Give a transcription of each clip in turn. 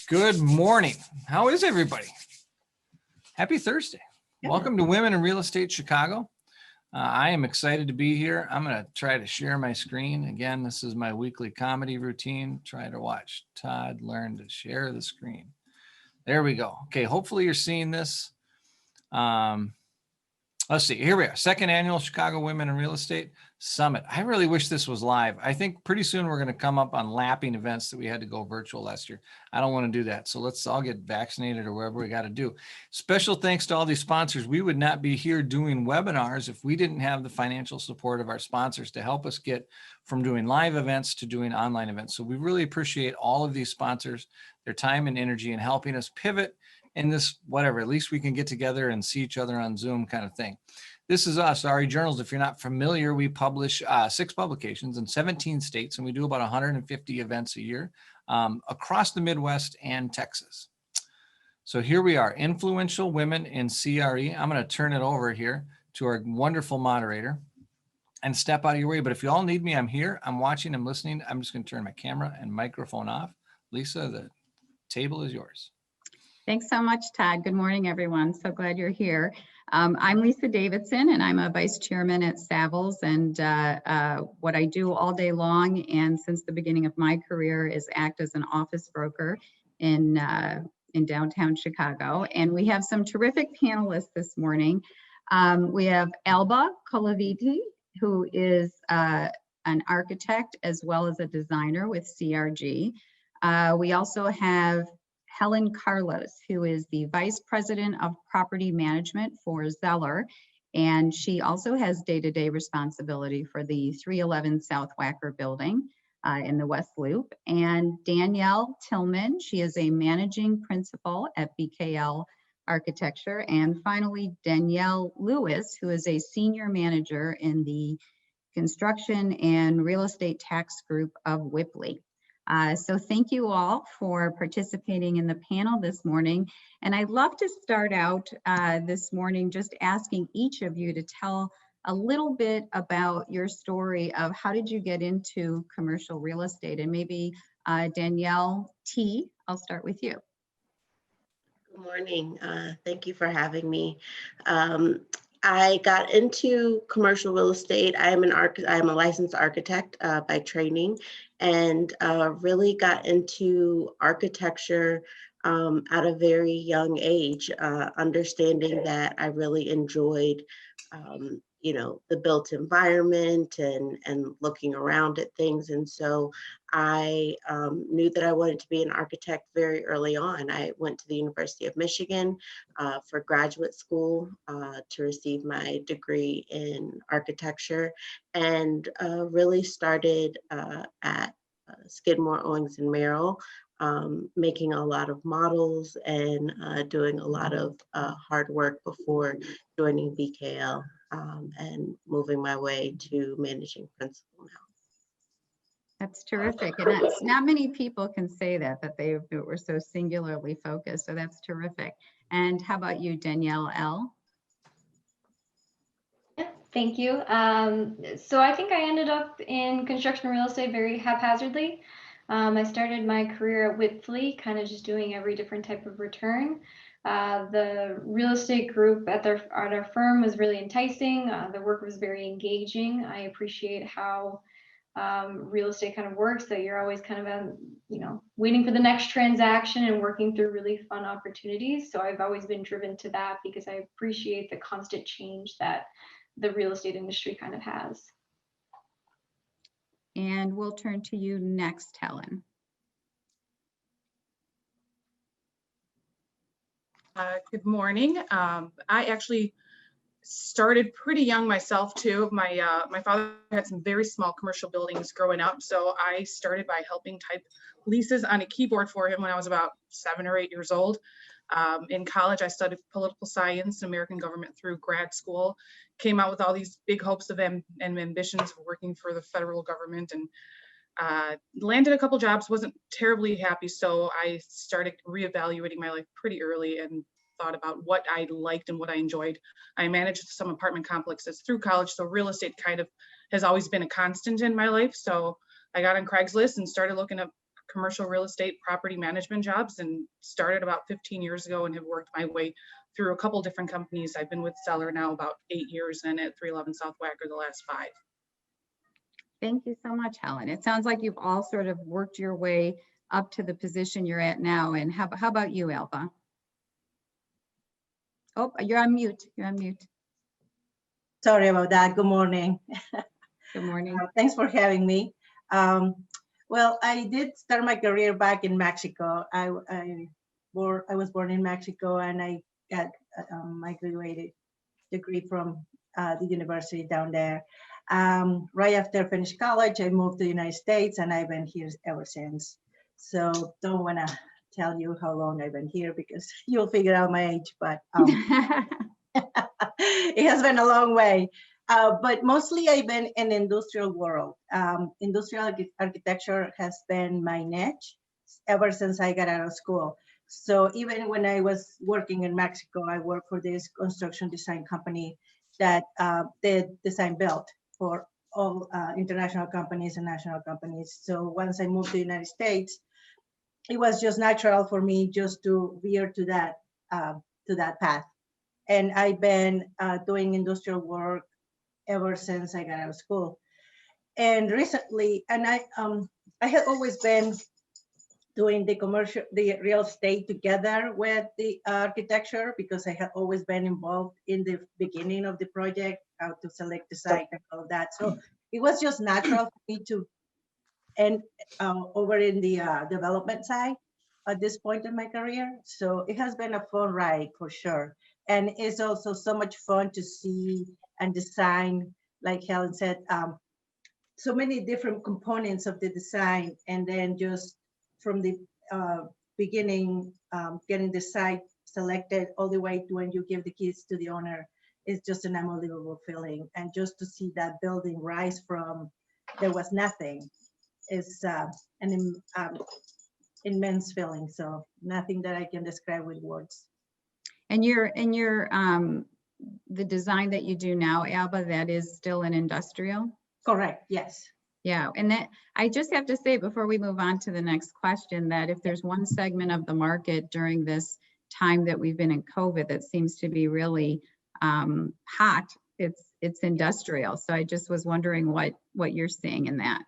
Good morning. How is everybody? Happy Thursday. Yeah. Welcome to Women in Real Estate Chicago. I am excited to be here. I'm going to try to share my screen. Again, this is my weekly comedy routine. Try to watch Todd learn to share the screen. There we go. Okay, hopefully you're seeing this. Let's see, here we are, second annual Chicago Women in Real Estate Summit. I really wish this was live. I think pretty soon we're going to come up on lapping events that we had to go virtual last year. I don't want to do that. So let's all get vaccinated or whatever we got to do. Special thanks to all these sponsors. We would not be here doing webinars if we didn't have the financial support of our sponsors to help us get from doing live events to doing online events. So we really appreciate all of these sponsors, their time and energy in helping us pivot in this, whatever, at least we can get together and see each other on Zoom kind of thing. This is us, RE Journals. If you're not familiar, we publish 6 publications in 17 states, and we do about 150 events a year across the Midwest and Texas. So here we are, influential women in CRE. I'm going to turn it over here to our wonderful moderator and step out of your way. But if you all need me, I'm here. I'm watching, I'm listening. I'm just going to turn my camera and microphone off. Lisa, the table is yours. Thanks so much, Todd. Good morning, everyone. So glad you're here. I'm Lisa Davidson, and I'm a vice chairman at Savills. And what I do all day long, and since the beginning of my career, is act as an office broker in downtown Chicago. And we have some terrific panelists this morning. We have Alba Colavitti, who is an architect as well as a designer with CRG. We also have Helen Karlos, who is the Vice President of Property Management for Zeller, and she also has day-to-day responsibility for the 311 South Wacker building in the West Loop. And Danielle Tillman, she is a Managing Principal at BKL Architecture. And finally, Dannielle Lewis, who is a Senior Manager in the Construction and Real Estate Tax Group of Wipfli. So thank you all for participating in the panel this morning. And I'd love to start out this morning just asking each of you to tell a little bit about your story of how did you get into commercial real estate, and maybe Danielle T, I'll start with you. Good morning. Thank you for having me. I got into commercial real estate. I am a licensed architect by training, and really got into architecture at a very young age, understanding that I really enjoyed the built environment and looking around at things. And so I knew that I wanted to be an architect very early on. I went to the University of Michigan for graduate school to receive my degree in architecture, and really started at Skidmore, Owings and Merrill, making a lot of models and doing a lot of hard work before joining BKL. And moving my way to managing principal now. That's terrific. And that's, not many people can say that they were so singularly focused. So that's terrific. And how about you, Dannielle L? Yeah, thank you. So I think I ended up in construction real estate very haphazardly. I started my career at Wipfli, kind of just doing every different type of return. The real estate group at our firm was really enticing. The work was very engaging. I appreciate how real estate kind of works, that you're always kind of waiting for the next transaction and working through really fun opportunities. So I've always been driven to that because I appreciate the constant change that the real estate industry kind of has. And we'll turn to you next, Helen. Good morning. I actually started pretty young myself too. My father had some very small commercial buildings growing up, so I started by helping type leases on a keyboard for him when I was about 7 or 8 years old. In college, I studied political science, American government through grad school, came out with all these big hopes of and ambitions for working for the federal government, and landed a couple jobs, wasn't terribly happy. So I started reevaluating my life pretty early and thought about what I liked and what I enjoyed. I managed some apartment complexes through college, so real estate kind of has always been a constant in my life. So I got on Craigslist and started looking up commercial real estate property management jobs and started about 15 years ago and have worked my way through a couple different companies. I've been with Zeller now about 8 years and at 311 South Wacker the last 5. Thank you so much, Helen. It sounds like you've all sort of worked your way up to the position you're at now. And how about you, Alba? Oh, you're on mute. You're on mute. Sorry about that. Good morning. Good morning. Thanks for having me. Well, I did start my career back in Mexico. I was born in Mexico, and I got my graduated degree from the university down there. Right after I finished college, I moved to the United States, and I've been here ever since. So don't want to tell you how long I've been here because you'll figure out my age, but it has been a long way. But mostly I've been in the industrial world. Industrial architecture has been my niche ever since I got out of school. So even when I was working in Mexico, I worked for this construction design company that did design build for all international companies and national companies. So once I moved to the United States, it was just natural for me just to veer to that path. And I've been doing industrial work ever since I got out of school. And recently, and I had always been doing the real estate together with the architecture because I had always been involved in the beginning of the project, how to select the site and all of that. So it was just natural for me to end over in the development side at this point in my career. So it has been a fun ride for sure. And it's also so much fun to see and design, like Helen said, so many different components of the design, and then just from the beginning, getting the site selected all the way to when you give the keys to the owner is just an unbelievable feeling. And just to see that building rise from there was nothing is an immense feeling. So nothing that I can describe with words. And the design that you do now, Alba, that is still an industrial? Correct, yes. Yeah, and that I just have to say before we move on to the next question that if there's one segment of the market during this time that we've been in COVID that seems to be really hot, it's industrial. So I just was wondering what you're seeing in that.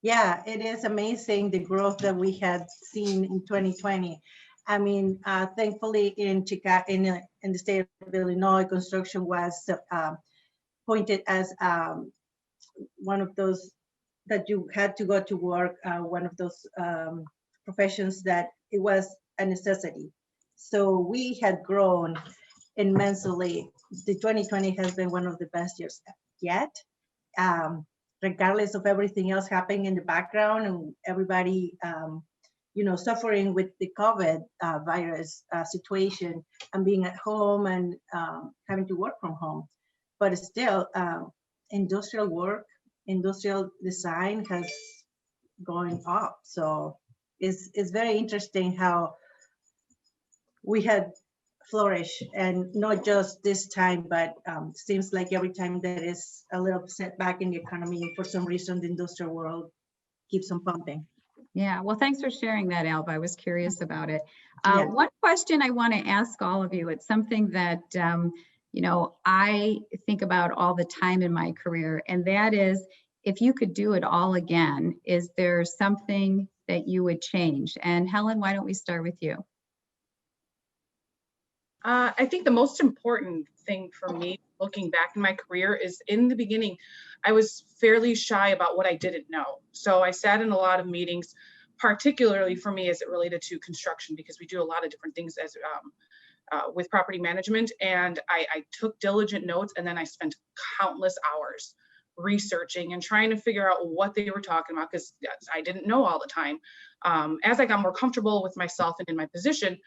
Yeah, it is amazing the growth that we had seen in 2020. I mean, thankfully in Chicago, in the state of Illinois, construction was pointed as one of those that you had to go to work, one of those professions that it was a necessity. So we had grown immensely. The 2020 has been one of the best years yet, regardless of everything else happening in the background and everybody suffering with the COVID virus situation and being at home and having to work from home. But still, industrial work, industrial design has gone up. So it's very interesting how we had flourished, and not just this time, but seems like every time there is a little setback in the economy, for some reason, the industrial world keeps on pumping. Yeah, well, thanks for sharing that, Alba. I was curious about it. Yeah. One question I want to ask all of you, it's something that, I think about all the time in my career, and that is, if you could do it all again, is there something that you would change? And Helen, why don't we start with you? I think the most important thing for me looking back in my career is in the beginning, I was fairly shy about what I didn't know. So I sat in a lot of meetings, particularly for me as it related to construction, because we do a lot of different things as with property management. And I took diligent notes, and then I spent countless hours researching and trying to figure out what they were talking about, because I didn't know all the time. As I got more comfortable with myself and in my position,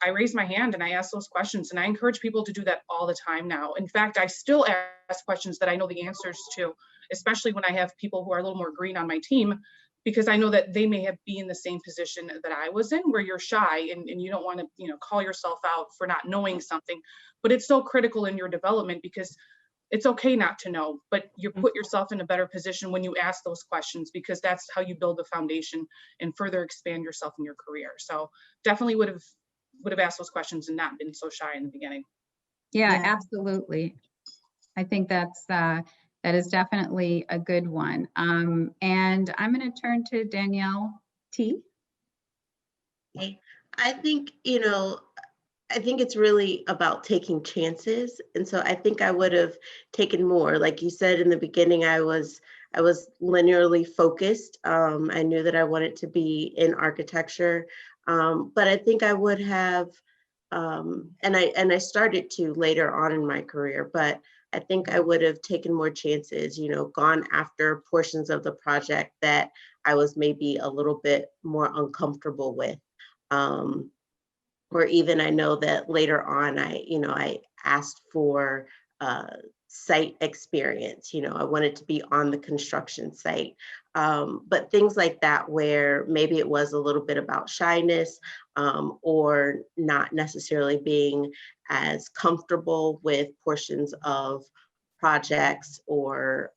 I raised my hand and I asked those questions, and I encourage people to do that all the time now. In fact, I still ask questions that I know the answers to, especially when I have people who are a little more green on my team, because I know that they may be in the same position that I was in, where you're shy and you don't want to, call yourself out for not knowing something, but it's so critical in your development, because it's okay not to know, but you put yourself in a better position when you ask those questions, because that's how you build the foundation and further expand yourself in your career. So definitely would have asked those questions and not been so shy in the beginning. Yeah, Yeah. absolutely. I think that is definitely a good one. And I'm going to turn to Danielle T. Okay. I think, I think it's really about taking chances. And so I think I would have taken more. Like you said in the beginning, I was linearly focused. I knew that I wanted to be in architecture, but I think I would have, and I started to later on in my career, but I think I would have taken more chances, gone after portions of the project that I was maybe a little bit more uncomfortable with. Or even I know that later on, I asked for site experience. I wanted to be on the construction site. But things like that, where maybe it was a little bit about shyness, or not necessarily being as comfortable with portions of projects, or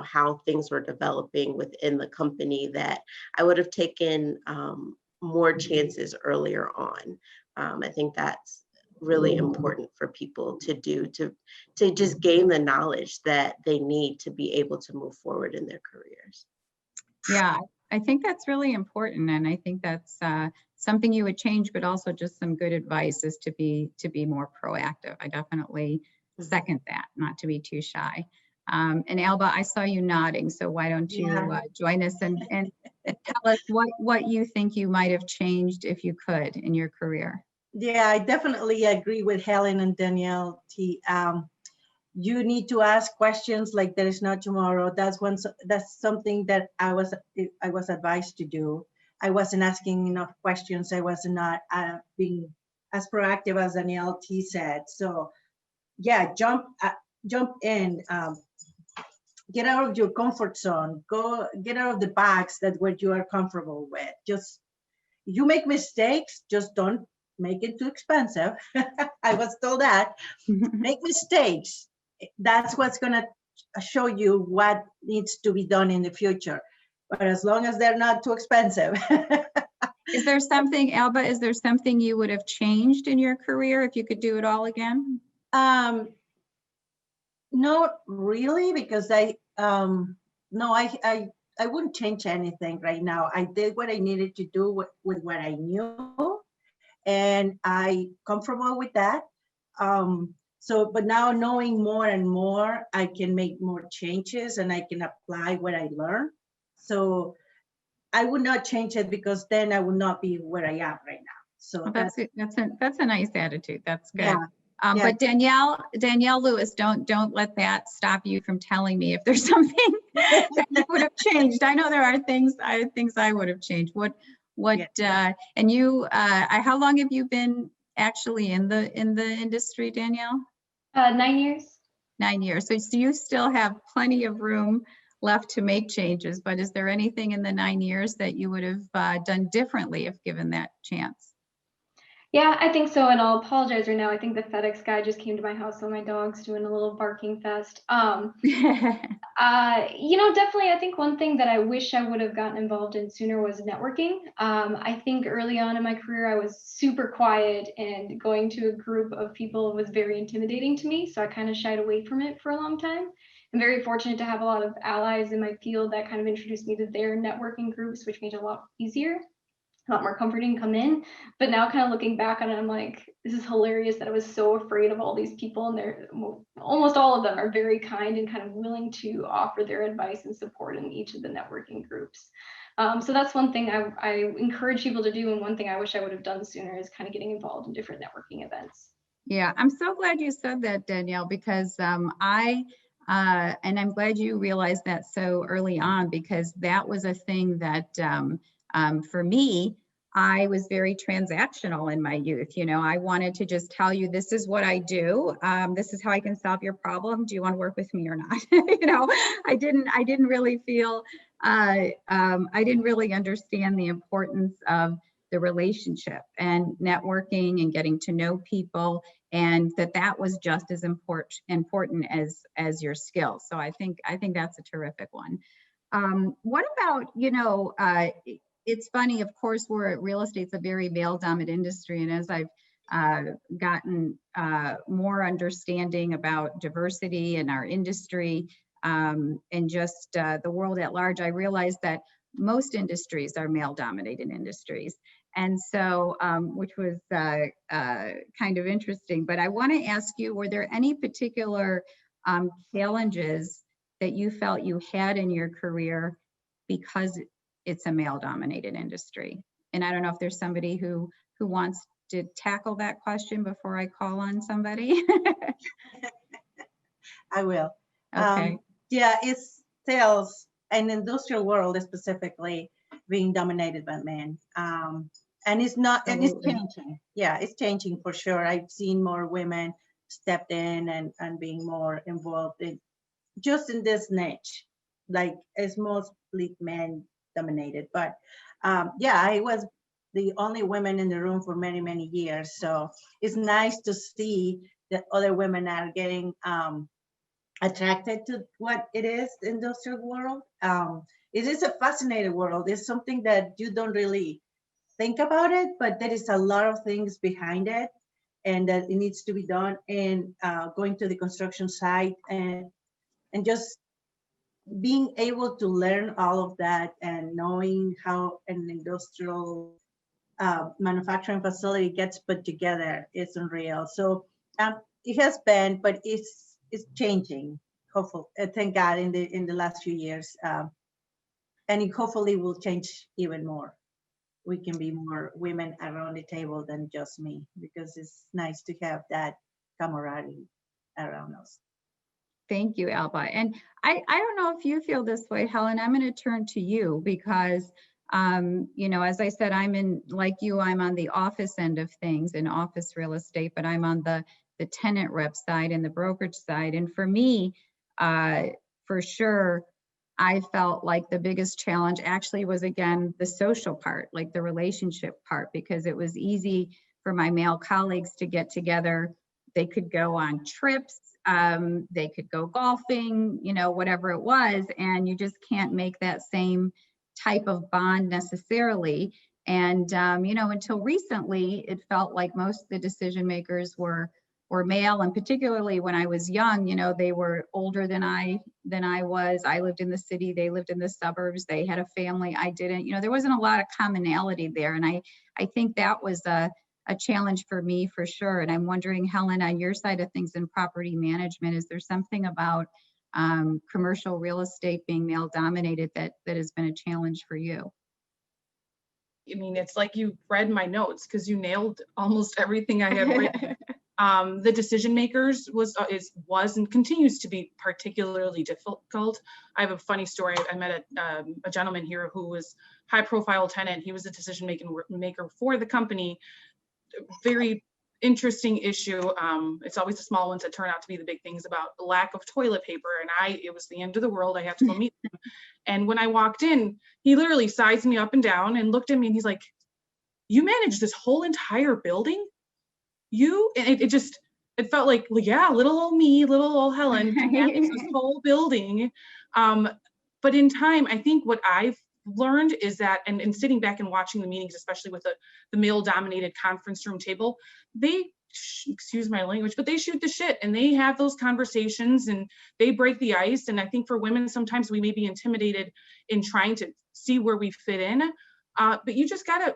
how things were developing within the company, that I would have taken more chances earlier on. I think that's really important for people to do, to just gain the knowledge that they need to be able to move forward in their careers. Yeah, I think that's really important. And I think that's something you would change, but also just some good advice is to be more proactive. I definitely second that, not to be too shy. And Alba, I saw you nodding, so why don't you join us and tell us what you think you might have changed if you could in your career. Yeah, I definitely agree with Helen and Danielle T. You need to ask questions like there is no tomorrow. That's something that I was advised to do. I wasn't asking enough questions. I was not being as proactive as Danielle T said. So yeah, jump in, get out of your comfort zone, get out of the box that what you are comfortable with. Just, you make mistakes, just don't make it too expensive. I was told that. Make mistakes. That's what's going to show you what needs to be done in the future. But as long as they're not too expensive. Is there something, Alba, is there something you would have changed in your career if you could do it all again? Not really, because I wouldn't change anything right now. I did what I needed to do with what I knew, and I comfortable with that. But now knowing more and more, I can make more changes and I can apply what I learned. So I would not change it, because then I would not be where I am right now. So Well, that's a nice attitude. That's good. yeah. Yeah. But Dannielle Lewis, don't let that stop you from telling me if there's something that you would have changed. I know there are things I would have changed. And you, how long have you been actually in the industry, Dannielle? 9 years. 9 years. So you still have plenty of room left to make changes, but is there anything in the 9 years that you would have done differently if given that chance? Yeah, I think so, and I'll apologize right now. I think the FedEx guy just came to my house, so my dog's doing a little barking fest. Definitely, I think one thing that I wish I would have gotten involved in sooner was networking. I think early on in my career, I was super quiet, and going to a group of people was very intimidating to me, so I kind of shied away from it for a long time. I'm very fortunate to have a lot of allies in my field that kind of introduced me to their networking groups, which made it a lot easier, a lot more comforting to come in. But now kind of looking back on it, I'm like, this is hilarious that I was so afraid of all these people, and they're almost all of them are very kind and kind of willing to offer their advice and support in each of the networking groups. So that's one thing I encourage people to do, and one thing I wish I would have done sooner is kind of getting involved in different networking events. Yeah, I'm so glad you said that, Dannielle, because and I'm glad you realized that so early on, because that was a thing that for me, I was very transactional in my youth. I wanted to just tell you, this is what I do. This is how I can solve your problem. Do you want to work with me or not? I didn't really feel, I didn't really understand the importance of the relationship and networking and getting to know people and that was just as important as your skills. So I think that's a terrific one. What about, it's funny, of course, real estate's a very male-dominant industry, and as I've gotten more understanding about diversity in our industry and just the world at large, I realized that most industries are male-dominated industries. And so, which was kind of interesting. But I want to ask you, were there any particular challenges that you felt you had in your career because it's a male-dominated industry? And I don't know if there's somebody who wants to tackle that question before I call on somebody. I will. Okay. Yeah, it's sales and industrial world specifically being dominated by men. And it's not, and it's changing. Yeah, it's changing for sure. I've seen more women stepped in and being more involved in just in this niche. Like it's mostly men dominated, but yeah, I was the only woman in the room for many, many years. So it's nice to see that other women are getting attracted to what it is, the industrial world. It is a fascinating world. It's something that you don't really think about it, but there is a lot of things behind it and that it needs to be done. And going to the construction site and just being able to learn all of that and knowing how an industrial manufacturing facility gets put together is unreal. So it has been, but it's changing. Hopefully, thank God in the last few years, and it hopefully will change even more. We can be more women around the table than just me, because it's nice to have that camaraderie around us. Thank you, Alba. And I don't know if you feel this way, Helen. I'm going to turn to you because, as I said, like you, I'm on the office end of things in office real estate, but I'm on the tenant rep side and the brokerage side. And for me, for sure, I felt like the biggest challenge actually was, again, the social part, like the relationship part, because it was easy for my male colleagues to get together. They could go on trips, they could go golfing, whatever it was, and you just can't make that same type of bond necessarily. And, until recently, it felt like most of the decision makers were male, and particularly when I was young, they were older than I was. I lived in the city, they lived in the suburbs, they had a family, I didn't. There wasn't a lot of commonality there, and I think that was a challenge for me for sure. And I'm wondering, Helen, on your side of things in property management, is there something about commercial real estate being male dominated that has been a challenge for you? I mean, it's like you read my notes because you nailed almost everything I had written. The decision makers was and continues to be particularly difficult. I have a funny story. I met a gentleman here who was high profile tenant. He was a decision maker for the company. Very interesting issue. It's always the small ones that turn out to be the big things, about the lack of toilet paper. And it was the end of the world. I have to go meet him. And when I walked in, he literally sized me up and down and looked at me and he's like, "You manage this whole entire building? It felt like, well, yeah, little old me, little old Helen, manage this whole building." But in time, I think what I've learned is that, and sitting back and watching the meetings, especially with the male-dominated conference room table, they, excuse my language, but they shoot the shit and they have those conversations and they break the ice. And I think for women, sometimes we may be intimidated in trying to see where we fit in, but you just gotta,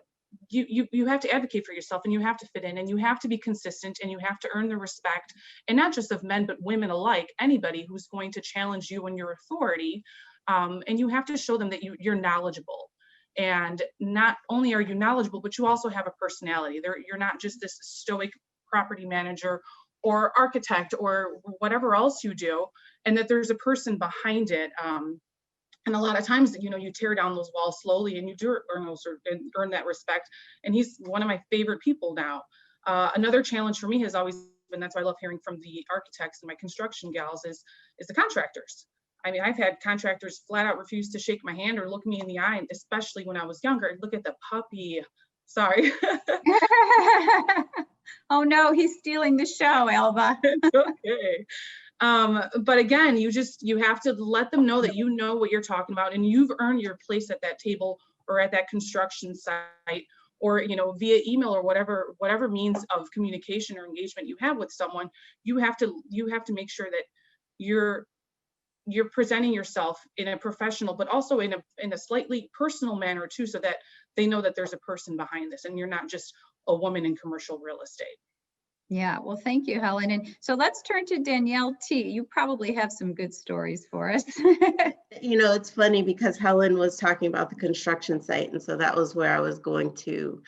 you have to advocate for yourself, and you have to fit in, and you have to be consistent, and you have to earn the respect, and not just of men, but women alike, anybody who's going to challenge you and your authority. And you have to show them that you're knowledgeable. And not only are you knowledgeable, but you also have a personality. You're not just this stoic property manager or architect or whatever else you do, and that there's a person behind it. And a lot of times, you tear down those walls slowly, and you do earn that respect. And he's one of my favorite people now. Another challenge for me has always been, that's why I love hearing from the architects and my construction gals, is the contractors. I mean, I've had contractors flat out refuse to shake my hand or look me in the eye, and especially when I was younger. Look at the puppy. Sorry. Oh no, he's stealing the show, Alba. Okay. But again, you have to let them know that you know what you're talking about and you've earned your place at that table or at that construction site, or via email or whatever means of communication or engagement you have with someone. You have to make sure that you're presenting yourself in a professional, but also in a slightly personal manner too, so that they know that there's a person behind this and you're not just a woman in commercial real estate. Yeah, well, thank you, Helen. And so let's turn to Danielle T. You probably have some good stories for us. It's funny because Helen was talking about the construction site. And so that was where I was going to,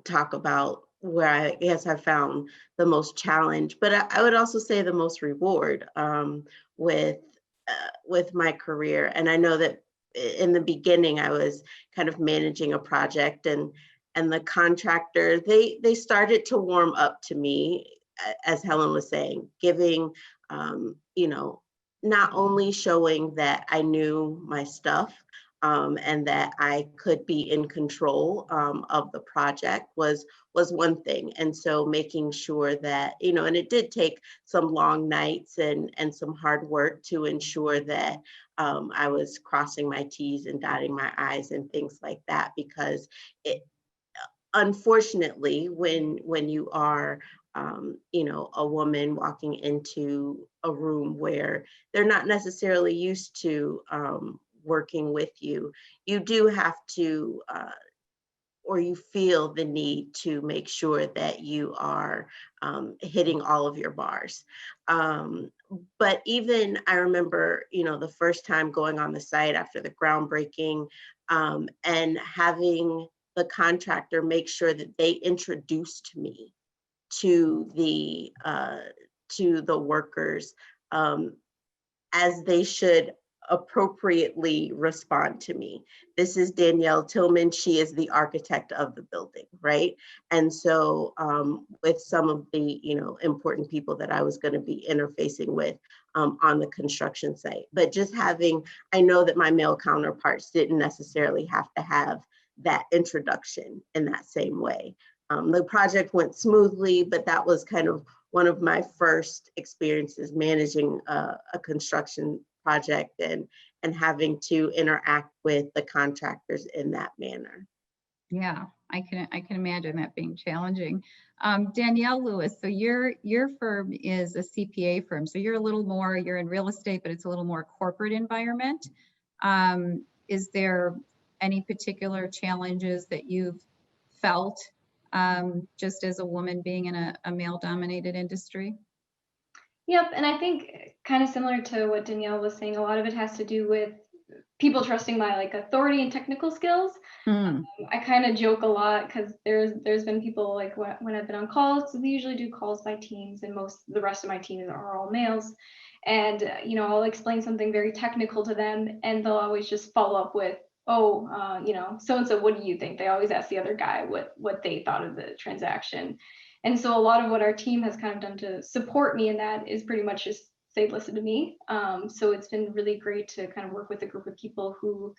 talk about where I guess I found the most challenge, but I would also say the most reward with my career. And I know that in the beginning, I was kind of managing a project and the contractor, they started to warm up to me, as Helen was saying, giving, not only showing that I knew my stuff and that I could be in control of the project was one thing. And so making sure that, and it did take some long nights and some hard work to ensure that I was crossing my T's and dotting my I's and things like that, because unfortunately, when you are, a woman walking into a room where they're not necessarily used to working with you, you do have to, or you feel the need to make sure that you are hitting all of your bars. But even I remember, the first time going on the site after the groundbreaking and having the contractor make sure that they introduced me to the workers as they should appropriately respond to me. This is Danielle Tillman. She is the architect of the building, right? And so with some of the important people that I was going to be interfacing with on the construction site, but just I know that my male counterparts didn't necessarily have to have that introduction in that same way. The project went smoothly, but that was kind of one of my first experiences managing a construction project and having to interact with the contractors in that manner. Yeah, I can imagine that being challenging. Dannielle Lewis, so your firm is a CPA firm, so you're in real estate, but it's a little more corporate environment. Is there any particular challenges that you've felt just as a woman being in a male-dominated industry? Yep, and I think kind of similar to what Danielle was saying, a lot of it has to do with people trusting my authority and technical skills. I kind of joke a lot because there's been people when I've been on calls, so we usually do calls by teams, and the rest of my team are all males. And I'll explain something very technical to them, and they'll always just follow up with, so-and-so, what do you think? They always ask the other guy what they thought of the transaction. And so a lot of what our team has kind of done to support me in that is pretty much just say, listen to me. So it's been really great to kind of work with a group of people who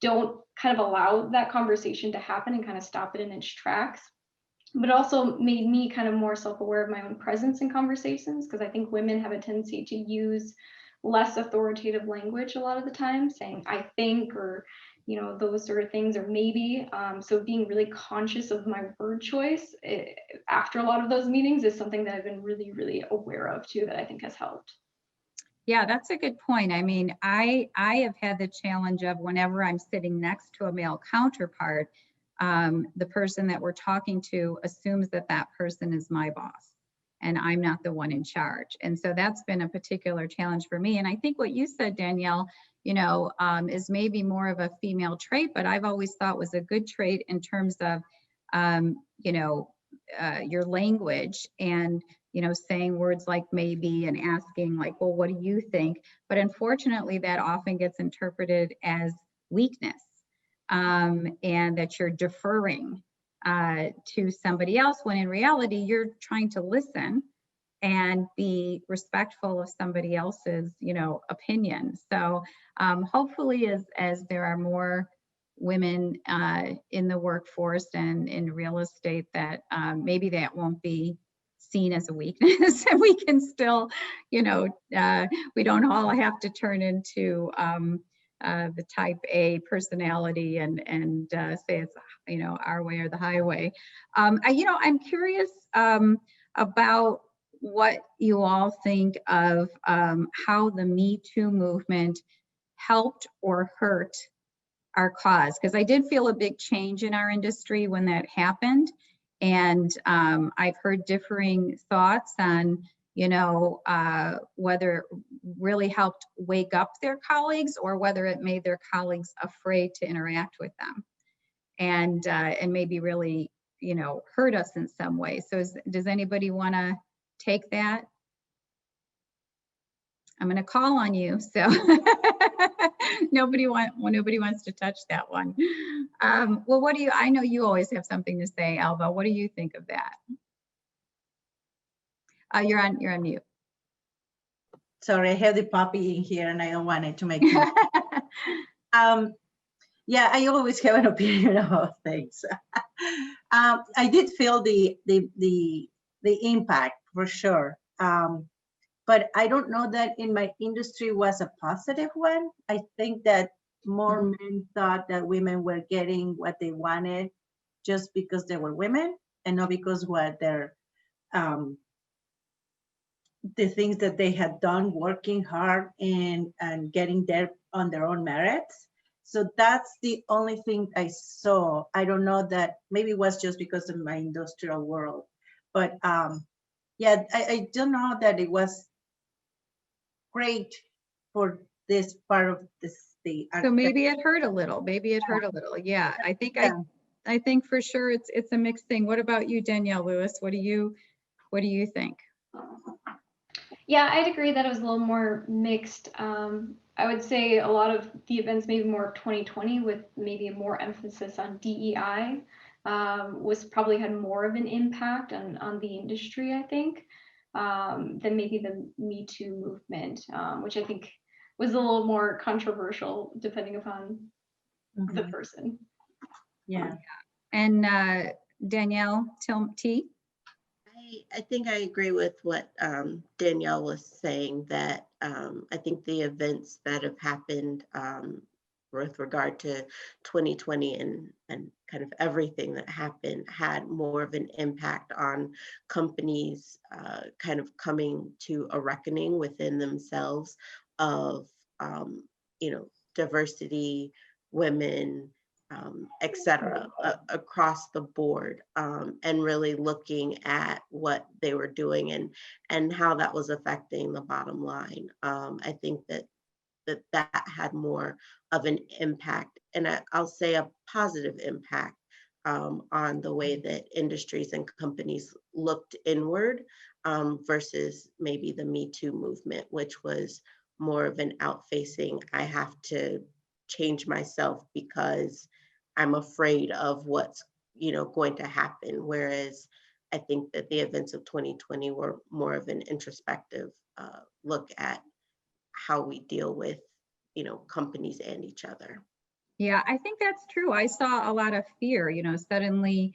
don't kind of allow that conversation to happen and kind of stop it in its tracks. But also made me kind of more self-aware of my own presence in conversations, because I think women have a tendency to use less authoritative language a lot of the time, saying I think, or those sort of things, or maybe. So being really conscious of my word choice after a lot of those meetings is something that I've been really, really aware of too, that I think has helped. Yeah, that's a good point. I mean, I have had the challenge of whenever I'm sitting next to a male counterpart, the person that we're talking to assumes that that person is my boss and I'm not the one in charge. And so that's been a particular challenge for me. And I think what you said, Danielle, is maybe more of a female trait, but I've always thought was a good trait in terms of, your language and, saying words like maybe and asking well, what do you think? But unfortunately, that often gets interpreted as weakness and that you're deferring to somebody else, when in reality, you're trying to listen and be respectful of somebody else's, opinion. So hopefully as there are more women in the workforce and in real estate, that maybe that won't be seen as a weakness, and we can still, we don't all have to turn into the type A personality and say it's, our way or the highway. I'm curious about what you all think of how the Me Too movement helped or hurt our cause, because I did feel a big change in our industry when that happened. And I've heard differing thoughts on, whether it really helped wake up their colleagues or whether it made their colleagues afraid to interact with them, and maybe really, hurt us in some way. So does anybody want to take that? I'm going to call on you. So nobody wants to touch that one. Well, I know you always have something to say, Alba. What do you think of that? You're on mute. Sorry, I have the puppy in here and I don't want it to make yeah, I always have an opinion about things. I did feel the impact for sure. But I don't know that in my industry was a positive one. I think that more men thought that women were getting what they wanted just because they were women and not because what their the things that they had done working hard and getting there on their own merits. So that's the only thing I saw. I don't know that maybe it was just because of my industrial world, but yeah, I don't know that it was great for this part of this. So maybe it hurt a little. Yeah, I think for sure it's a mixed thing. What about you, Dannielle Lewis? What do you think? Yeah, I'd agree that it was a little more mixed. I would say a lot of the events, maybe more of 2020 with maybe more emphasis on DEI, was probably had more of an impact on the industry, I think, than maybe the Me Too movement, which I think was a little more controversial depending upon the person. Yeah. And Danielle T? I think I agree with what Danielle was saying, that I think the events that have happened with regard to 2020 and kind of everything that happened had more of an impact on companies kind of coming to a reckoning within themselves of, diversity, women, et cetera, across the board, and really looking at what they were doing and how that was affecting the bottom line. I think that had more of an impact, and I'll say a positive impact on the way that industries and companies looked inward versus maybe the Me Too movement, which was more of an out-facing, I have to change myself because I'm afraid of what's going to happen. Whereas I think that the events of 2020 were more of an introspective look at how we deal with companies and each other. Yeah, I think that's true. I saw a lot of fear, suddenly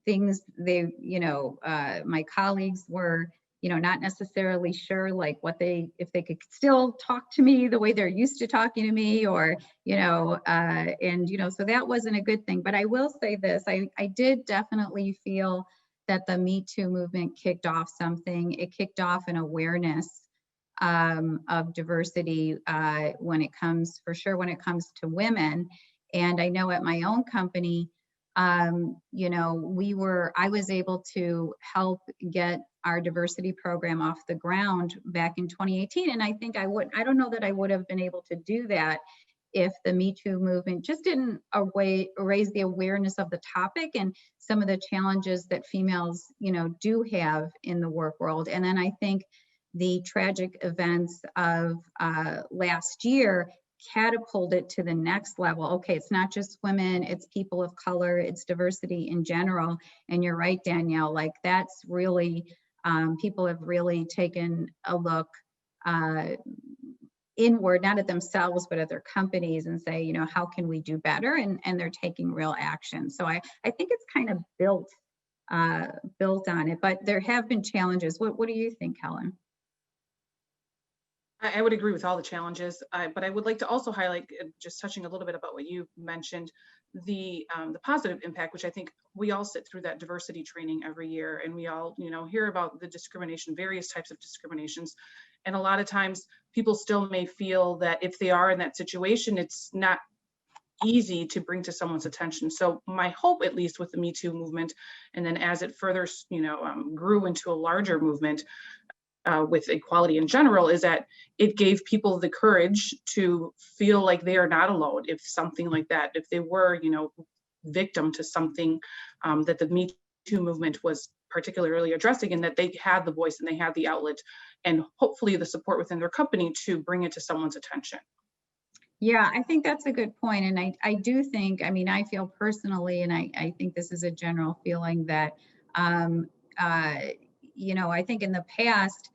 things my colleagues were not necessarily sure like if they could still talk to me the way they're used to talking to me, or so that wasn't a good thing. But I will say this, I did definitely feel that the Me Too movement kicked off something. It kicked off an awareness of diversity when it comes to women. And I know at my own company, I was able to help get our diversity program off the ground back in 2018. And I think I don't know that I would have been able to do that if the Me Too movement just didn't raise the awareness of the topic and some of the challenges that females, do have in the work world. And then I think the tragic events of last year catapulted to the next level. Okay, it's not just women, it's people of color, it's diversity in general. And you're right, Danielle, like that's really, people have really taken a look inward, not at themselves, but at their companies and say, you know, how can we do better? And they're taking real action. So I think it's kind of built on it, but there have been challenges. What do you think, Helen? I would agree with all the challenges, but I would like to also highlight, just touching a little bit about what you mentioned, the positive impact, which I think we all sit through that diversity training every year, and we all, you know, hear about the discrimination, various types of discriminations. And a lot of times people still may feel that if they are in that situation, it's not easy to bring to someone's attention. So my hope, at least with the Me Too movement, and then as it further, you know, grew into a larger movement, with equality in general, is that it gave people the courage to feel like they are not alone. If something like that, if they were, you know, victim to something that the Me Too movement was particularly addressing, and that they had the voice and they had the outlet and hopefully the support within their company to bring it to someone's attention. Yeah, I think that's a good point. And I do think, I mean, I feel personally, and I think this is a general feeling that, you know, I think in the past,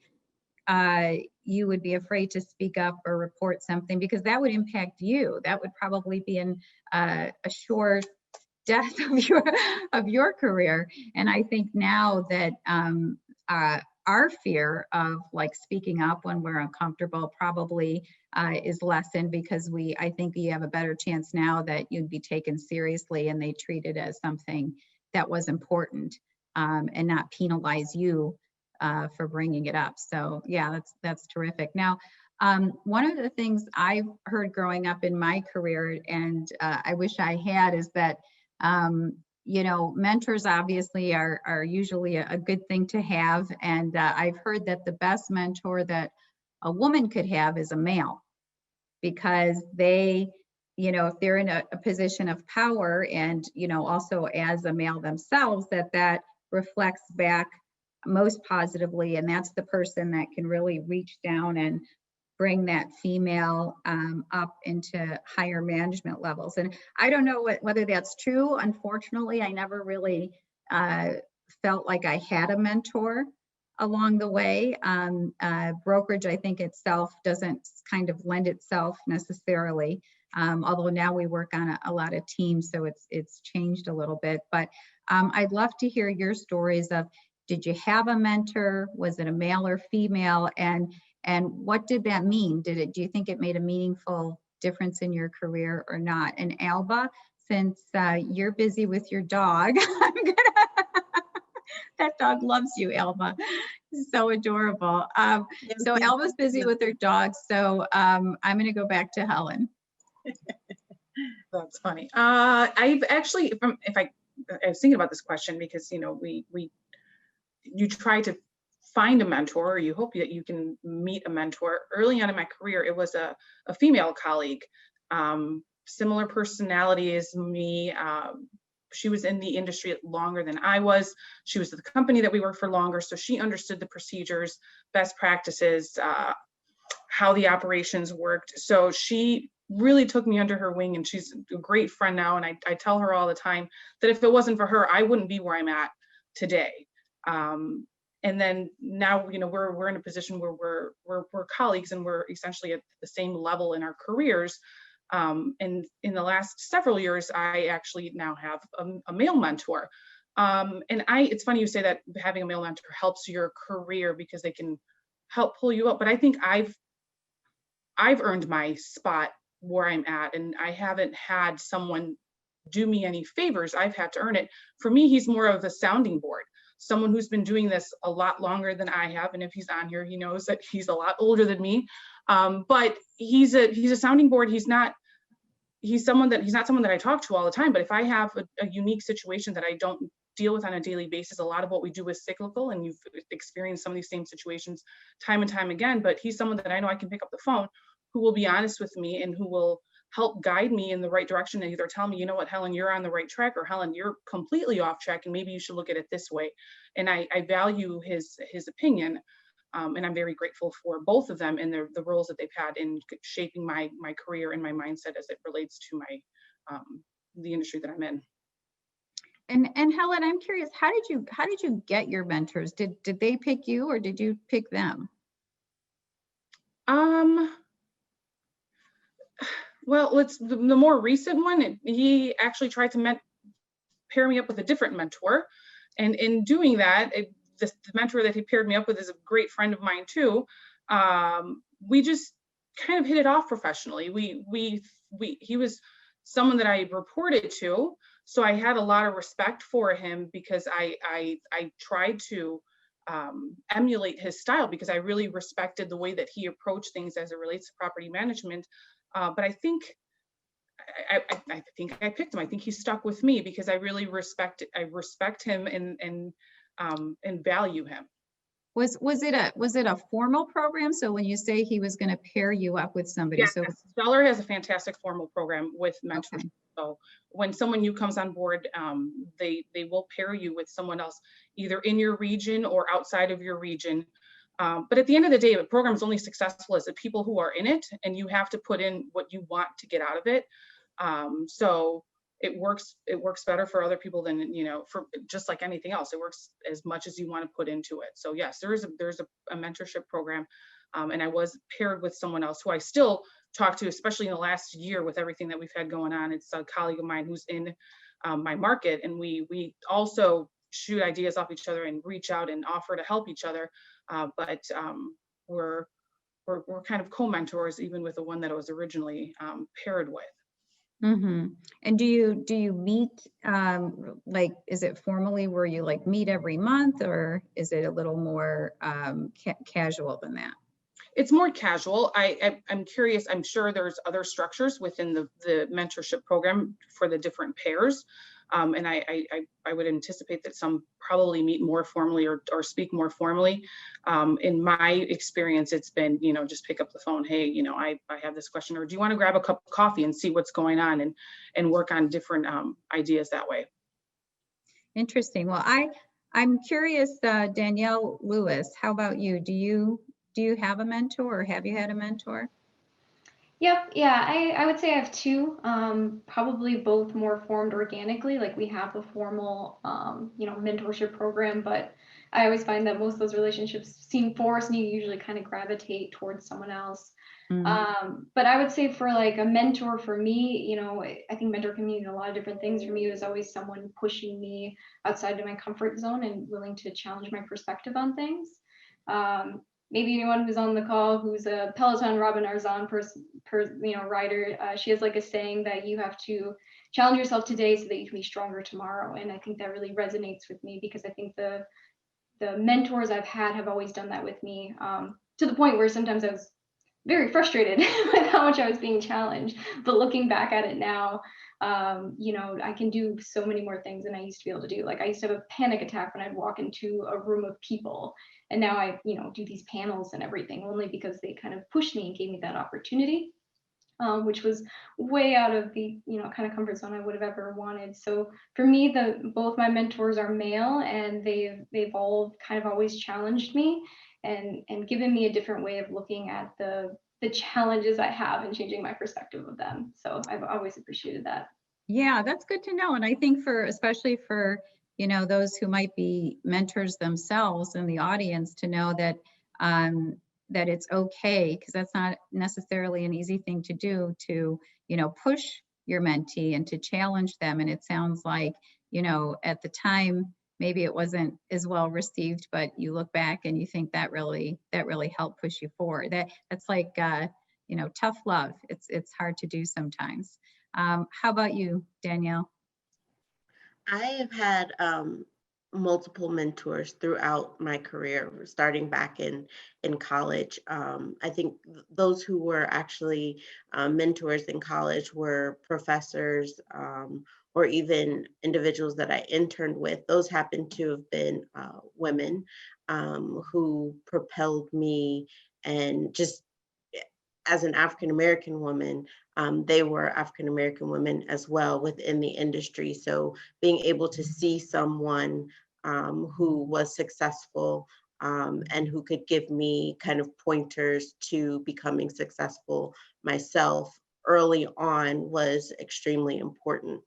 you would be afraid to speak up or report something because that would impact you. That would probably be a sure death of your career. And I think now that our fear of like speaking up when we're uncomfortable probably is lessened, because I think you have a better chance now that you'd be taken seriously and they treat it as something that was important, and not penalize you for bringing it up. So yeah, that's terrific. Now, one of the things I've heard growing up in my career, and I wish I had, is that you know, mentors obviously are usually a good thing to have. And I've heard that the best mentor that a woman could have is a male, because they, you know, if they're in a position of power, and, you know, also as a male themselves, that reflects back most positively. And that's the person that can really reach down and bring that female up into higher management levels. And I don't know whether that's true. Unfortunately, I never really felt like I had a mentor along the way. Brokerage, I think itself doesn't kind of lend itself necessarily, although now we work on a lot of teams, so it's changed a little bit. But I'd love to hear your stories of, did you have a mentor? Was it a male or female? And what did that mean? Do you think it made a meaningful difference in your career or not? And Alba, since you're busy with your dog, that dog loves you, Alba. So adorable. So Alba's busy with her dog. So I'm going to go back to Helen. That's funny. I've actually, I was thinking about this question because, you know, you try to find a mentor, or you hope that you can meet a mentor. Early on in my career, it was a female colleague, similar personality as me. She was in the industry longer than I was. She was at the company that we worked for longer, so she understood the procedures, best practices, how the operations worked. So she really took me under her wing, and she's a great friend now. And I tell her all the time that if it wasn't for her, I wouldn't be where I'm at today. And then now, you know, we're in a position where we're colleagues, and we're essentially at the same level in our careers. And in the last several years, I actually now have a male mentor. And it's funny you say that having a male mentor helps your career because they can help pull you up. But I think I've earned my spot where I'm at, and I haven't had someone do me any favors. I've had to earn it. For me, he's more of a sounding board. Someone who's been doing this a lot longer than I have. And if he's on here, he knows that he's a lot older than me. But he's a sounding board. He's not someone that I talk to all the time. But if I have a unique situation that I don't deal with on a daily basis, a lot of what we do is cyclical, and you've experienced some of these same situations time and time again. But he's someone that I know I can pick up the phone, who will be honest with me and who will help guide me in the right direction, and either tell me, you know what, Helen, you're on the right track, or Helen, you're completely off track, and maybe you should look at it this way. And I value his opinion, and I'm very grateful for both of them and the roles that they've had in shaping my career and my mindset as it relates to my the industry that I'm in. And Helen, I'm curious, how did you get your mentors? Did they pick you, or did you pick them? Well, the more recent one, he actually tried to pair me up with a different mentor. And in doing that, the mentor that he paired me up with is a great friend of mine too. We just kind of hit it off professionally. He was someone that I reported to, so I had a lot of respect for him because I tried to emulate his style because I really respected the way that he approached things as it relates to property management. But I think I picked him. I think he stuck with me because I really respect him and value him. Was it a formal program? So when you say he was going to pair you up with somebody, Yes, so Zeller has a fantastic formal program with mentorship. okay. So when someone new comes on board, they will pair you with someone else, either in your region or outside of your region. But at the end of the day, the program is only successful as the people who are in it, and you have to put in what you want to get out of it. So it works better for other people than, for just like anything else. It works as much as you want to put into it. So yes, there's a mentorship program. And I was paired with someone else who I still talk to, especially in the last year with everything that we've had going on. It's a colleague of mine who's in my market, and we also shoot ideas off each other and reach out and offer to help each other. But we're kind of co-mentors, even with the one that I was originally paired with. Mm-hmm. And do you meet, like, is it formally where you like meet every month, or is it a little more casual than that? It's more casual. I'm curious. I'm sure there's other structures within the mentorship program for the different pairs. And I would anticipate that some probably meet more formally or speak more formally. In my experience, it's been, just pick up the phone. Hey, I have this question, or do you want to grab a cup of coffee and see what's going on and work on different ideas that way. Interesting. Well, I'm curious, Dannielle Lewis, how about you? Do you have a mentor, or have you had a mentor? Yep, yeah, I would say I have two, probably both more formed organically. Like we have a formal, mentorship program, but I always find that most of those relationships seem forced, and you usually kind of gravitate towards someone else. But I would say for like a mentor for me, I think mentor can mean a lot of different things. For me, it was always someone pushing me outside of my comfort zone and willing to challenge my perspective on things. Maybe anyone who's on the call who's a Peloton Robin Arzon rider, she has like a saying that you have to challenge yourself today so that you can be stronger tomorrow. And I think that really resonates with me because I think the mentors I've had have always done that with me, to the point where sometimes I was very frustrated with how much I was being challenged. But looking back at it now, I can do so many more things than I used to be able to do. Like I used to have a panic attack when I'd walk into a room of people. And now I, do these panels and everything only because they kind of pushed me and gave me that opportunity, which was way out of the, kind of comfort zone I would have ever wanted. So for me, both my mentors are male, and they've all kind of always challenged me and given me a different way of looking at the challenges I have and changing my perspective of them. So I've always appreciated that. Yeah, that's good to know. And I think especially for, those who might be mentors themselves in the audience, to know that that it's okay, because that's not necessarily an easy thing to do, to, push your mentee and to challenge them. And it sounds like, at the time, maybe it wasn't as well received, but you look back and you think that really helped push you forward. That's like, tough love. It's hard to do sometimes. How about you, Dannielle? I have had multiple mentors throughout my career, starting back in college. I think those who were actually mentors in college were professors, or even individuals that I interned with. Those happened to have been women who propelled me, and just as an African-American woman, they were African-American women as well within the industry. So being able to see someone who was successful and who could give me kind of pointers to becoming successful myself early on was extremely important.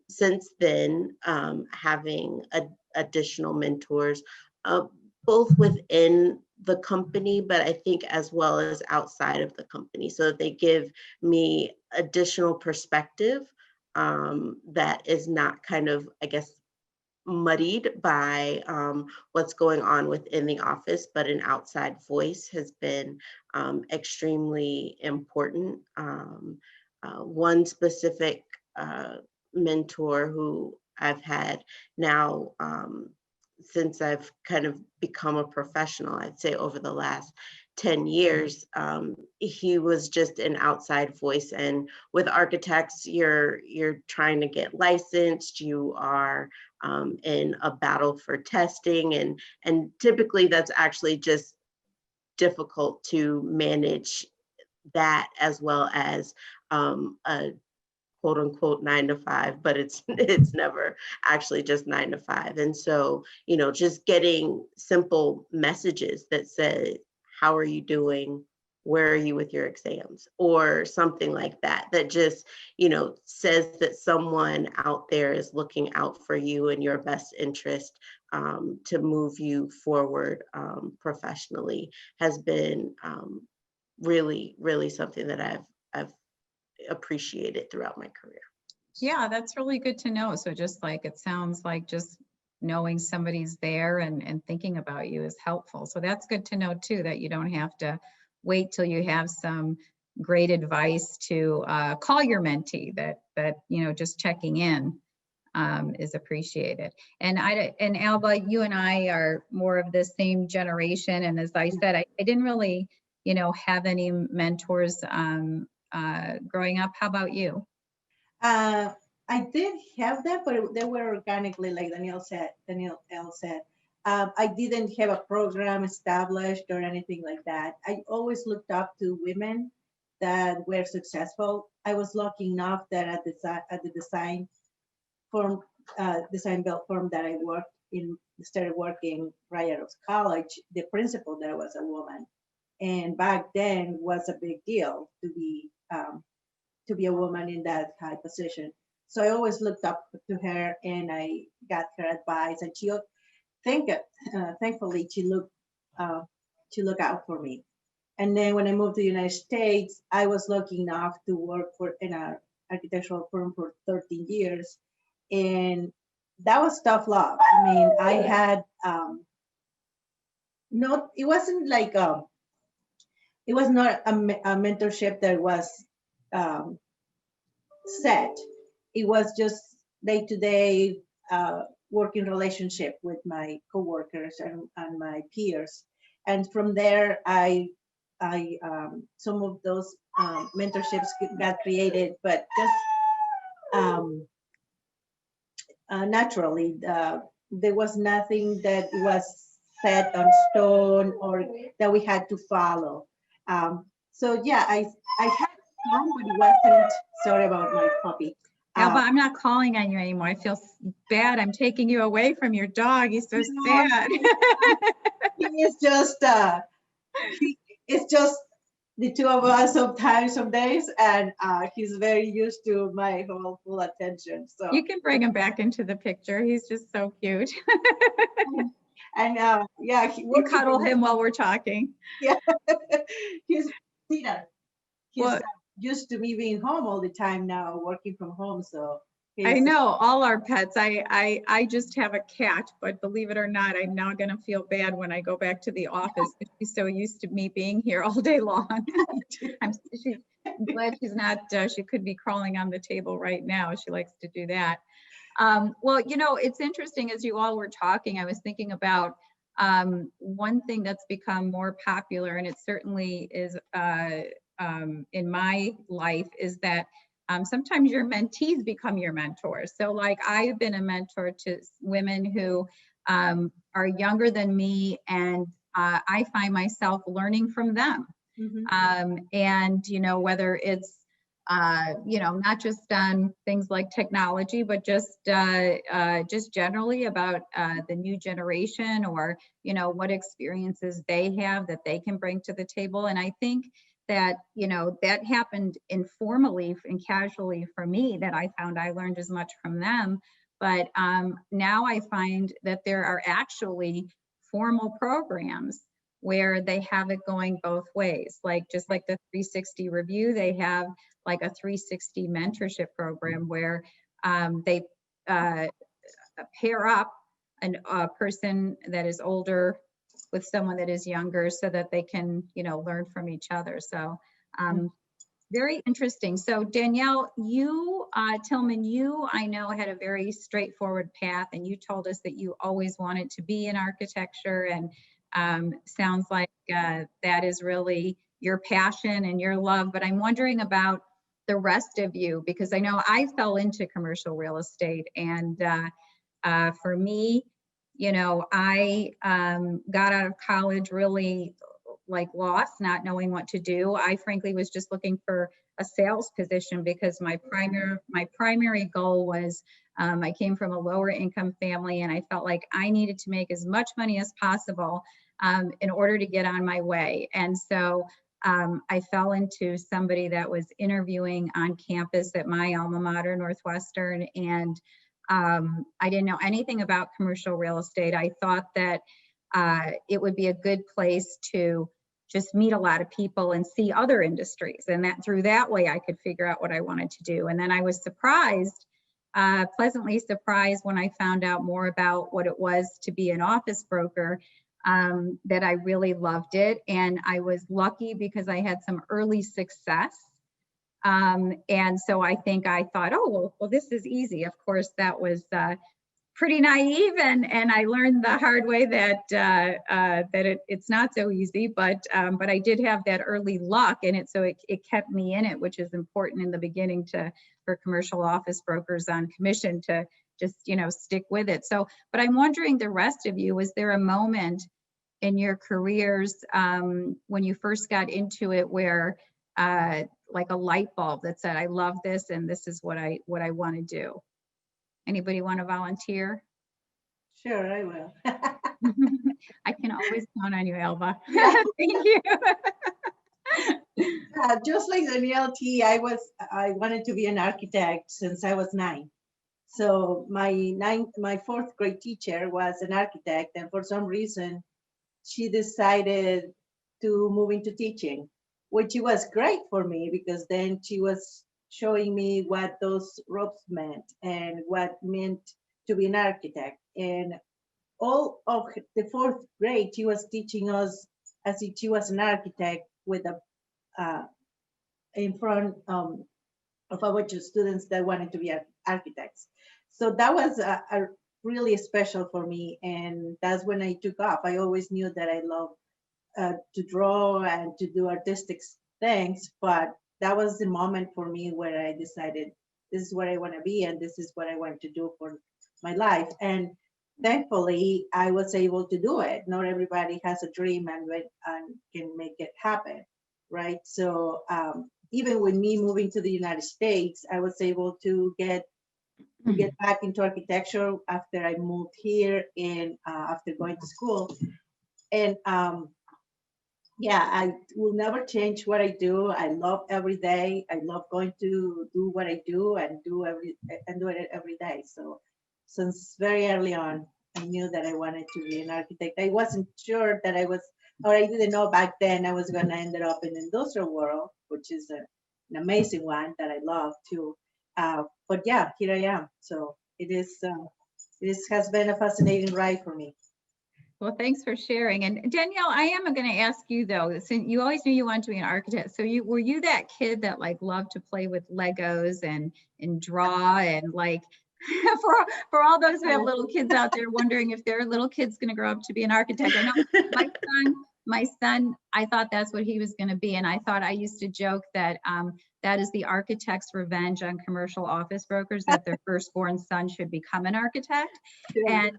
Since then, having additional mentors, both within the company, but I think as well as outside of the company, so that they give me additional perspective that is not kind of, I guess, muddied by what's going on within the office, but an outside voice has been extremely important. One specific mentor who I've had now since I've kind of become a professional, I'd say over the last 10 years, he was just an outside voice. And with architects, you're trying to get licensed, you are in a battle for testing, and typically that's actually just difficult to manage that, as well as a quote unquote 9 to 5, but it's never actually just 9 to 5. And so, just getting simple messages that say, how are you doing? Where are you with your exams? Or something like that, that just, says that someone out there is looking out for you and your best interest to move you forward professionally, has been really, really something that I've appreciated throughout my career. Yeah, that's really good to know. So just like, it sounds like just knowing somebody's there and thinking about you is helpful. So that's good to know too, that you don't have to wait till you have some great advice to call your mentee, that just checking in is appreciated. And Alba, you and I are more of the same generation. And as I said, I didn't really, have any mentors growing up. How about you? I did have that, but they were organically, like Danielle L said. I didn't have a program established or anything like that. I always looked up to women that were successful. I was lucky enough that at the design build firm that I worked in, started working right out of college, the principal there was a woman. And back then was a big deal to be a woman in that high position. So I always looked up to her and I got her advice, and she thankfully she looked out for me. And then when I moved to the United States, I was lucky enough to work in an architectural firm for 13 years. And that was tough love. I mean, I had it wasn't like it was not a mentorship that was set. It was just day-to-day working relationship with my coworkers and my peers. And from there, I some of those mentorships got created, but just naturally. There was nothing that was set on stone or that we had to follow. So yeah, I had some, but it wasn't. Sorry about my puppy. Alba, I'm not calling on you anymore. I feel bad. I'm taking you away from your dog. He's so sad. He is just, it's just the two of us sometimes, some days, and he's very used to my whole full attention. So you can bring him back into the picture. He's just so cute. And yeah, we'll cuddle him while we're talking. Yeah, he's Peter. He's What? Used to me being home all the time now, working from home. So I know all our pets. I just have a cat, but believe it or not, I'm now going to feel bad when I go back to the office because she's so used to me being here all day long. I'm glad she's not, she could be crawling on the table right now. She likes to do that. Well, it's interesting, as you all were talking, I was thinking about one thing that's become more popular, and it certainly is in my life, is that sometimes your mentees become your mentors. So like I've been a mentor to women who are younger than me, and I find myself learning from them. Mm-hmm. And, whether it's, not just on things like technology, but just generally about the new generation, or, what experiences they have that they can bring to the table. And I think that, that happened informally and casually for me, that I found I learned as much from them. But now I find that there are actually formal programs where they have it going both ways. Like just like the 360 review, they have like a 360 mentorship program where they pair up a person that is older with someone that is younger so that they can, learn from each other. So very interesting. So Dannielle, you, Tillman, you, I know, had a very straightforward path, and you told us that you always wanted to be in architecture, and sounds like that is really your passion and your love. But I'm wondering about the rest of you, because I know I fell into commercial real estate, and for me, I got out of college really like lost, not knowing what to do. I frankly was just looking for a sales position because my primary goal was, I came from a lower income family, and I felt like I needed to make as much money as possible in order to get on my way. And so I fell into somebody that was interviewing on campus at my alma mater, Northwestern, and I didn't know anything about commercial real estate. I thought that it would be a good place to just meet a lot of people and see other industries, and that through that way I could figure out what I wanted to do. And then I was surprised, pleasantly surprised, when I found out more about what it was to be an office broker, that I really loved it. And I was lucky because I had some early success. And so I think I thought, oh, well, this is easy. Of course, that was pretty naive, and I learned the hard way that it's not so easy. But I did have that early luck in it, so it kept me in it, which is important in the beginning for commercial office brokers on commission to just stick with it. So, but I'm wondering, the rest of you, was there a moment in your careers when you first got into it where like a light bulb that said, I love this and this is what I want to do? Anybody want to volunteer? Sure, I will. I can always count on you, Alba. Thank you. Just like Danielle T, I wanted to be an architect since I was 9. So my fourth grade teacher was an architect, and for some reason, she decided to move into teaching, which was great for me because then she was showing me what those ropes meant and what meant to be an architect. And all of the fourth grade, she was teaching us as if she was an architect with in front of a bunch of students that wanted to be architects. So that was a really special for me, and that's when I took off. I always knew that I loved to draw and to do artistic things, but that was the moment for me where I decided this is what I want to be and this is what I want to do for my life. And thankfully, I was able to do it. Not everybody has a dream and can make it happen, right? So even with me moving to the United States, I was able to get back into architecture after I moved here and after going to school. And yeah, I will never change what I do. I love every day. I love going to do what I do and do it every day. So since very early on, I knew that I wanted to be an architect. I wasn't sure that I didn't know back then I was going to end up in the industrial world, which is an amazing one that I love too. But yeah, here I am. So it has been a fascinating ride for me. Well, thanks for sharing. And Dannielle, I am going to ask you though, since you always knew you wanted to be an architect, so were you that kid that like loved to play with Legos and draw and like for all those who have little kids out there wondering if their little kid's going to grow up to be an architect? I know my son, I thought that's what he was going to be, and I used to joke that that is the architect's revenge on commercial office brokers, that their firstborn son should become an architect. Yeah.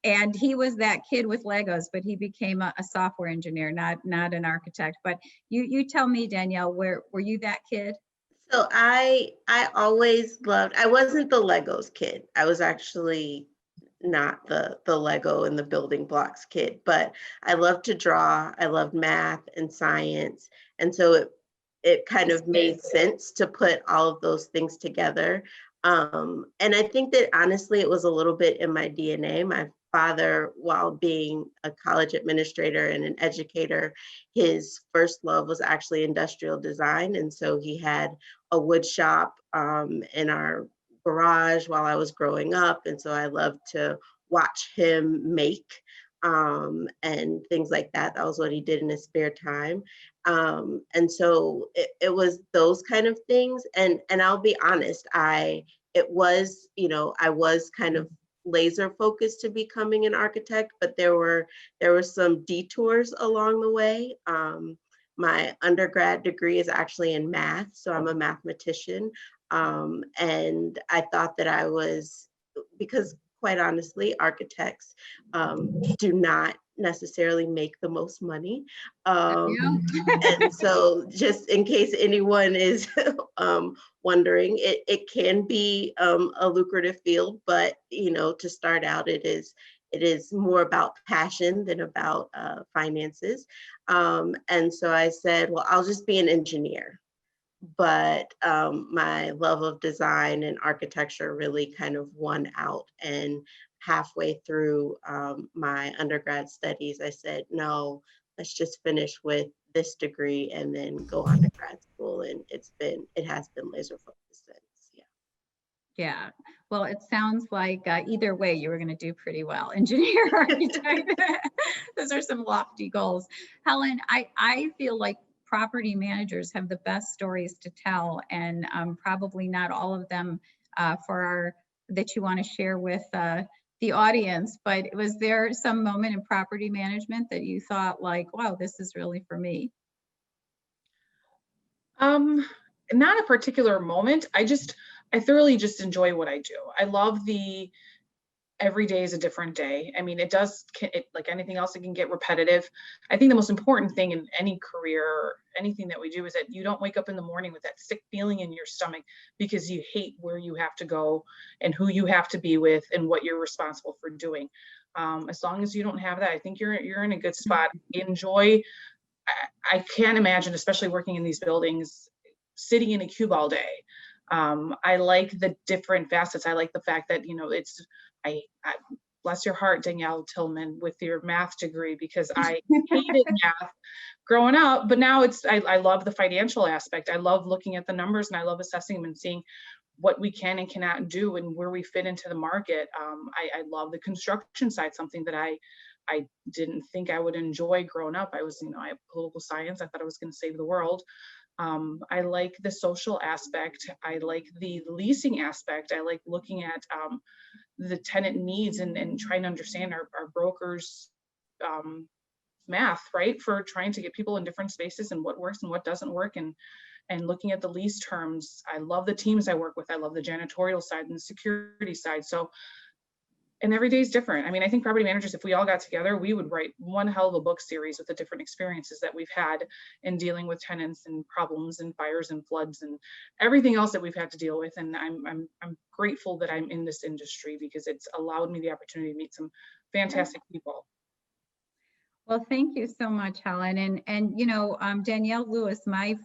And he was that kid with Legos, but he became a software engineer, not an architect. But you tell me, Dannielle, were you that kid? So I always loved, I wasn't the Legos kid. I was actually not the Lego and the building blocks kid, but I loved to draw. I loved math and science. And so it kind of made sense to put all of those things together. And I think that honestly, it was a little bit in my DNA. father, while being a college administrator and an educator, his first love was actually industrial design. And so he had a wood shop in our garage while I was growing up. And so I loved to watch him make and things like that. That was what he did in his spare time. And so it was those kind of things. And I'll be honest, I was kind of laser focused to becoming an architect, but there were some detours along the way. My undergrad degree is actually in math, so I'm a mathematician. And I thought that I was, because quite honestly, architects do not necessarily make the most money. And so just in case anyone is wondering, it can be a lucrative field, but to start out, it is more about passion than about finances. And so I said, well, I'll just be an engineer. But my love of design and architecture really kind of won out. And halfway through my undergrad studies, I said, no, let's just finish with this degree and then go on to grad school. And it has been laser focused since. Yeah. Yeah, well, it sounds like either way, you were going to do pretty well. Engineer, architect, those are some lofty goals. Helen, I feel like property managers have the best stories to tell, and probably not all of them that you want to share with the audience. But was there some moment in property management that you thought like, wow, this is really for me? Not a particular moment. I thoroughly just enjoy what I do. I love every day is a different day. I mean, like anything else, it can get repetitive. I think the most important thing in any career, anything that we do, is that you don't wake up in the morning with that sick feeling in your stomach because you hate where you have to go and who you have to be with and what you're responsible for doing. As long as you don't have that, I think you're in a good spot. Enjoy. I can't imagine, especially working in these buildings, sitting in a cube all day. I like the different facets. I like the fact that, I bless your heart, Danielle Tillman, with your math degree, because I hated math growing up, but now I love the financial aspect. I love looking at the numbers and I love assessing them and seeing what we can and cannot do and where we fit into the market. I love the construction side, something that I didn't think I would enjoy growing up. I have political science. I thought I was going to save the world. I like the social aspect. I like the leasing aspect. I like looking at the tenant needs and trying to understand our brokers' math, right? For trying to get people in different spaces and what works and what doesn't work, and looking at the lease terms. I love the teams I work with. I love the janitorial side and the security side. So, and every day is different. I mean, I think property managers, if we all got together, we would write one hell of a book series with the different experiences that we've had in dealing with tenants and problems and fires and floods and everything else that we've had to deal with. And I'm grateful that I'm in this industry because it's allowed me the opportunity to meet some fantastic people. Well, thank you so much, Helen. And Dannielle Lewis, the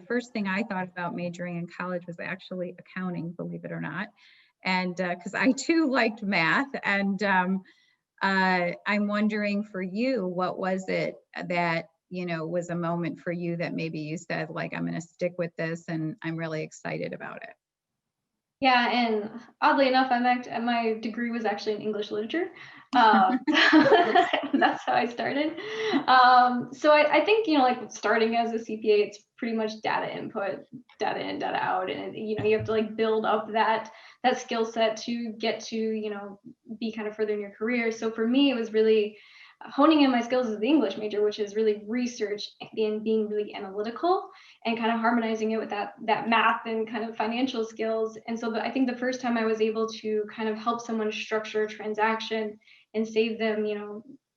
first thing I thought about majoring in college was actually accounting, believe it or not. And because I too liked math, and I'm wondering for you, what was it that was a moment for you that maybe you said, like, I'm going to stick with this and I'm really excited about it? Yeah, and oddly enough, my degree was actually in English literature. That's how I started. So I think, like starting as a CPA, it's pretty much data input, data in, data out. And, you have to like build up that skill set to get to, be kind of further in your career. So for me, it was really honing in my skills as the English major, which is really research and being really analytical and kind of harmonizing it with that math and kind of financial skills. And so I think the first time I was able to kind of help someone structure a transaction and save them,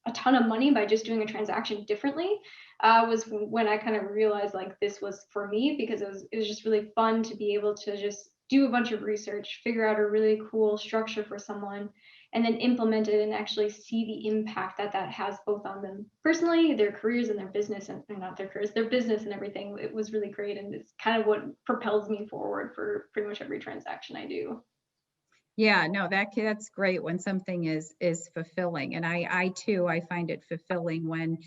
a ton of money by just doing a transaction differently, was when I kind of realized like this was for me, because it was just really fun to be able to just do a bunch of research, figure out a really cool structure for someone, and then implement it and actually see the impact that has both on them personally, their careers and their business, and not their careers, their business and everything. It was really great. And it's kind of what propels me forward for pretty much every transaction I do. Yeah, no, that's great when something is fulfilling. And I too, I find it fulfilling when,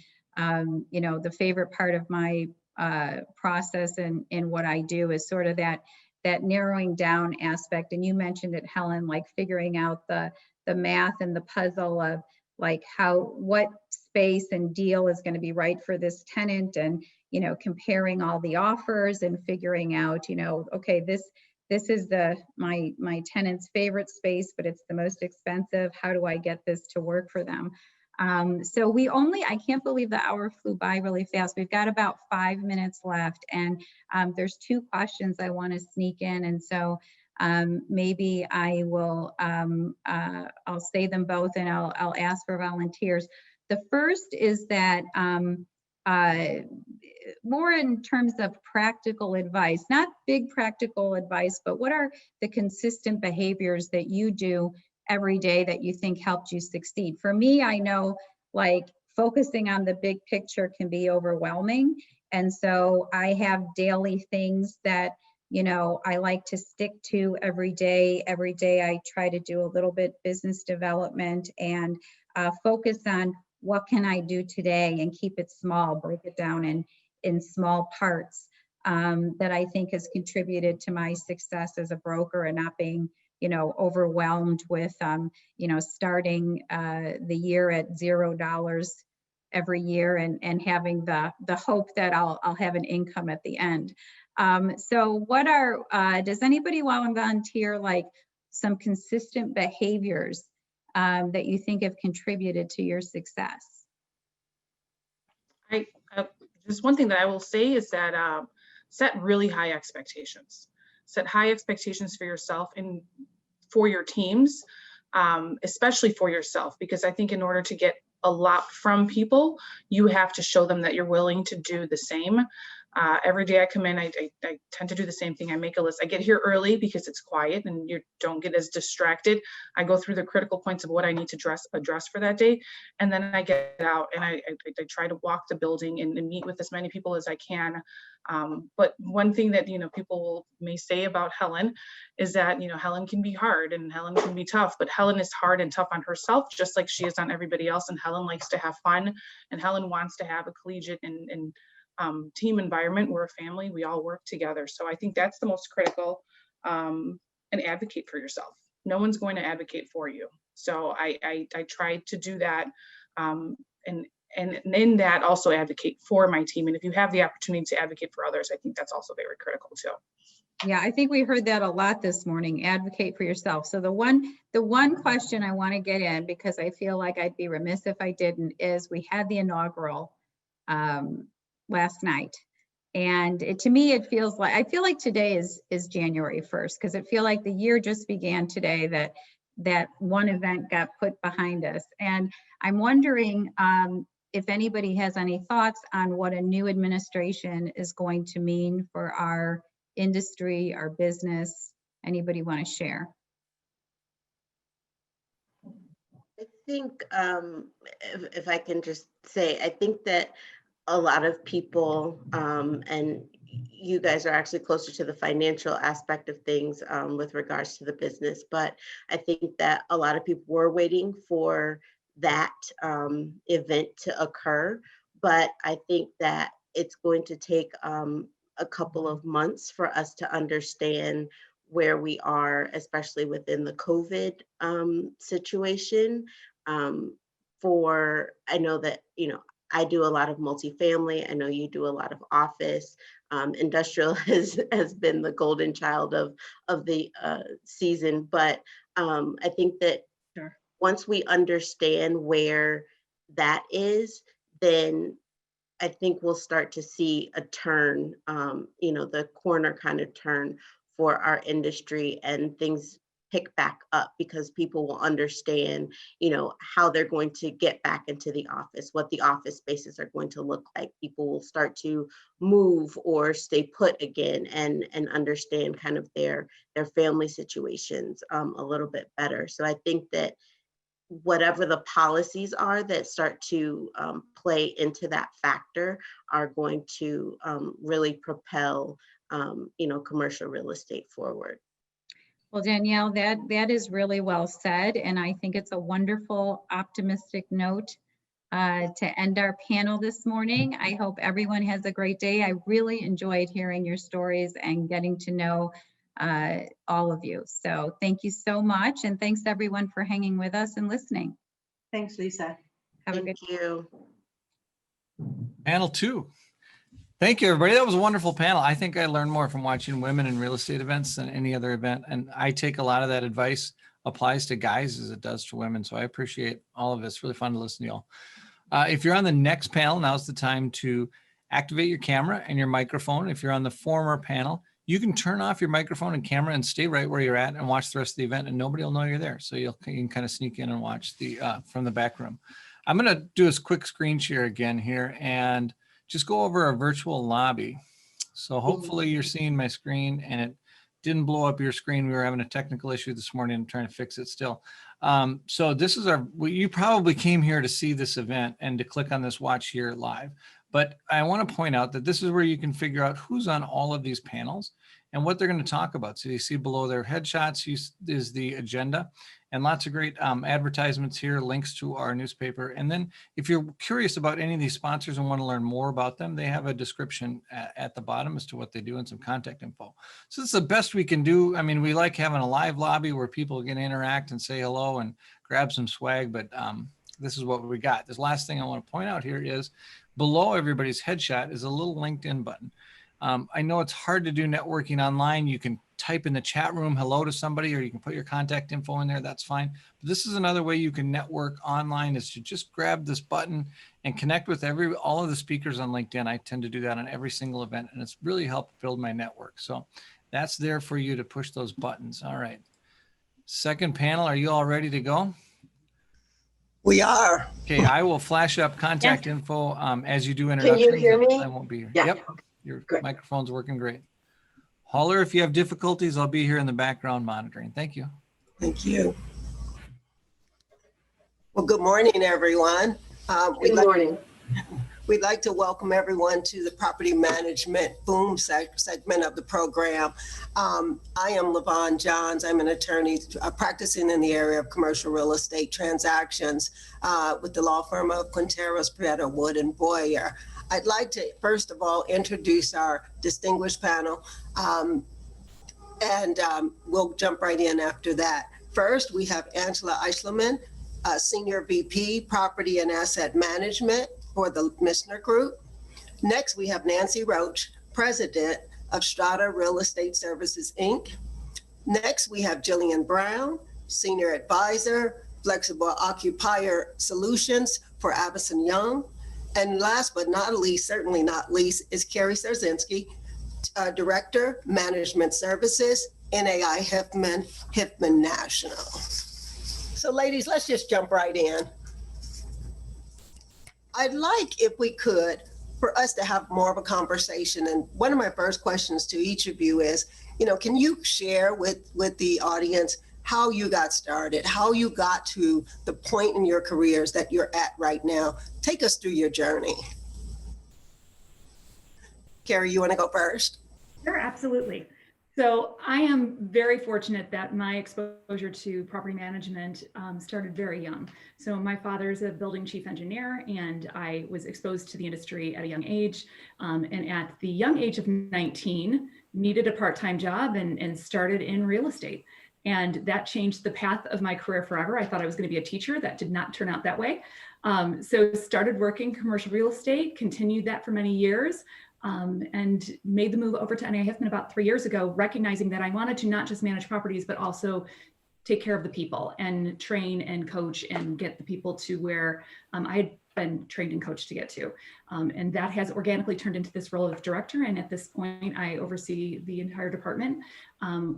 you know, the favorite part of my process and in what I do is sort of that narrowing down aspect. And you mentioned it, Helen, like figuring out the math and the puzzle of like what space and deal is going to be right for this tenant, and, you know, comparing all the offers and figuring out, you know, okay, this is my tenant's favorite space, but it's the most expensive. How do I get this to work for them? So I can't believe the hour flew by really fast. We've got about 5 minutes left, and there's 2 questions I want to sneak in. And so maybe I will, I'll say them both, and I'll ask for volunteers. The first is that more in terms of practical advice, not big practical advice, but what are the consistent behaviors that you do every day that you think helped you succeed? For me, I know like focusing on the big picture can be overwhelming. And so I have daily things that, you know, I like to stick to every day. Every day I try to do a little bit business development and focus on what can I do today and keep it small, break it down in small parts that I think has contributed to my success as a broker and not being, you know, overwhelmed with, you know, starting the year at $0 every year and having the hope that I'll have an income at the end. So what does anybody want to volunteer like some consistent behaviors that you think have contributed to your success? Just one thing that I will say is that set really high expectations. Set high expectations for yourself and for your teams, especially for yourself, because I think in order to get a lot from people, you have to show them that you're willing to do the same. Every day I come in, I tend to do the same thing. I make a list. I get here early because it's quiet and you don't get as distracted. I go through the critical points of what I need to address for that day. And then I get out and I try to walk the building and meet with as many people as I can. But one thing that, you know, people may say about Helen is that, you know, Helen can be hard and Helen can be tough, but Helen is hard and tough on herself, just like she is on everybody else. And Helen likes to have fun, and Helen wants to have a collegiate and team environment. We're a family, we all work together. So I think that's the most critical, and advocate for yourself. No one's going to advocate for you. So I try to do that. And in that also advocate for my team. And if you have the opportunity to advocate for others, I think that's also very critical too. Yeah, I think we heard that a lot this morning, advocate for yourself. So the one question I want to get in, because I feel like I'd be remiss if I didn't, is we had the inaugural last night. And to me, I feel like today is January 1st, because it feels like the year just began today, that one event got put behind us. And I'm wondering if anybody has any thoughts on what a new administration is going to mean for our industry, our business. Anybody want to share? I think if I can just say, I think that a lot of people, and you guys are actually closer to the financial aspect of things with regards to the business, but I think that a lot of people were waiting for that event to occur. But I think that it's going to take a couple of months for us to understand where we are, especially within the COVID situation. I know that, you know, I do a lot of multifamily. I know you do a lot of office. Industrial has been the golden child of the season, but I think that once we understand where that is, then I think we'll start to see a turn, you know, the corner kind of turn for our industry, and things pick back up because people will understand, you know, how they're going to get back into the office, what the office spaces are going to look like. People will start to move or stay put again and understand kind of their family situations a little bit better. So I think that whatever the policies are that start to play into that factor are going to really propel, you know, commercial real estate forward. Well, Danielle, that is really well said, and I think it's a wonderful, optimistic note to end our panel this morning. I hope everyone has a great day. I really enjoyed hearing your stories and getting to know all of you. So thank you so much, and thanks everyone for hanging with us and listening. Thanks, Lisa. Have a good. Thank you. Panel 2. Thank you, everybody. That was a wonderful panel. I think I learned more from watching women in real estate events than any other event. And I take a lot of that advice applies to guys as it does to women. So I appreciate all of it. It's really fun to listen to y'all. If you're on the next panel, now's the time to activate your camera and your microphone. If you're on the former panel, you can turn off your microphone and camera and stay right where you're at and watch the rest of the event, and nobody will know you're there. So you can kind of sneak in and watch the from the back room. I'm going to do a quick screen share again here and just go over our virtual lobby. So hopefully you're seeing my screen and it didn't blow up your screen. We were having a technical issue this morning. I'm trying to fix it still. So this is you probably came here to see this event and to click on this watch here live. But I want to point out that this is where you can figure out who's on all of these panels and what they're going to talk about. So you see below their headshots is the agenda, and lots of great advertisements here, links to our newspaper. And then if you're curious about any of these sponsors and want to learn more about them, they have a description at the bottom as to what they do and some contact info. So it's the best we can do. I mean, we like having a live lobby where people can interact and say hello and grab some swag, but this is what we got. This last thing I want to point out here is below everybody's headshot is a little LinkedIn button. I know it's hard to do networking online. You can type in the chat room hello to somebody, or you can put your contact info in there. That's fine. But this is another way you can network online, is to just grab this button and connect with all of the speakers on LinkedIn. I tend to do that on every single event, and it's really helped build my network. So that's there for you to push those buttons. All right. Second panel, are you all ready to go? We are. Okay, I will flash up contact info as you do introductions. Can you hear me? I won't be here. Yeah. Yep, your Good. microphone's working great. Holler if you have difficulties. I'll be here in the background monitoring. Thank you. Thank you. Well, good morning, everyone. Good morning. We'd like to welcome everyone to the property management boom segment of the program. I am LaVon Johns. I'm an attorney practicing in the area of commercial real estate transactions with the law firm of Quinteros, Prieto, Wood, and Boyer. I'd like to, first of all, introduce our distinguished panel, and we'll jump right in after that. First, we have Angela Eichleman, Senior VP, Property and Asset Management for the Missner Group. Next, we have Nancy Roach, President of Strata Real Estate Services, Inc. Next, we have Jillian Brown, Senior Advisor, Flexible Occupier Solutions for Avison Young. And last but not least, certainly not least, is Kerry Serzinski, Director, Management Services, NAI Hiffman National. So ladies, let's just jump right in. I'd like, if we could, for us to have more of a conversation. And one of my first questions to each of you is, can you share with the audience how you got started, how you got to the point in your careers that you're at right now? Take us through your journey. Kerry, you want to go first? Sure, absolutely. So I am very fortunate that my exposure to property management started very young. So my father's a building chief engineer, and I was exposed to the industry at a young age. And at the young age of 19, needed a part-time job and started in real estate. And that changed the path of my career forever. I thought I was going to be a teacher. That did not turn out that way. So started working commercial real estate, continued that for many years. And made the move over to NAI Hiffman about 3 years ago, recognizing that I wanted to not just manage properties, but also take care of the people and train and coach and get the people to where I had been trained and coached to get to. And that has organically turned into this role of director. And at this point, I oversee the entire department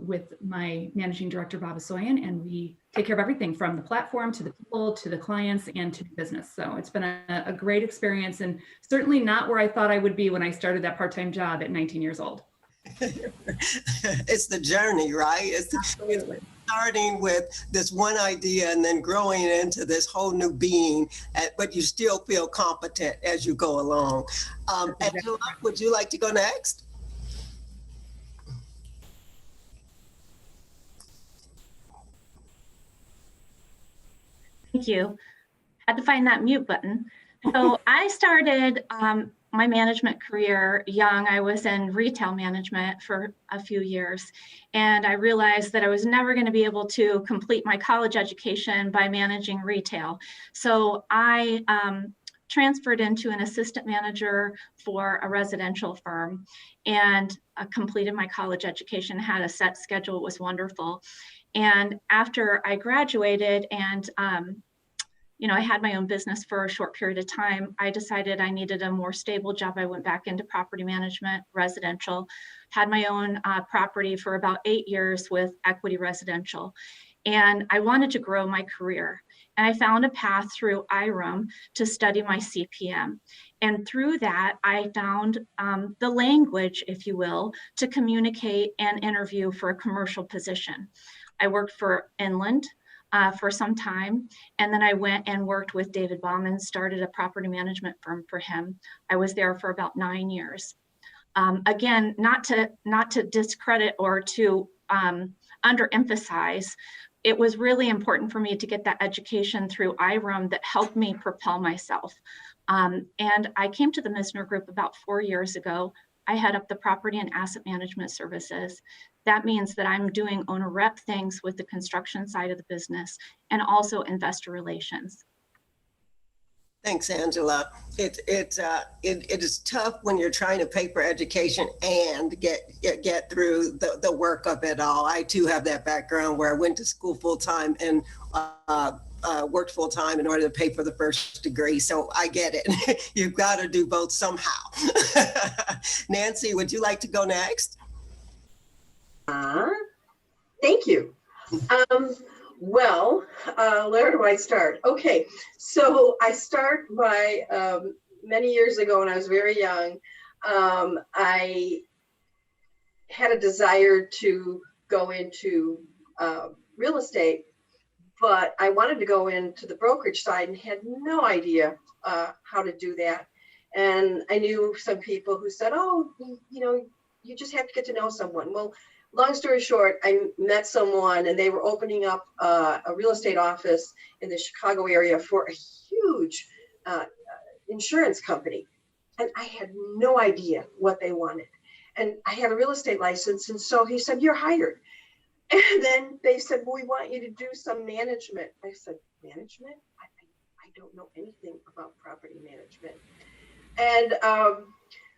with my managing director, Bob Asoyan, and we take care of everything from the platform to the people, to the clients, and to the business. So it's been a great experience, and certainly not where I thought I would be when I started that part-time job at 19 years old. It's the journey, right? It's Absolutely. Starting with this one idea and then growing into this whole new being, but you still feel competent as you go along. Angela, would you like to go next? Thank you. Had to find that mute button. So I started my management career young. I was in retail management for a few years, and I realized that I was never going to be able to complete my college education by managing retail. So I transferred into an assistant manager for a residential firm and completed my college education, had a set schedule. It was wonderful. And after I graduated and I had my own business for a short period of time, I decided I needed a more stable job. I went back into property management, residential, had my own property for about 8 years with Equity Residential. And I wanted to grow my career. And I found a path through IRM to study my CPM. And through that, I found the language, if you will, to communicate and interview for a commercial position. I worked for Inland for some time. And then I went and worked with David Bauman, started a property management firm for him. I was there for about 9 years. Again, not to discredit or to underemphasize, it was really important for me to get that education through IRM that helped me propel myself. And I came to the Misner Group about 4 years ago. I head up the property and asset management services. That means that I'm doing owner rep things with the construction side of the business and also investor relations. Thanks, Angela. It is tough when you're trying to pay for education and get through the work of it all. I too have that background where I went to school full time and worked full time in order to pay for the first degree. So I get it. You've got to do both somehow. Nancy, would you like to go next? Thank you. Where do I start? Okay, so I start by many years ago when I was very young. I had a desire to go into real estate, but I wanted to go into the brokerage side and had no idea how to do that. And I knew some people who said, oh, you just have to get to know someone. Well, long story short, I met someone and they were opening up a real estate office in the Chicago area for a huge insurance company. And I had no idea what they wanted. And I had a real estate license. And so he said, you're hired. And then they said, well, we want you to do some management. I said, management? I don't know anything about property management. And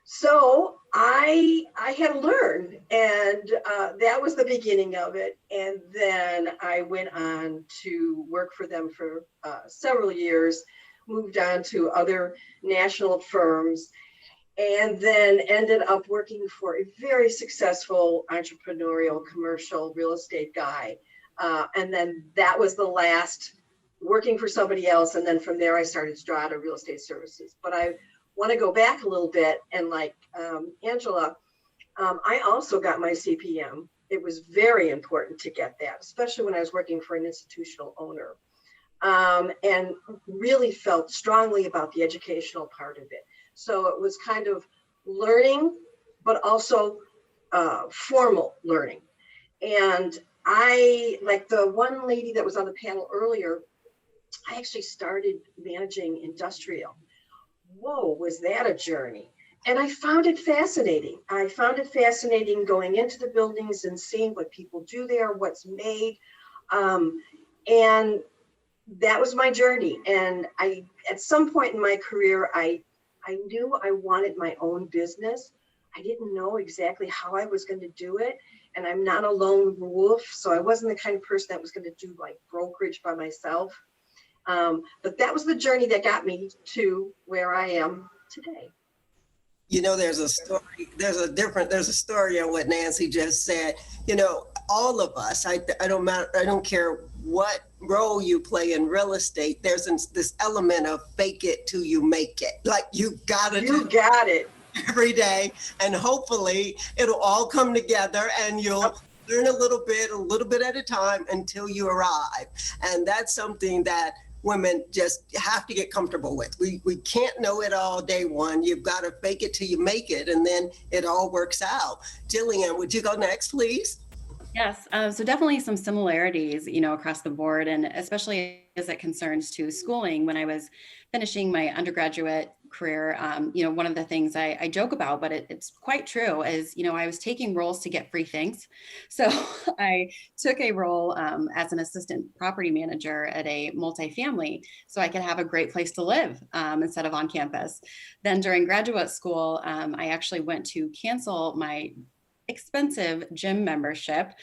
so I had to learn, and that was the beginning of it. And then I went on to work for them for several years, moved on to other national firms, and then ended up working for a very successful entrepreneurial commercial real estate guy. And then that was the last, working for somebody else. And then from there, I started Strata Real Estate Services. But I want to go back a little bit, and like Angela, I also got my CPM. It was very important to get that, especially when I was working for an institutional owner, and really felt strongly about the educational part of it. So it was kind of learning, but also formal learning. And I, like the one lady that was on the panel earlier, I actually started managing industrial. Whoa, was that a journey? And I found it fascinating. I found it fascinating going into the buildings and seeing what people do there, what's made. And that was my journey. And I, at some point in my career, I knew I wanted my own business. I didn't know exactly how I was going to do it. And I'm not a lone wolf, so I wasn't the kind of person that was going to do like brokerage by myself. But that was the journey that got me to where I am today. You know, there's a story, there's a story on what Nancy just said. You know, all of us, I don't care what role you play in real estate, there's this element of fake it till you make it. Like you got it every day, and hopefully it'll all come together and you'll learn a little bit at a time until you arrive. And that's something that women just have to get comfortable with. We can't know it all day one. You've got to fake it till you make it, and then it all works out. Jillian, would you go next, please? Yes, so definitely some similarities, across the board, and especially as it concerns to schooling. When I was finishing my undergraduate career, one of the things I joke about, but it's quite true, is, I was taking roles to get free things. So I took a role as an assistant property manager at a multifamily so I could have a great place to live instead of on campus. Then during graduate school, I actually went to cancel my expensive gym membership.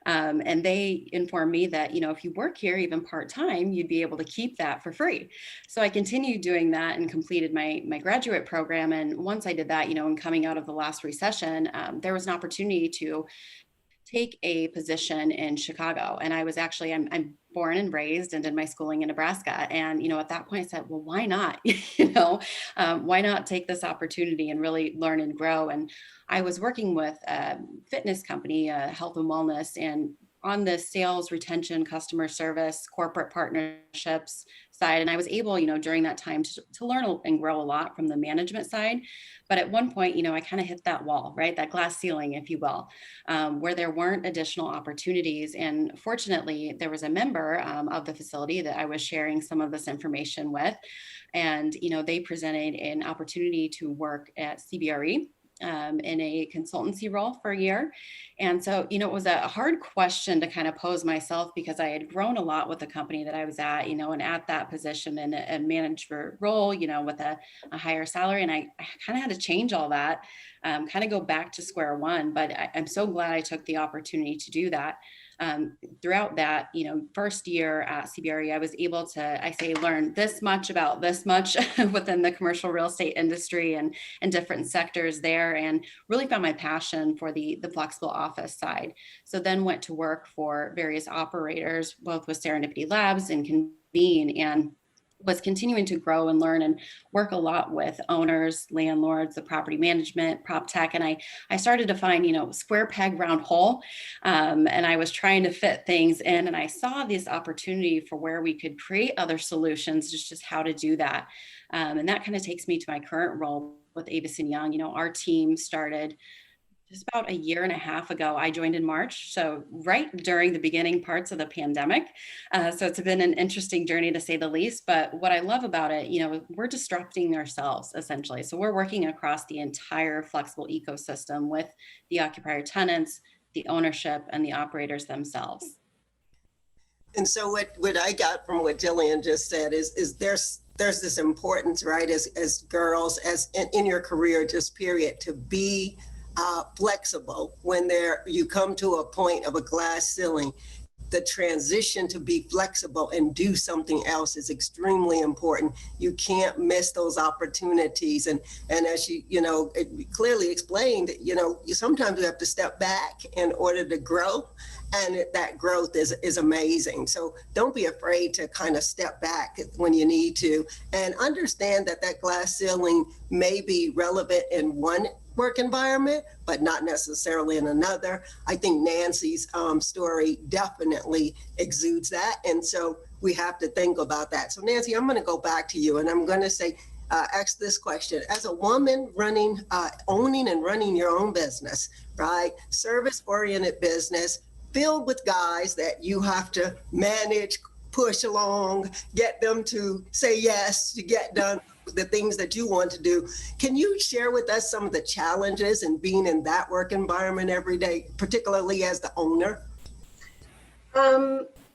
And they informed me that, if you work here even part-time, you'd be able to keep that for free. So I continued doing that and completed my graduate program. And once I did that, and coming out of the last recession, there was an opportunity to take a position in Chicago. And I was actually, I'm born and raised and did my schooling in Nebraska. And, at that point I said, well, why not, why not take this opportunity and really learn and grow? And I was working with a fitness company, health and wellness, and on the sales, retention, customer service, corporate partnerships side. And I was able, during that time to learn and grow a lot from the management side. But at one point, I kind of hit that wall, right? That glass ceiling, if you will, where there weren't additional opportunities. And fortunately, there was a member of the facility that I was sharing some of this information with. And, they presented an opportunity to work at CBRE in a consultancy role for a year. And so, it was a hard question to kind of pose myself, because I had grown a lot with the company that I was at, and at that position in a manager role, with a higher salary. And I kind of had to change all that, kind of go back to square one. But I'm so glad I took the opportunity to do that. Throughout that, first year at CBRE, I was able to, learn this much about this much within the commercial real estate industry and different sectors there, and really found my passion for the flexible office side. So then went to work for various operators, both with Serendipity Labs and Convene, and was continuing to grow and learn and work a lot with owners, landlords, the property management, prop tech. And I started to find, square peg, round hole. And I was trying to fit things in, and I saw this opportunity for where we could create other solutions, just how to do that. And that kind of takes me to my current role with Davidson Young. Our team started just about a year and a half ago. I joined in March, so right during the beginning parts of the pandemic. So it's been an interesting journey, to say the least. But what I love about it, we're disrupting ourselves essentially. So we're working across the entire flexible ecosystem with the occupier tenants, the ownership, and the operators themselves. And so what I got from what Jillian just said is there's this importance, right, as girls, as in your career, just period, to be flexible when you come to a point of a glass ceiling. The transition to be flexible and do something else is extremely important. You can't miss those opportunities. And as it clearly explained, sometimes you have to step back in order to grow. And that growth is amazing. So don't be afraid to kind of step back when you need to, and understand that glass ceiling may be relevant in one work environment, but not necessarily in another. I think Nancy's story definitely exudes that. And so we have to think about that. So Nancy, I'm going to go back to you, and I'm going to say, ask this question. As a woman owning and running your own business, right? Service-oriented business, filled with guys that you have to manage, push along, get them to say yes, to get done the things that you want to do. Can you share with us some of the challenges in being in that work environment every day, particularly as the owner?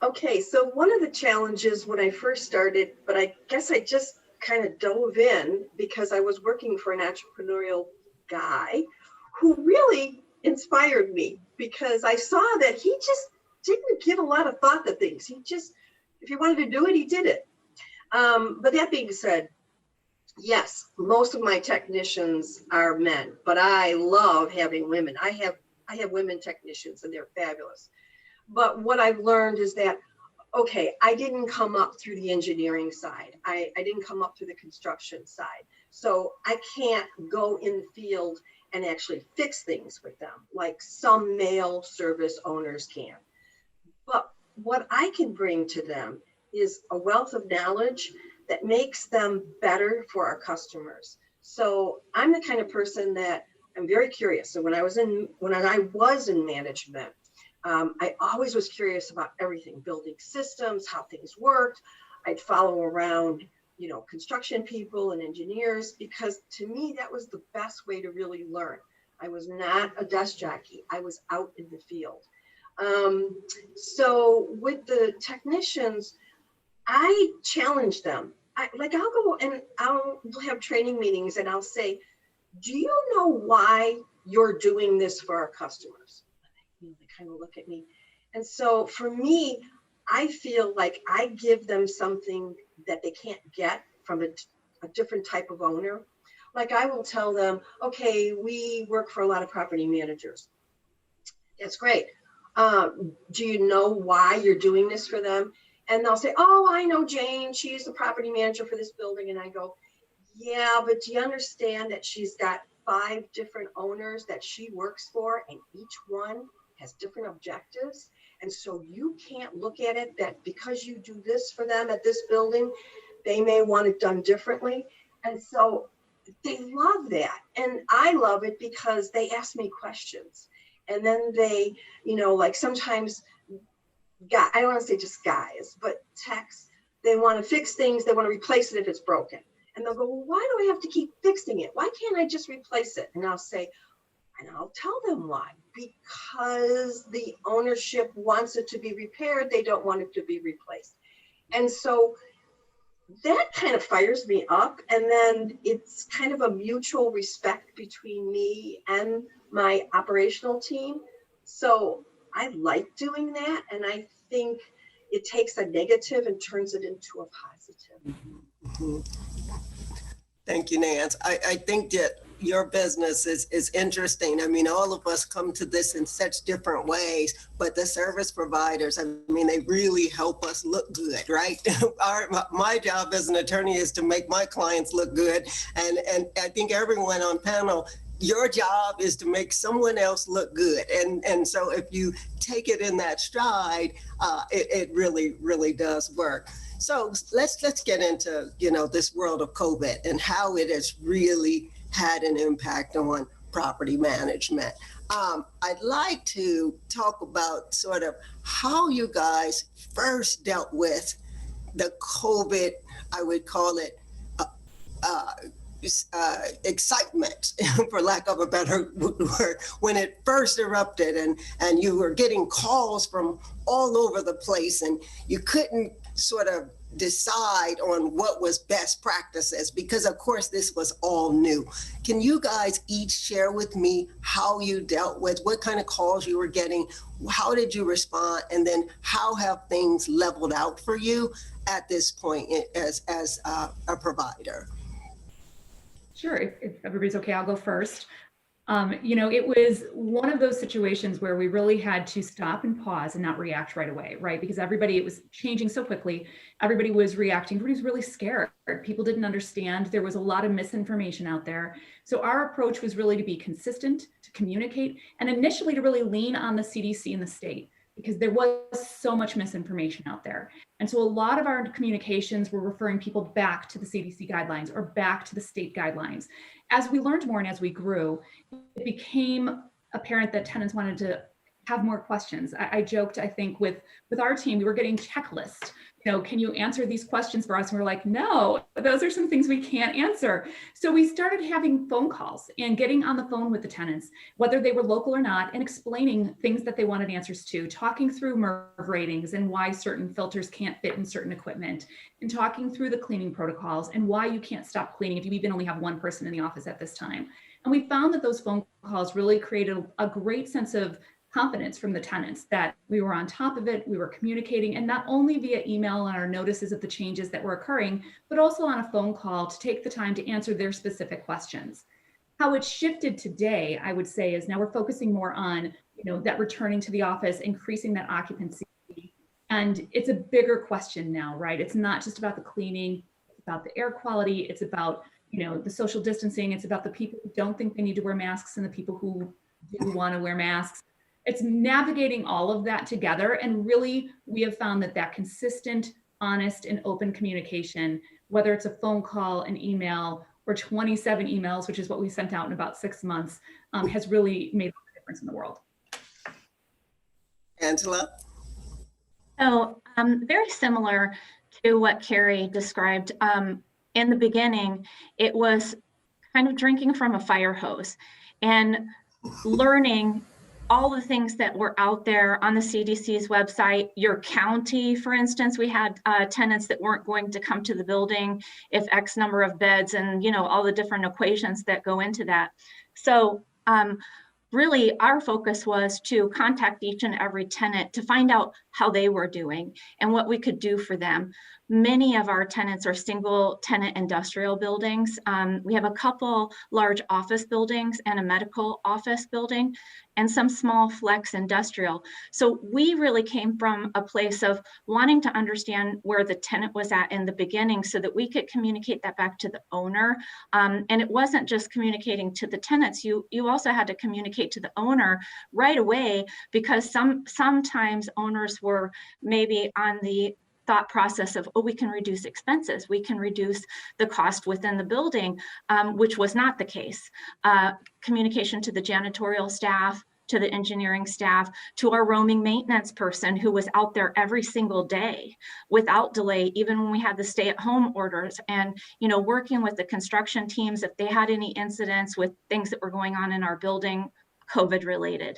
Okay, so one of the challenges when I first started, but I guess I just kind of dove in because I was working for an entrepreneurial guy who really inspired me, because I saw that he just didn't give a lot of thought to things. He just, if he wanted to do it, he did it. But that being said, yes, most of my technicians are men, but I love having women. I have women technicians, and they're fabulous. But what I've learned is that, okay, I didn't come up through the engineering side. I didn't come up through the construction side. So I can't go in the field and actually fix things with them like some male service owners can. But what I can bring to them is a wealth of knowledge that makes them better for our customers. So I'm the kind of person that I'm very curious. So when I was in management, I always was curious about everything, building systems, how things worked. I'd follow around, construction people and engineers, because to me, that was the best way to really learn. I was not a desk jockey. I was out in the field. So with the technicians, I challenge them. I'll go and I'll have training meetings and I'll say, do you know why you're doing this for our customers? They kind of look at me. And so for me, I feel like I give them something that they can't get from a different type of owner. Like I will tell them, okay, we work for a lot of property managers. That's great. Do you know why you're doing this for them? And they'll say, oh, I know Jane, she's the property manager for this building. And I go, yeah, but do you understand that she's got 5 different owners that she works for, and each one has different objectives? And so you can't look at it that because you do this for them at this building, they may want it done differently. And so they love that. And I love it because they ask me questions. And then they, like sometimes, I don't want to say just guys, but techs, they want to fix things. They want to replace it if it's broken. And they'll go, well, why do I have to keep fixing it? Why can't I just replace it? And I'll say, and I'll tell them why. Because the ownership wants it to be repaired. They don't want it to be replaced. And so that kind of fires me up. And then it's kind of a mutual respect between me and my operational team. So I like doing that. And I think it takes a negative and turns it into a positive. Mm-hmm. Thank you, Nance. I think that your business is interesting. I mean, all of us come to this in such different ways, but the service providers, I mean, they really help us look good, right? My job as an attorney is to make my clients look good. And I think everyone on panel, your job is to make someone else look good. And so if you take it in that stride, it really, really does work. So let's get into, this world of COVID and how it has really had an impact on property management. I'd like to talk about sort of how you guys first dealt with the COVID, I would call it, excitement, for lack of a better word, when it first erupted and you were getting calls from all over the place and you couldn't sort of decide on what was best practices because of course this was all new. Can you guys each share with me how you dealt with what kind of calls you were getting? How did you respond? And then how have things leveled out for you at this point as a provider? Sure, if everybody's okay, I'll go first. It was one of those situations where we really had to stop and pause and not react right away, right? Because it was changing so quickly. Everybody was reacting. Everybody was really scared. People didn't understand. There was a lot of misinformation out there. So our approach was really to be consistent, to communicate, and initially to really lean on the CDC and the state, because there was so much misinformation out there. And so a lot of our communications were referring people back to the CDC guidelines or back to the state guidelines. As we learned more and as we grew, it became apparent that tenants wanted to have more questions. I joked, I think, with our team, we were getting checklists. Can you answer these questions for us? And we're like, no, those are some things we can't answer. So we started having phone calls and getting on the phone with the tenants, whether they were local or not, and explaining things that they wanted answers to, talking through MERV ratings and why certain filters can't fit in certain equipment, and talking through the cleaning protocols and why you can't stop cleaning if you even only have one person in the office at this time. And we found that those phone calls really created a great sense of confidence from the tenants that we were on top of it, we were communicating, and not only via email and our notices of the changes that were occurring, but also on a phone call to take the time to answer their specific questions. How it's shifted today, I would say, is now we're focusing more on, that returning to the office, increasing that occupancy. And it's a bigger question now, right? It's not just about the cleaning, it's about the air quality, it's about, the social distancing, it's about the people who don't think they need to wear masks and the people who do want to wear masks. It's navigating all of that together. And really, we have found that consistent, honest, and open communication, whether it's a phone call, an email, or 27 emails, which is what we sent out in about 6 months, has really made a difference in the world. Angela? So very similar to what Kerry described. In the beginning, it was kind of drinking from a fire hose and learning all the things that were out there on the CDC's website. Your county, for instance, we had tenants that weren't going to come to the building if X number of beds, and all the different equations that go into that. So really our focus was to contact each and every tenant to find out how they were doing and what we could do for them. Many of our tenants are single tenant industrial buildings. We have a couple large office buildings and a medical office building and some small flex industrial. So we really came from a place of wanting to understand where the tenant was at in the beginning so that we could communicate that back to the owner. And it wasn't just communicating to the tenants, you also had to communicate to the owner right away, because sometimes owners were maybe on the thought process of, oh, we can reduce expenses, we can reduce the cost within the building, which was not the case. Communication to the janitorial staff, to the engineering staff, to our roaming maintenance person who was out there every single day without delay, even when we had the stay-at-home orders, and working with the construction teams if they had any incidents with things that were going on in our building, COVID related.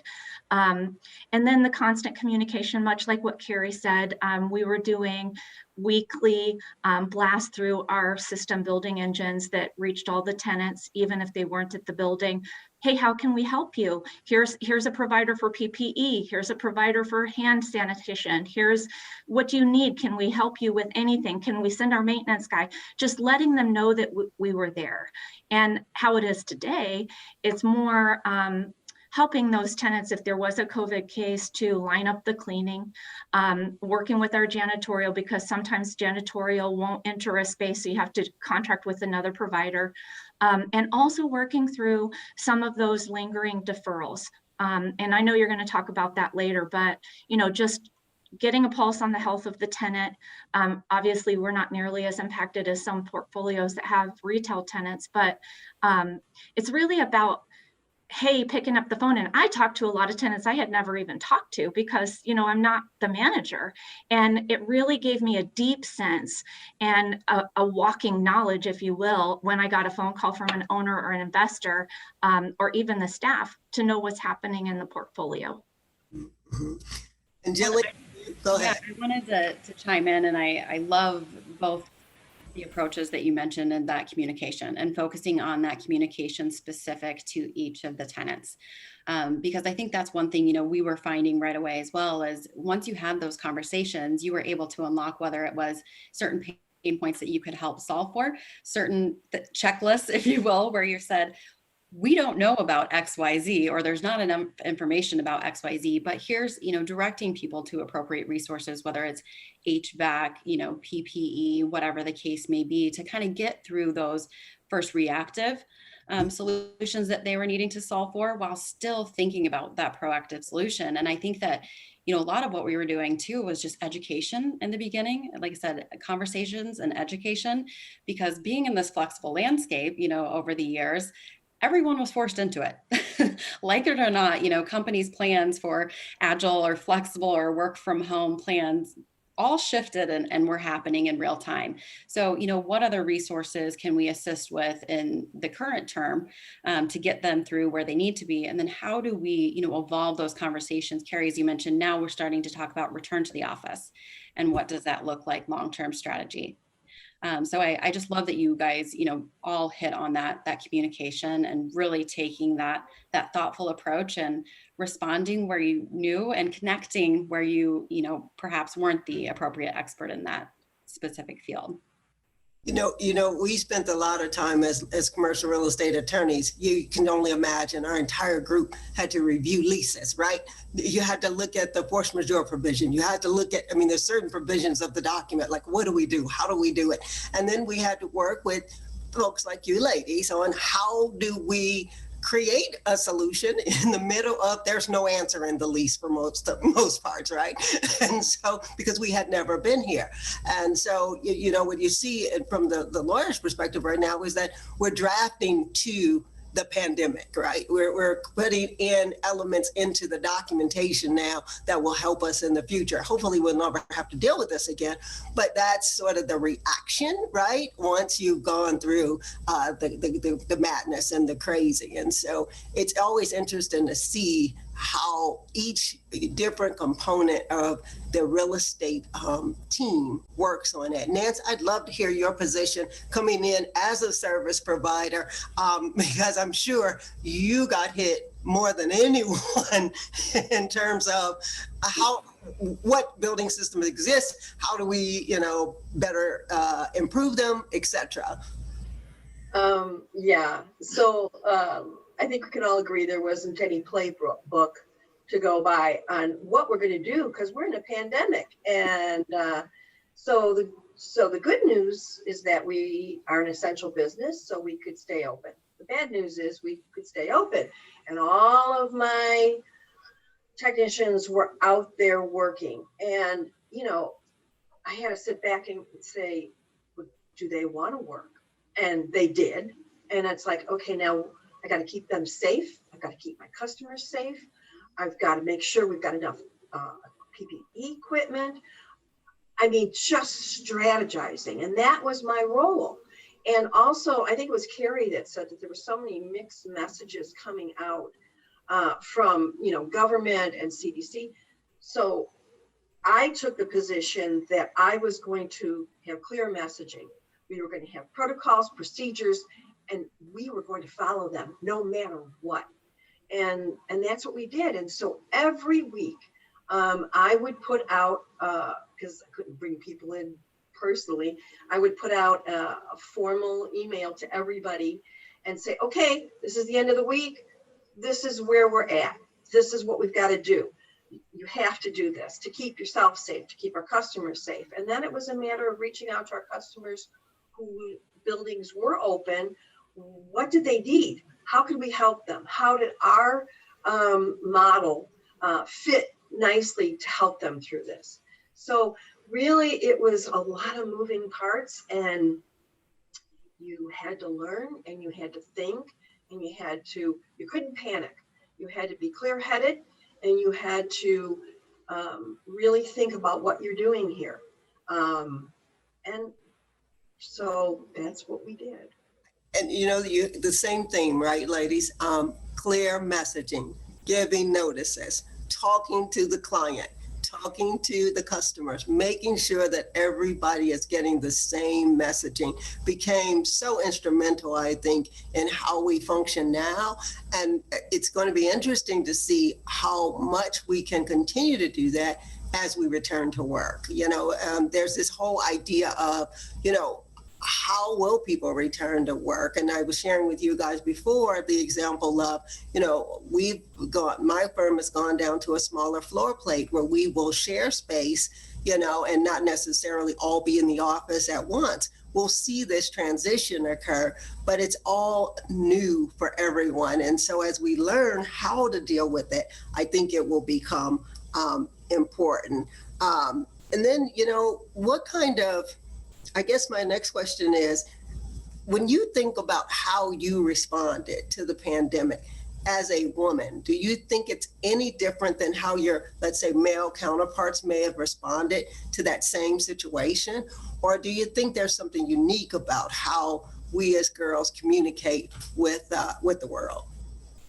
And then the constant communication, much like what Kerry said, we were doing weekly blast through our system building engines that reached all the tenants, even if they weren't at the building. Hey, how can we help you? Here's a provider for PPE. Here's a provider for hand sanitation. Here's what you need. Can we help you with anything? Can we send our maintenance guy? Just letting them know that we were there. And how it is today, it's more helping those tenants, if there was a COVID case, to line up the cleaning, working with our janitorial, because sometimes janitorial won't enter a space, so you have to contract with another provider, and also working through some of those lingering deferrals. And I know you're going to talk about that later, but just getting a pulse on the health of the tenant. Obviously, we're not nearly as impacted as some portfolios that have retail tenants, but it's really about, hey, picking up the phone. And I talked to a lot of tenants I had never even talked to because, I'm not the manager. And it really gave me a deep sense and a walking knowledge, if you will, when I got a phone call from an owner or an investor, or even the staff, to know what's happening in the portfolio. Mm-hmm. And Jilly, go ahead. Yeah, I wanted to chime in, and I love both the approaches that you mentioned and that communication, and focusing on that communication specific to each of the tenants. Because I think that's one thing, we were finding right away as well, as once you had those conversations, you were able to unlock whether it was certain pain points that you could help solve for, certain checklists, if you will, where you said, we don't know about XYZ, or there's not enough information about XYZ, but here's, directing people to appropriate resources, whether it's HVAC, PPE, whatever the case may be, to kind of get through those first reactive solutions that they were needing to solve for, while still thinking about that proactive solution. And I think that, a lot of what we were doing too was just education in the beginning. Like I said, conversations and education, because being in this flexible landscape, over the years, everyone was forced into it. Like it or not, companies' plans for agile or flexible or work from home plans all shifted and were happening in real time. So, what other resources can we assist with in the current term to get them through where they need to be? And then how do we, evolve those conversations? Kerry, as you mentioned, now we're starting to talk about return to the office, and what does that look like long-term strategy? So I just love that you guys, all hit on that communication, and really taking that thoughtful approach and responding where you knew, and connecting where you perhaps weren't the appropriate expert in that specific field. We spent a lot of time as commercial real estate attorneys. You can only imagine our entire group had to review leases, right? You had to look at the force majeure provision. You had to look at, there's certain provisions of the document, like what do we do? How do we do it? And then we had to work with folks like you ladies on how do we create a solution in the middle of, there's no answer in the lease for most parts, right? And so, because we had never been here. And so, what you see from the lawyer's perspective right now is that we're drafting to the pandemic, right? We're putting in elements into the documentation now that will help us in the future. Hopefully we'll never have to deal with this again, but that's sort of the reaction, right? Once you've gone through the madness and the crazy. And so it's always interesting to see how each different component of the real estate team works on it. Nance, I'd love to hear your position coming in as a service provider, because I'm sure you got hit more than anyone in terms of what building systems exist, how do we, better improve them, etc. Yeah, so I think we can all agree there wasn't any playbook to go by on what we're going to do because we're in a pandemic. And so the good news is that we are an essential business, so we could stay open. The bad news is we could stay open. And all of my technicians were out there working. And, I had to sit back and say, do they want to work? And they did. And it's like, okay, now I got to keep them safe. I've got to keep my customers safe. I've got to make sure we've got enough PPE equipment. I mean, just strategizing. And that was my role. And also, I think it was Kerry that said that there were so many mixed messages coming out from, government and CDC. So I took the position that I was going to have clear messaging. We were going to have protocols, procedures, and we were going to follow them no matter what. And that's what we did. And so every week I would put out, because I couldn't bring people in personally, I would put out a formal email to everybody and say, okay, this is the end of the week. This is where we're at. This is what we've got to do. You have to do this to keep yourself safe, to keep our customers safe. And then it was a matter of reaching out to our customers who buildings were open. What did they need? How could we help them? How did our model fit nicely to help them through this? So really, it was a lot of moving parts, and you had to learn and you had to think and you couldn't panic. You had to be clear-headed and you had to really think about what you're doing here. And so that's what we did. And the same thing, right, ladies? Clear messaging, giving notices, talking to the client, talking to the customers, making sure that everybody is getting the same messaging became so instrumental, I think, in how we function now. And it's going to be interesting to see how much we can continue to do that as we return to work. There's this whole idea of, how will people return to work? And I was sharing with you guys before the example of, my firm has gone down to a smaller floor plate where we will share space, and not necessarily all be in the office at once. We'll see this transition occur, but it's all new for everyone. And so as we learn how to deal with it, I think it will become important. And then, what kind of, I guess my next question is, when you think about how you responded to the pandemic as a woman, do you think it's any different than how your, let's say, male counterparts may have responded to that same situation? Or do you think there's something unique about how we as girls communicate with the world?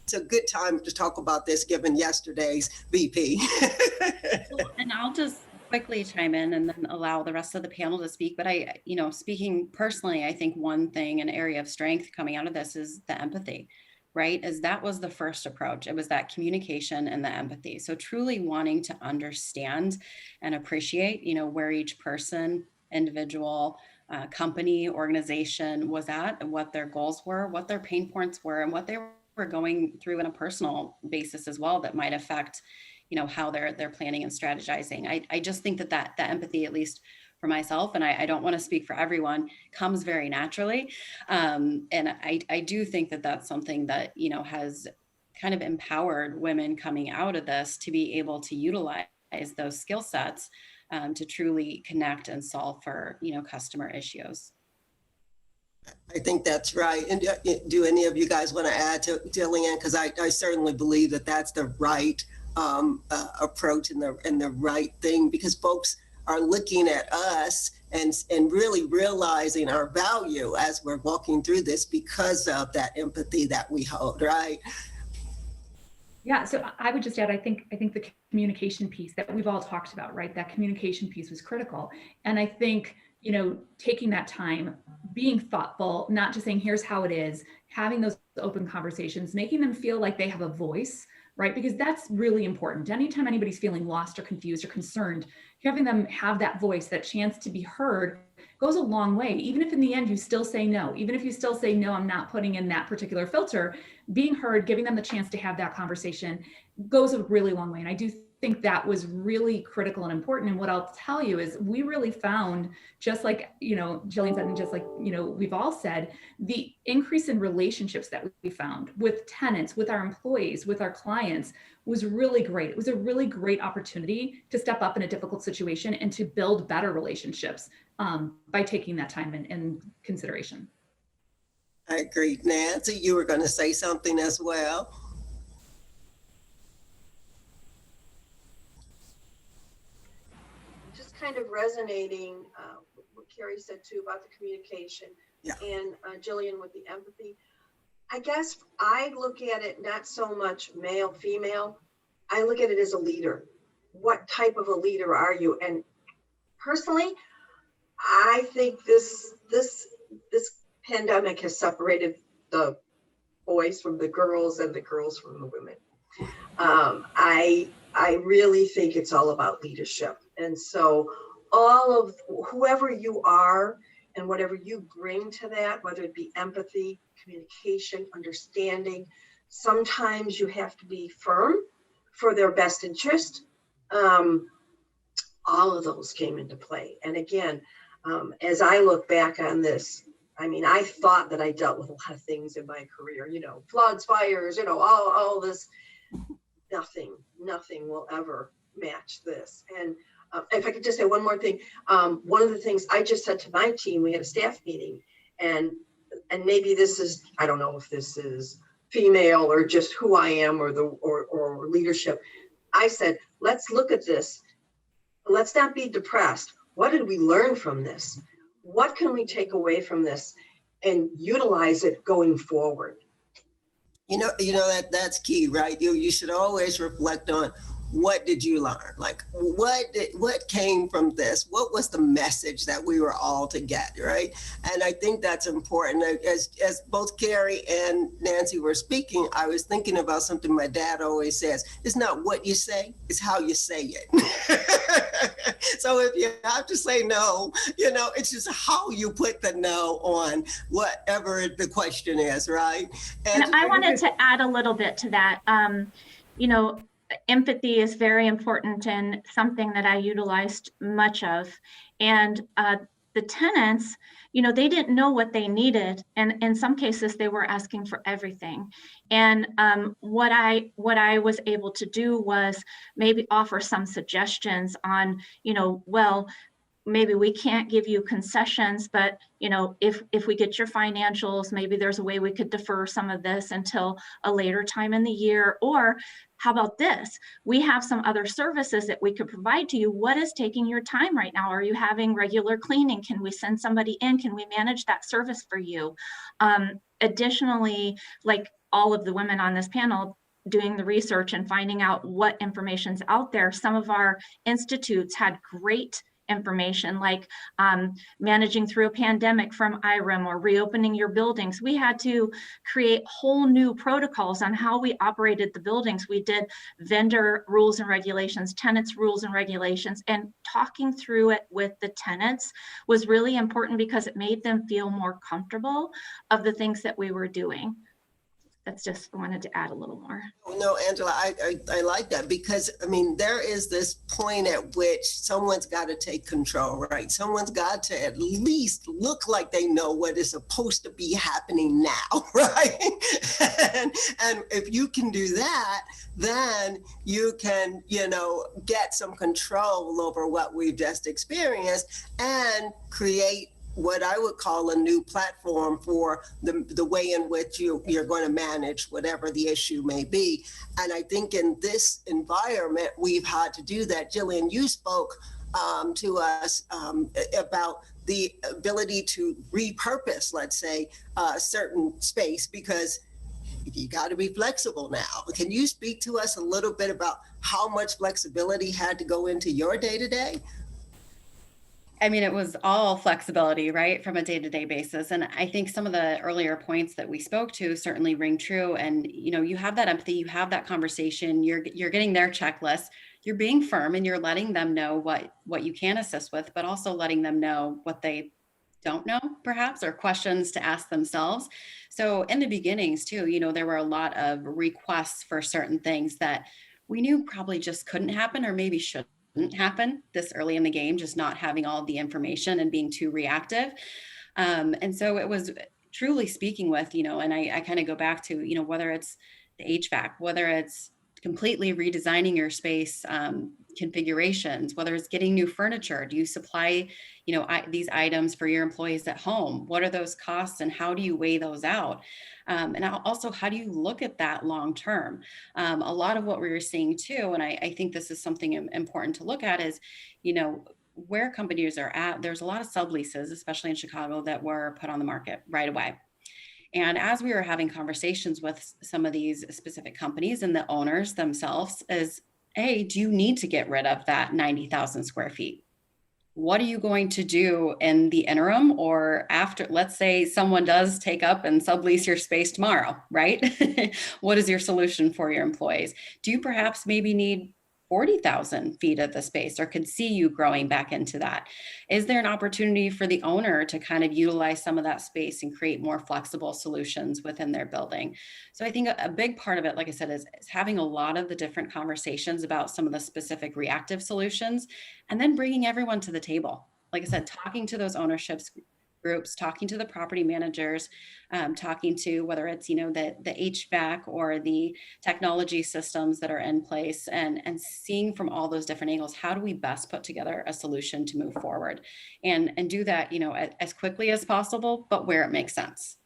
It's a good time to talk about this given yesterday's VP. And I'll just quickly chime in and then allow the rest of the panel to speak. But speaking personally, I think one thing, an area of strength coming out of this is the empathy, right? As that was the first approach. It was that communication and the empathy. So truly wanting to understand and appreciate, where each person, individual, company, organization was at, and what their goals were, what their pain points were, and what they were going through on a personal basis as well that might affect how they're planning and strategizing. I just think that empathy, at least for myself, and I don't want to speak for everyone, comes very naturally. And I do think that that's something that, has kind of empowered women coming out of this to be able to utilize those skill sets to truly connect and solve for, customer issues. I think that's right. And do any of you guys want to add to Jillian? Because I certainly believe that that's the right approach and the right thing, because folks are looking at us and really realizing our value as we're walking through this because of that empathy that we hold, right? Yeah, so I would just add, I think the communication piece that we've all talked about, right? That communication piece was critical. And I think, you know, taking that time, being thoughtful, not just saying, here's how it is, having those open conversations, making them feel like they have a voice, right? Because that's really important. Anytime anybody's feeling lost or confused or concerned, having them have that voice, that chance to be heard, goes a long way. Even if in the end you still say no, even if you still say, no, I'm not putting in that particular filter, being heard, giving them the chance to have that conversation goes a really long way. And I do think that was really critical and important. And what I'll tell you is we really found, just like, you know, Jillian said, and just like, you know, we've all said, the increase in relationships that we found with tenants, with our employees, with our clients was really great. It was a really great opportunity to step up in a difficult situation and to build better relationships by taking that time in consideration. I agree. Nancy, you were going to say something as well. Just kind of resonating what Kerry said too about the communication, Yeah. and Jillian with the empathy. I guess I look at it not so much male, female. I look at it as a leader. What type of a leader are you? And personally, I think this pandemic has separated the boys from the girls and the girls from the women. I really think it's all about leadership. And so all of whoever you are and whatever you bring to that, whether it be empathy, communication, understanding, sometimes you have to be firm for their best interest. All of those came into play. And again, as I look back on this, I mean, I thought that I dealt with a lot of things in my career, you know, floods, fires, you know, all this. Nothing will ever match this. And if I could just say one more thing, one of the things I just said to my team, we had a staff meeting, and maybe this is, I don't know if this is female or just who I am or leadership. I said, let's look at this. Let's not be depressed. What did we learn from this? What can we take away from this and utilize it going forward? You know that's key, right? You should always reflect on, what did you learn? Like, what came from this? What was the message that we were all to get, right? And I think that's important. As both Kerry and Nancy were speaking, I was thinking about something my dad always says: it's not what you say, it's how you say it. So if you have to say no, you know, it's just how you put the no on whatever the question is, right? And I wanted to add a little bit to that. You know, empathy is very important and something that I utilized much of. And the tenants, you know, they didn't know what they needed. And in some cases, they were asking for everything. And what I was able to do was maybe offer some suggestions on, you know, well, maybe we can't give you concessions, but, you know, if we get your financials, maybe there's a way we could defer some of this until a later time in the year. Or how about this? We have some other services that we could provide to you. What is taking your time right now? Are you having regular cleaning? Can we send somebody in? Can we manage that service for you? Additionally, like all of the women on this panel, doing the research and finding out what information's out there. Some of our institutes had great information, like managing through a pandemic from IREM or reopening your buildings. We had to create whole new protocols on how we operated the buildings. We did vendor rules and regulations, tenants rules and regulations, and talking through it with the tenants was really important because it made them feel more comfortable of the things that we were doing. That's just, I wanted to add a little more. No, Angela, I like that, because I mean, there is this point at which someone's got to take control, right? Someone's got to at least look like they know what is supposed to be happening now, right? and if you can do that, then you can, you know, get some control over what we've just experienced and create what I would call a new platform for the way in which you're going to manage whatever the issue may be. And I think in this environment, we've had to do that. Jillian, you spoke to us about the ability to repurpose, let's say, a certain space, because you got to be flexible now. Can you speak to us a little bit about how much flexibility had to go into your day-to-day? I mean, it was all flexibility, right, from a day-to-day basis. And I think some of the earlier points that we spoke to certainly ring true. And, you know, you have that empathy, you have that conversation, you're getting their checklist, you're being firm, and you're letting them know what you can assist with, but also letting them know what they don't know, perhaps, or questions to ask themselves. So in the beginnings too, you know, there were a lot of requests for certain things that we knew probably just couldn't happen, or maybe shouldn't happen this early in the game, just not having all the information and being too reactive. And so it was truly speaking with, you know, and I kind of go back to, you know, whether it's the HVAC, whether it's completely redesigning your space configurations, whether it's getting new furniture, do you supply, you know, these items for your employees at home? What are those costs and how do you weigh those out? And also, how do you look at that long term? A lot of what we were seeing too, and I think this is something important to look at, is, you know, where companies are at. There's a lot of subleases, especially in Chicago, that were put on the market right away. And as we were having conversations with some of these specific companies and the owners themselves, is, hey, do you need to get rid of that 90,000 square feet? What are you going to do in the interim, or after, let's say someone does take up and sublease your space tomorrow, right? What is your solution for your employees? Do you perhaps maybe need 40,000 feet of the space, or could see you growing back into that? Is there an opportunity for the owner to kind of utilize some of that space and create more flexible solutions within their building? So I think a big part of it, like I said, is having a lot of the different conversations about some of the specific reactive solutions, and then bringing everyone to the table. Like I said, talking to those ownerships groups, talking to the property managers, talking to whether it's, you know, the HVAC or the technology systems that are in place, and seeing from all those different angles, how do we best put together a solution to move forward and do that, you know, as quickly as possible, but where it makes sense.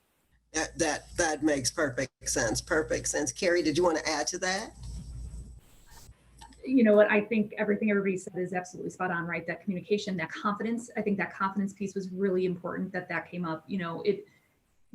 That makes perfect sense. Perfect sense. Kerry, did you want to add to that? You know what, I think everything everybody said is absolutely spot on, right? That communication, that confidence, I think that confidence piece was really important, that came up. You know,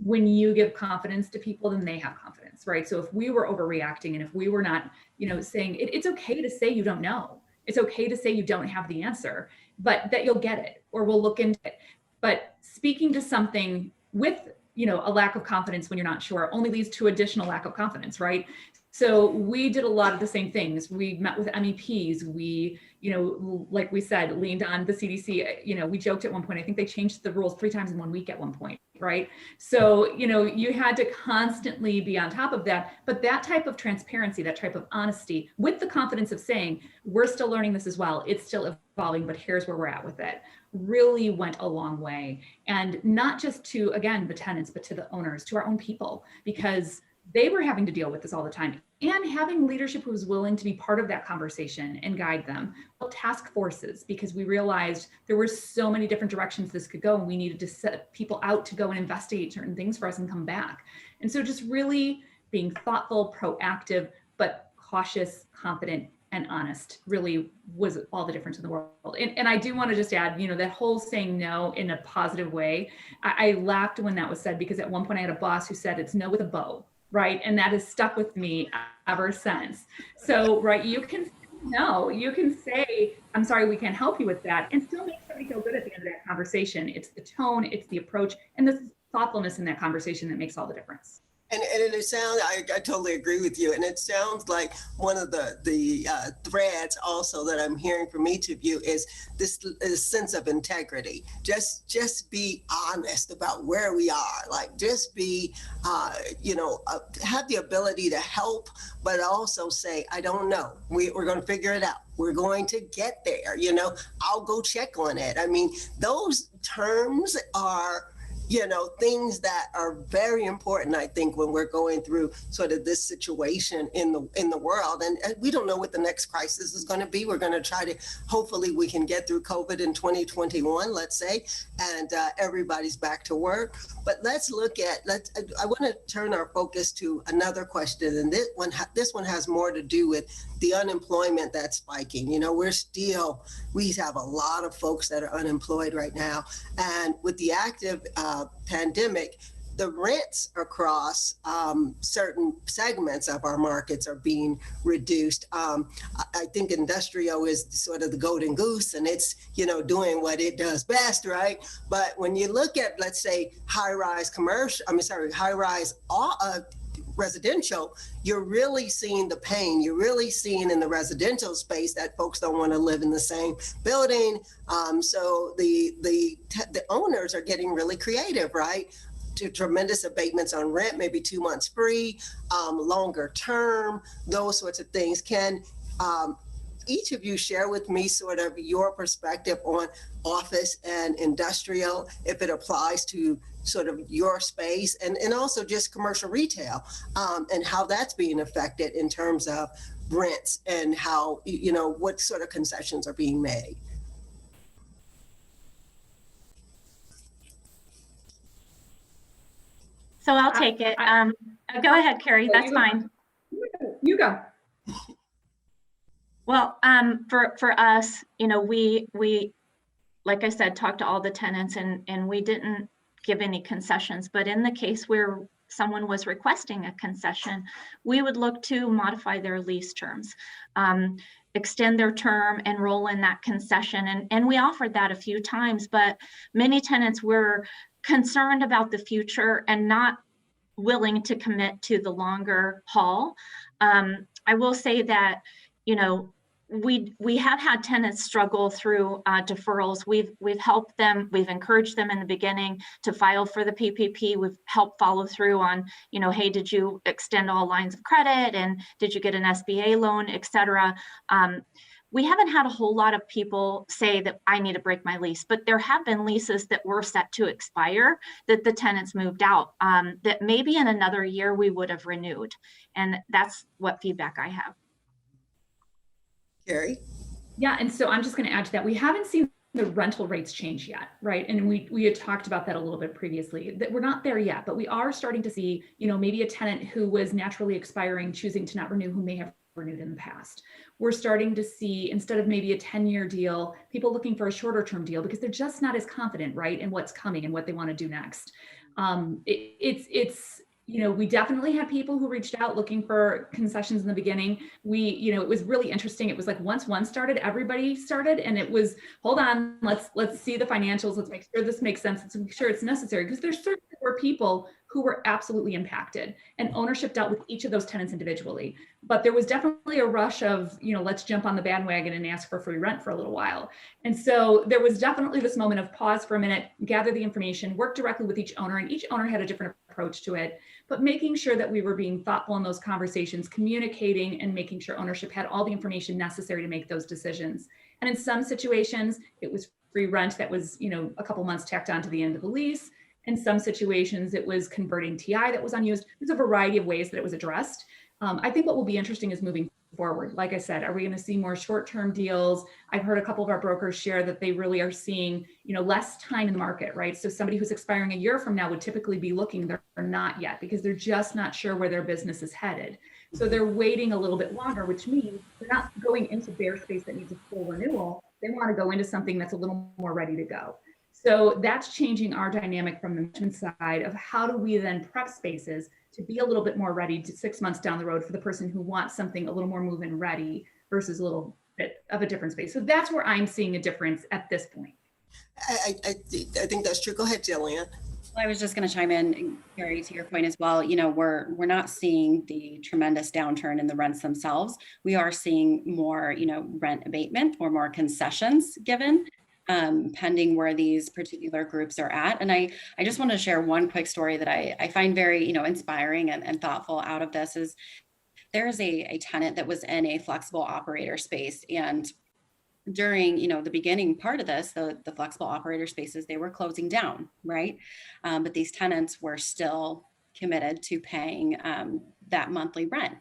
when you give confidence to people, then they have confidence, right? So if we were overreacting, and if we were not, you know, saying it's okay to say you don't know, it's okay to say you don't have the answer, but that you'll get it, or we'll look into it. But speaking to something with, you know, a lack of confidence when you're not sure only leads to additional lack of confidence, right? So we did a lot of the same things. We met with MEPs. We, you know, like we said, leaned on the CDC. You know, we joked at one point, I think they changed the rules 3 times in 1 week at one point, right? So, you know, you had to constantly be on top of that. But that type of transparency, that type of honesty, with the confidence of saying, we're still learning this as well, it's still evolving, but here's where we're at with it, really went a long way. And not just to, again, the tenants, but to the owners, to our own people, because they were having to deal with this all the time, and having leadership who was willing to be part of that conversation and guide them. Well, task forces, because we realized there were so many different directions this could go, and we needed to set people out to go and investigate certain things for us and come back. And so just really being thoughtful, proactive, but cautious, confident, and honest really was all the difference in the world. And I do want to just add, you know, that whole saying no in a positive way. I laughed when that was said, because at one point I had a boss who said it's no with a bow. Right. And that has stuck with me ever since. So, right, you can say, I'm sorry, we can't help you with that, and still make somebody feel good at the end of that conversation. It's the tone, it's the approach, and the thoughtfulness in that conversation that makes all the difference. And it sounds, I totally agree with you. And it sounds like one of the threads also that I'm hearing from each of you is this sense of integrity. Just be honest about where we are. Like, just be, have the ability to help, but also say, I don't know. We're going to figure it out. We're going to get there. You know, I'll go check on it. I mean, those terms are, you know, things that are very important, I think, when we're going through sort of this situation in the world. And we don't know what the next crisis is going to be. We're going to try to, hopefully we can get through COVID in 2021, let's say, and everybody's back to work. But let's look at, I want to turn our focus to another question. And this one has more to do with the unemployment that's spiking. You know, we have a lot of folks that are unemployed right now. And with the active pandemic, the rents across certain segments of our markets are being reduced. I think industrial is sort of the golden goose, and it's, you know, doing what it does best, right? But when you look at, let's say, high-rise residential, you're really seeing the pain. You're really seeing in the residential space that folks don't want to live in the same building. So the owners are getting really creative, right? To tremendous abatements on rent, maybe 2 months free, longer term, those sorts of things. Can each of you share with me sort of your perspective on office and industrial, if it applies to sort of your space, and also just commercial retail, and how that's being affected in terms of rents and how, you know, what sort of concessions are being made? So I'll take it. Go ahead, Kerry, that's fine. You go. Well, for us, you know, we, like I said, talked to all the tenants and we didn't give any concessions, but in the case where someone was requesting a concession, we would look to modify their lease terms, extend their term and roll in that concession. And we offered that a few times, but many tenants were concerned about the future and not willing to commit to the longer haul. I will say that, you know, we have had tenants struggle through deferrals. We've helped them. We've encouraged them in the beginning to file for the PPP. We've helped follow through on, you know, hey, did you extend all lines of credit, and did you get an SBA loan, et cetera. We haven't had a whole lot of people say that I need to break my lease, but there have been leases that were set to expire that the tenants moved out, that maybe in another year we would have renewed. And that's what feedback I have. Kerry? Yeah, and so I'm just going to add to that. We haven't seen the rental rates change yet, right? And we had talked about that a little bit previously, that we're not there yet, but we are starting to see, you know, maybe a tenant who was naturally expiring, choosing to not renew, who may have renewed in the past. We're starting to see, instead of maybe a 10-year deal, people looking for a shorter term deal because they're just not as confident, right, in what's coming and what they want to do next. It's you know, we definitely had people who reached out looking for concessions in the beginning. You know, it was really interesting. It was like once one started, everybody started, and it was, hold on, let's see the financials. Let's make sure this makes sense. Let's make sure it's necessary, because there certainly were people who were absolutely impacted, and ownership dealt with each of those tenants individually. But there was definitely a rush of, you know, let's jump on the bandwagon and ask for free rent for a little while. And so there was definitely this moment of pause for a minute, gather the information, work directly with each owner, and each owner had a different approach to it, but making sure that we were being thoughtful in those conversations, communicating and making sure ownership had all the information necessary to make those decisions. And in some situations, it was free rent that was, you know, a couple months tacked on to the end of the lease. In some situations, it was converting TI that was unused. There's a variety of ways that it was addressed. I think what will be interesting is moving forward. Like I said, are we going to see more short-term deals? I've heard a couple of our brokers share that they really are seeing, you know, less time in the market, right? So somebody who's expiring a year from now would typically be looking, they're not yet, because they're just not sure where their business is headed. So they're waiting a little bit longer, which means they're not going into bare space that needs a full renewal. They want to go into something that's a little more ready to go. So that's changing our dynamic from the management side of how do we then prep spaces to be a little bit more ready to 6 months down the road for the person who wants something a little more move-in ready versus a little bit of a different space. So that's where I'm seeing a difference at this point. I think that's true. Go ahead, Jillian. Well, I was just going to chime in, Kerry, to your point as well. You know, we're not seeing the tremendous downturn in the rents themselves. We are seeing more, you know, rent abatement or more concessions given, pending where these particular groups are at. And I just want to share one quick story that I find very, you know, inspiring and thoughtful out of this. Is there is a tenant that was in a flexible operator space, and during, you know, the beginning part of this, the flexible operator spaces, they were closing down, right? But these tenants were still committed to paying that monthly rent,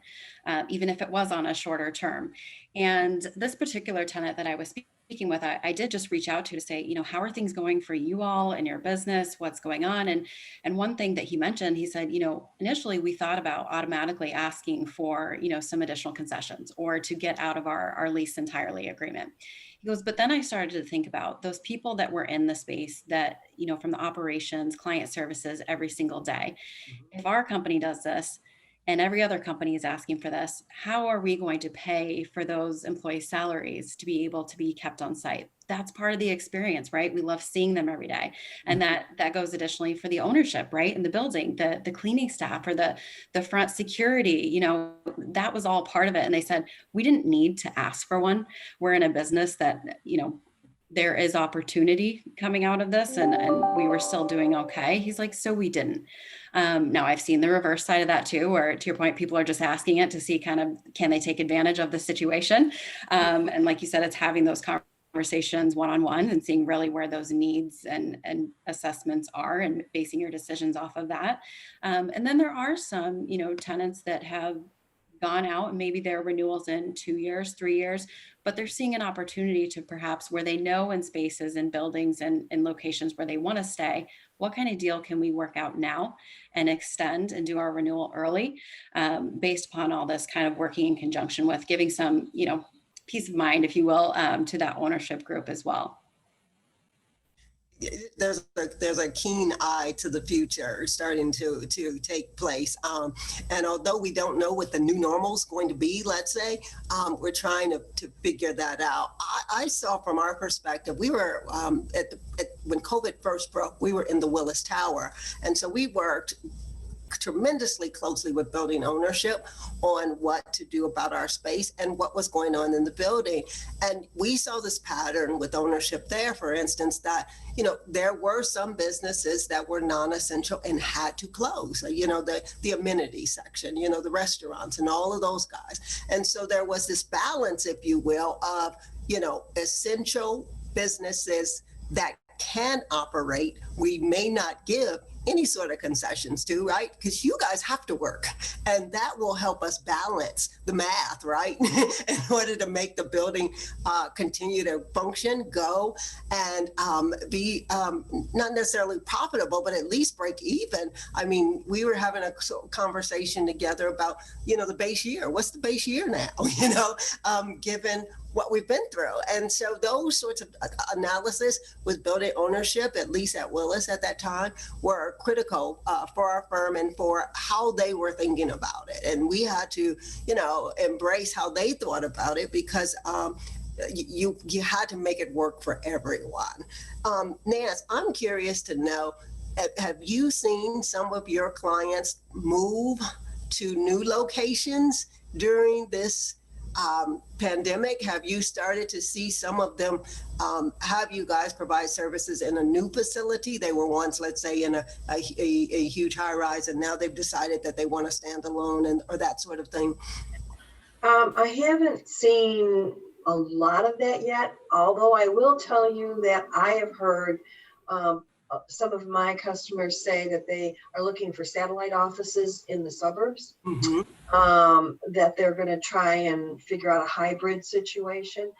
even if it was on a shorter term. And this particular tenant that I was speaking with, I did just reach out to say, you know, how are things going for you all in your business? What's going on? And one thing that he mentioned, he said, you know, initially we thought about automatically asking for, you know, some additional concessions or to get out of our lease entirely agreement. He goes, but then I started to think about those people that were in the space that, you know, from the operations, client services every single day. If our company does this, and every other company is asking for this, how are we going to pay for those employee salaries to be able to be kept on site? That's part of the experience, right? We love seeing them every day. And that goes additionally for the ownership, right? In the building, the cleaning staff or the front security, you know, that was all part of it. And they said, we didn't need to ask for one. We're in a business that, you know, there is opportunity coming out of this and we were still doing okay. He's like, so we didn't. Now I've seen the reverse side of that too, where to your point, people are just asking it to see kind of, can they take advantage of the situation? And like you said, it's having those conversations one-on-one and seeing really where those needs and assessments are and basing your decisions off of that. And then there are some, you know, tenants that have gone out and maybe their renewals in 2 years, 3 years, but they're seeing an opportunity to perhaps where they know in spaces and buildings and locations where they want to stay, what kind of deal can we work out now and extend and do our renewal early based upon all this kind of working in conjunction with giving some, you know, peace of mind, if you will, to that ownership group as well. There's a keen eye to the future starting to take place. And although we don't know what the new normal is going to be, let's say, we're trying to figure that out. I saw from our perspective, we were when COVID first broke, we were in the Willis Tower. And so we worked tremendously closely with building ownership on what to do about our space and what was going on in the building. And we saw this pattern with ownership there, for instance, that, you know, there were some businesses that were non-essential and had to close, you know, the amenity section, you know, the restaurants and all of those guys. And so there was this balance, if you will, of, you know, essential businesses that can operate, we may not give any sort of concessions to, right? Because you guys have to work, and that will help us balance the math, right? In order to make the building continue to function, go, and be not necessarily profitable, but at least break even. I mean, we were having a conversation together about, you know, the base year. What's the base year now? You know, given what we've been through. And so those sorts of analysis with building ownership, at least at Willis at that time, were critical for our firm and for how they were thinking about it. And we had to, you know, embrace how they thought about it because you had to make it work for everyone. Nance, I'm curious to know, have you seen some of your clients move to new locations during this pandemic? Have you started to see some of them have you guys provide services in a new facility? They were once, let's say, in a huge high rise, and now they've decided that they want to stand alone or that sort of thing. I haven't seen a lot of that yet, although I will tell you that I have heard some of my customers say that they are looking for satellite offices in the suburbs, that they're going to try and figure out a hybrid situation.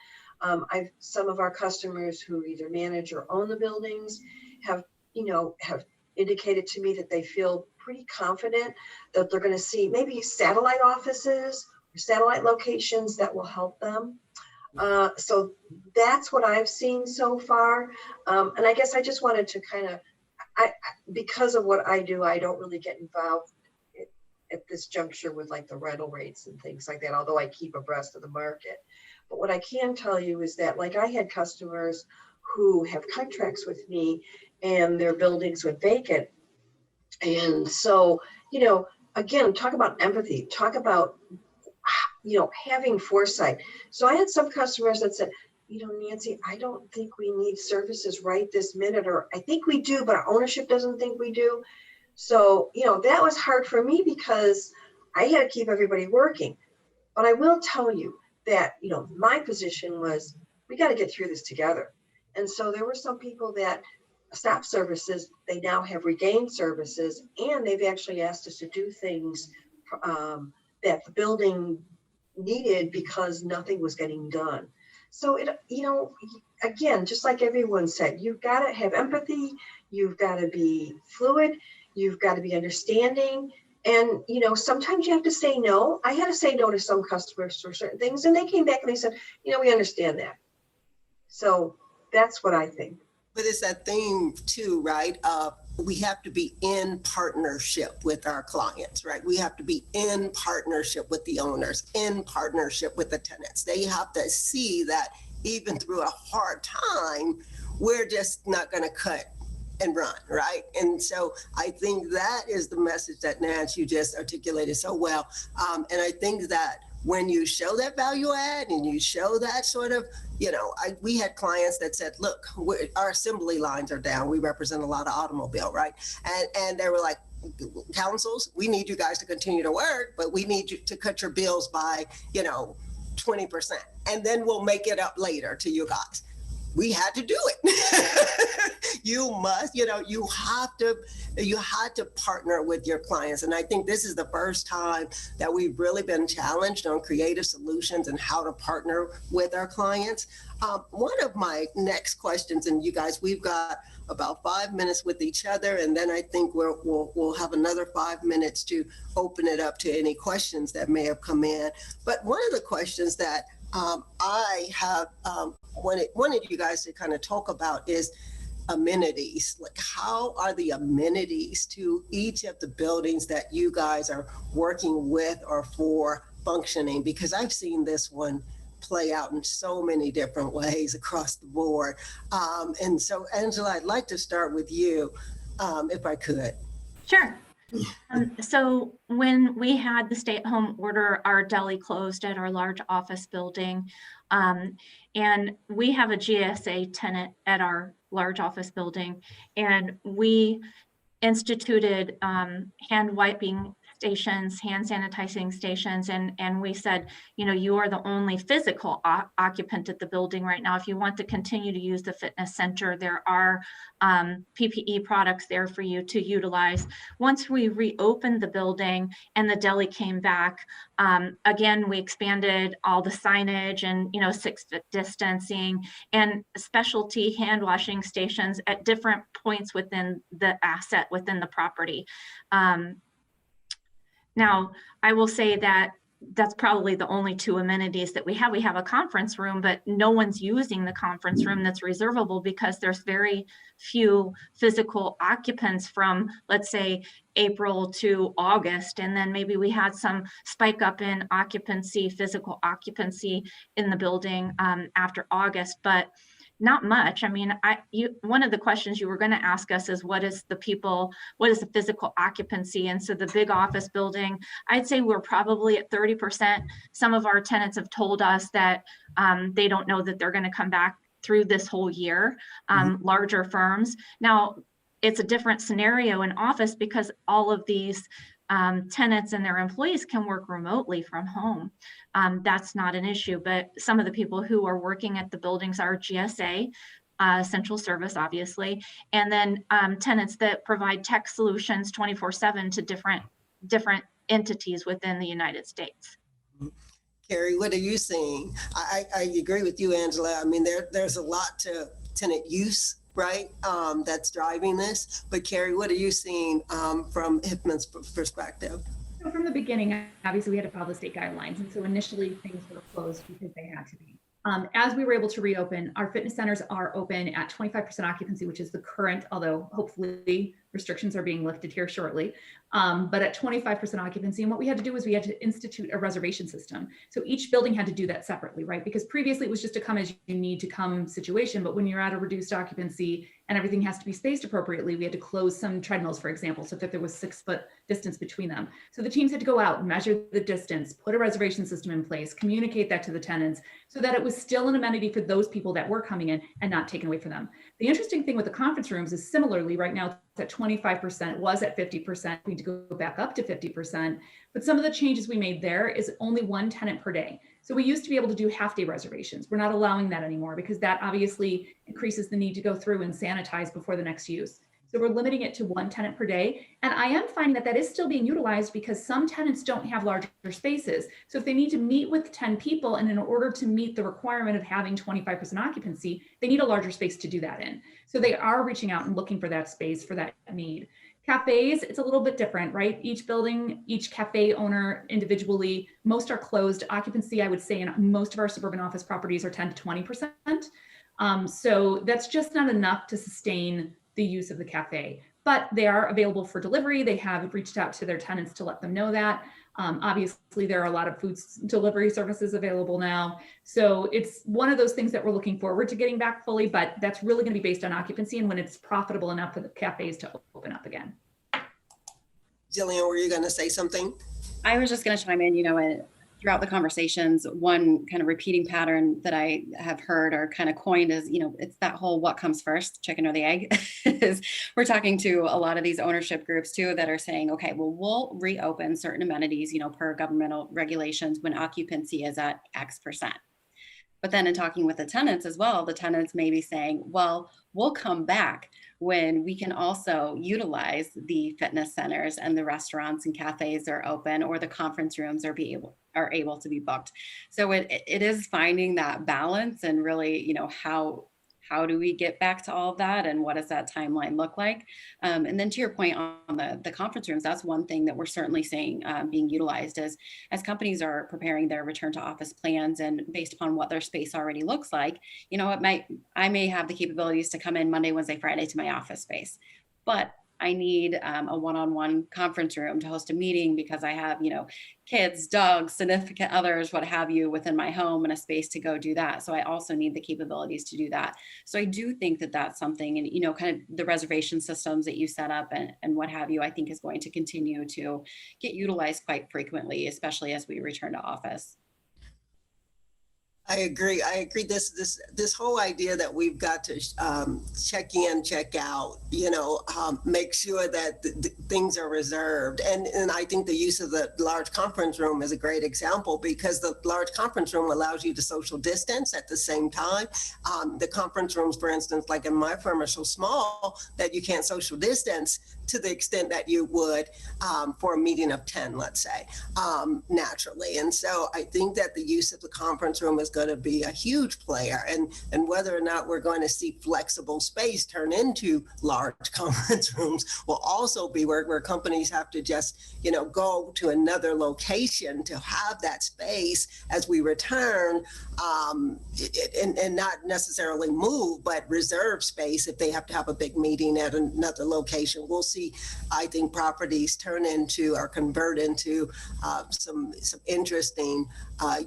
Some of our customers who either manage or own the buildings have indicated to me that they feel pretty confident that they're going to see maybe satellite offices or satellite locations that will help them. So that's what I've seen so far. And I guess I just wanted to kind of, because of what I do, I don't really get involved at this juncture with like the rental rates and things like that, although I keep abreast of the market. But what I can tell you is that, like, I had customers who have contracts with me and their buildings went vacant. And so, again, talk about empathy, talk about, having foresight. So I had some customers that said, Nancy, I don't think we need services right this minute, or I think we do, but our ownership doesn't think we do. So, that was hard for me because I had to keep everybody working. But I will tell you that, my position was we got to get through this together. And so there were some people that stopped services, they now have regained services, and they've actually asked us to do things that the building needed because nothing was getting done. So it, you know, again, just like everyone said, you've got to have empathy, you've got to be fluid, you've got to be understanding. And, you know, sometimes you have to say no. I had to say no to some customers for certain things, and they came back and they said, you know, we understand that. So that's what I think. But it's that theme too, right? We have to be in partnership with our clients, right? We have to be in partnership with the owners, in partnership with the tenants. They have to see that even through a hard time, we're just not going to cut and run, right? And so I think that is the message that Nance, you just articulated so well. And I think that when you show that value add and you show that sort of, you know, we had clients that said, look, our assembly lines are down. We represent a lot of automobile, right? And they were like, councils, we need you guys to continue to work, but we need you to cut your bills by, you know, 20%. And then we'll make it up later to you guys. We had to do it. You must, you know, you had to partner with your clients. And I think this is the first time that we've really been challenged on creative solutions and how to partner with our clients. One of my next questions, and you guys, we've got about 5 minutes with each other, and then I think we'll have another 5 minutes to open it up to any questions that may have come in. But one of the questions that I have wanted you guys to kind of talk about is amenities. Like, how are the amenities to each of the buildings that you guys are working with or for functioning? Because I've seen this one play out in so many different ways across the board. And so, Angela, I'd like to start with you, if I could. Sure. So when we had the stay-at-home order, our deli closed at our large office building. And we have a GSA tenant at our large office building. And we instituted hand wiping stations, hand sanitizing stations, and we said, you know, you are the only physical occupant at the building right now. If you want to continue to use the fitness center, there are PPE products there for you to utilize. Once we reopened the building and the deli came back, again, we expanded all the signage and, you know, 6-foot distancing and specialty hand washing stations at different points within the asset, within the property. Now, I will say that that's probably the only two amenities that we have. We have a conference room, but no one's using the conference room that's reservable because there's very few physical occupants from, let's say, April to August. And then maybe we had some spike up in occupancy, physical occupancy in the building after August, but not much. I mean, one of the questions you were going to ask us is what is the physical occupancy? And so the big office building, I'd say we're probably at 30%. Some of our tenants have told us that they don't know that they're going to come back through this whole year, larger firms. Now, it's a different scenario in office because all of these tenants and their employees can work remotely from home. That's not an issue, but some of the people who are working at the buildings are GSA, central service, obviously, and then tenants that provide tech solutions 24/7 to different entities within the United States. Kerry, what are you seeing? I agree with you, Angela. I mean, there's a lot to tenant use, right? That's driving this. But Kerry, what are you seeing from HIPMA's perspective? So from the beginning, obviously we had to follow the state guidelines. And so initially things were closed because they had to be. As we were able to reopen, our fitness centers are open at 25% occupancy, which is the current, although hopefully restrictions are being lifted here shortly, but at 25% occupancy. And what we had to do was we had to institute a reservation system. So each building had to do that separately, right? Because previously it was just a come as you need to come situation, but when you're at a reduced occupancy and everything has to be spaced appropriately, we had to close some treadmills, for example, so that there was 6-foot distance between them. So the teams had to go out, measure the distance, put a reservation system in place, communicate that to the tenants so that it was still an amenity for those people that were coming in and not taken away from them. The interesting thing with the conference rooms is similarly right now, at 25%, was at 50%, we need to go back up to 50%. But some of the changes we made there is only one tenant per day. So we used to be able to do half-day reservations. We're not allowing that anymore because that obviously increases the need to go through and sanitize before the next use. So we're limiting it to one tenant per day. And I am finding that that is still being utilized because some tenants don't have larger spaces. So if they need to meet with 10 people and in order to meet the requirement of having 25% occupancy, they need a larger space to do that in. So they are reaching out and looking for that space for that need. Cafes, it's a little bit different, right? Each building, each cafe owner individually, most are closed. Occupancy, I would say in most of our suburban office properties are 10 to 20%. So that's just not enough to sustain the use of the cafe, but they are available for delivery. They have reached out to their tenants to let them know that. Obviously, there are a lot of food delivery services available now. So it's one of those things that we're looking forward to getting back fully, but that's really going to be based on occupancy and when it's profitable enough for the cafes to open up again. Jillian, were you going to say something? I was just going to chime in, you know, throughout the conversations, one kind of repeating pattern that I have heard or kind of coined is, you know, it's that whole what comes first, chicken or the egg. Is we're talking to a lot of these ownership groups too that are saying, okay, well, we'll reopen certain amenities, you know, per governmental regulations when occupancy is at X%. But then in talking with the tenants as well, the tenants may be saying, well, we'll come back when we can also utilize the fitness centers and the restaurants and cafes are open or the conference rooms are able to be booked. So it is finding that balance and really, you know, how do we get back to all of that and what does that timeline look like? And then to your point on the conference rooms, that's one thing that we're certainly seeing being utilized as companies are preparing their return to office plans and based upon what their space already looks like, you know, I may have the capabilities to come in Monday, Wednesday, Friday to my office space, but I need a one-on-one conference room to host a meeting because I have, you know, kids, dogs, significant others, what have you, within my home and a space to go do that. So I also need the capabilities to do that. So I do think that that's something, and, you know, kind of the reservation systems that you set up and what have you, I think is going to continue to get utilized quite frequently, especially as we return to office. I agree. This whole idea that we've got to check in, check out, you know, make sure that things are reserved. And I think the use of the large conference room is a great example because the large conference room allows you to social distance at the same time. The conference rooms, for instance, like in my firm, are so small that you can't social distance to the extent that you would for a meeting of 10, let's say, naturally. And so I think that the use of the conference room is going to be a huge player, and whether or not we're going to see flexible space turn into large conference rooms will also be where companies have to just, you know, go to another location to have that space as we return, and not necessarily move, but reserve space if they have to have a big meeting at another location. We'll see, I think, properties turn into or convert into some interesting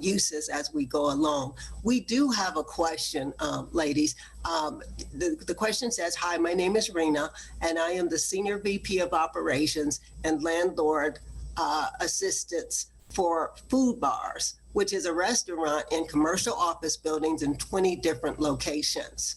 uses as we go along. We do have a question, ladies. The question says, hi, my name is Rena, and I am the Senior VP of Operations and Landlord Assistance for Food Bars, which is a restaurant in commercial office buildings in 20 different locations.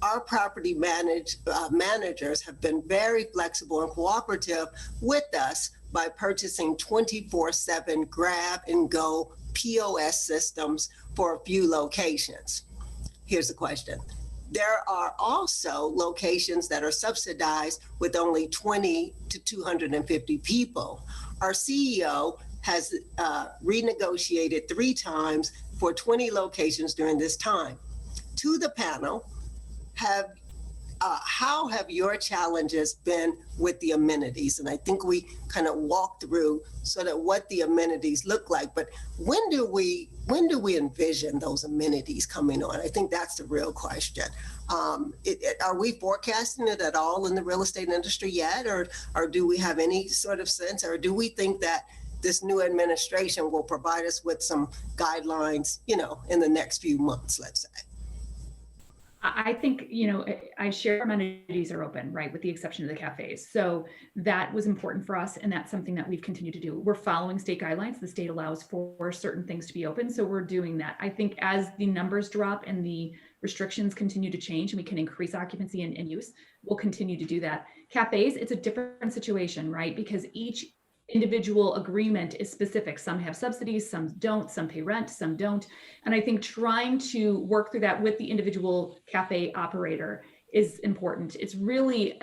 Our property managers have been very flexible and cooperative with us by purchasing 24/7 grab and go POS systems for a few locations. Here's the question. There are also locations that are subsidized with only 20 to 250 people. Our CEO has renegotiated 3 times for 20 locations during this time. To the panel, how have your challenges been with the amenities? And I think we kind of walked through sort of what the amenities look like, but when do we envision those amenities coming on? I think that's the real question. Are we forecasting it at all in the real estate industry yet? Or do we have any sort of sense, or do we think that this new administration will provide us with some guidelines, you know, in the next few months, let's say? I think, you know, I share amenities are open, right, with the exception of the cafes. So that was important for us, and that's something that we've continued to do. We're following state guidelines. The state allows for certain things to be open, so we're doing that. I think as the numbers drop and the restrictions continue to change and we can increase occupancy and use, we'll continue to do that. Cafes, it's a different situation, right? Because each individual agreement is specific. Some have subsidies, some don't, some pay rent, some don't. And I think trying to work through that with the individual cafe operator is important. It's really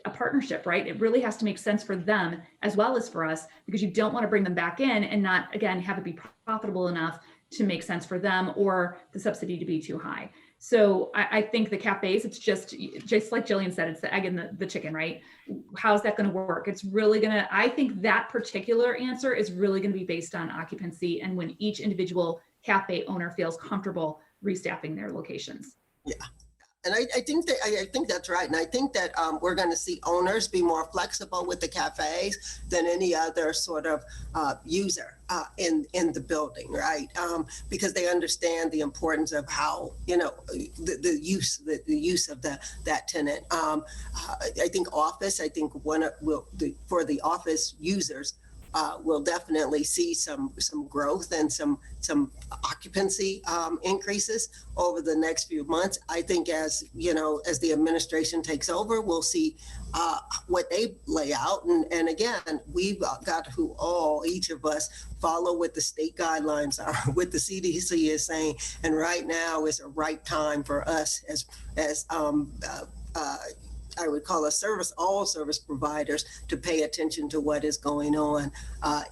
a partnership, right? It really has to make sense for them as well as for us, because you don't want to bring them back in and not, again, have it be profitable enough to make sense for them or the subsidy to be too high. So I think the cafes, it's just like Jillian said, it's the egg and the chicken, right? How's that going to work? It's really going to, I think that particular answer is really going to be based on occupancy and when each individual cafe owner feels comfortable restaffing their locations. Yeah. And I think that's right. And I think that we're going to see owners be more flexible with the cafes than any other sort of user in the building, right? Because they understand the importance of how, you know, the use of that tenant. I think office. I think for the office users. We'll definitely see some growth and some occupancy increases over the next few months. I think as the administration takes over, we'll see what they lay out. And again, we've got to each of us follow what the state guidelines are, what the CDC is saying. And right now is a right time for us as I would call all service providers to pay attention to what is going on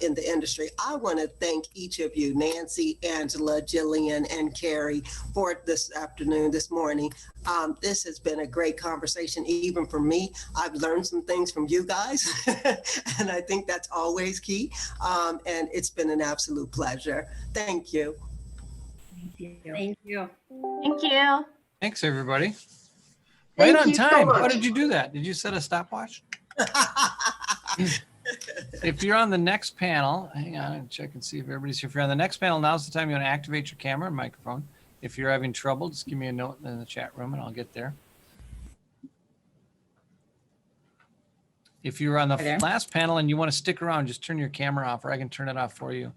in the industry. I want to thank each of you, Nancy, Angela, Jillian, and Kerry, for this morning. This has been a great conversation, even for me. I've learned some things from you guys, and I think that's always key. And it's been an absolute pleasure. Thank you. Thank you. Thank you. Thank you. Thanks, everybody. Thank Right on you so time. How much. did you do that? Did you set a stopwatch? If you're on the next panel, hang on and check and see if everybody's here. If you're on the next panel, now's the time you want to activate your camera and microphone. If you're having trouble, just give me a note in the chat room and I'll get there. If you're on the last panel and you want to stick around, just turn your camera off, or I can turn it off for you.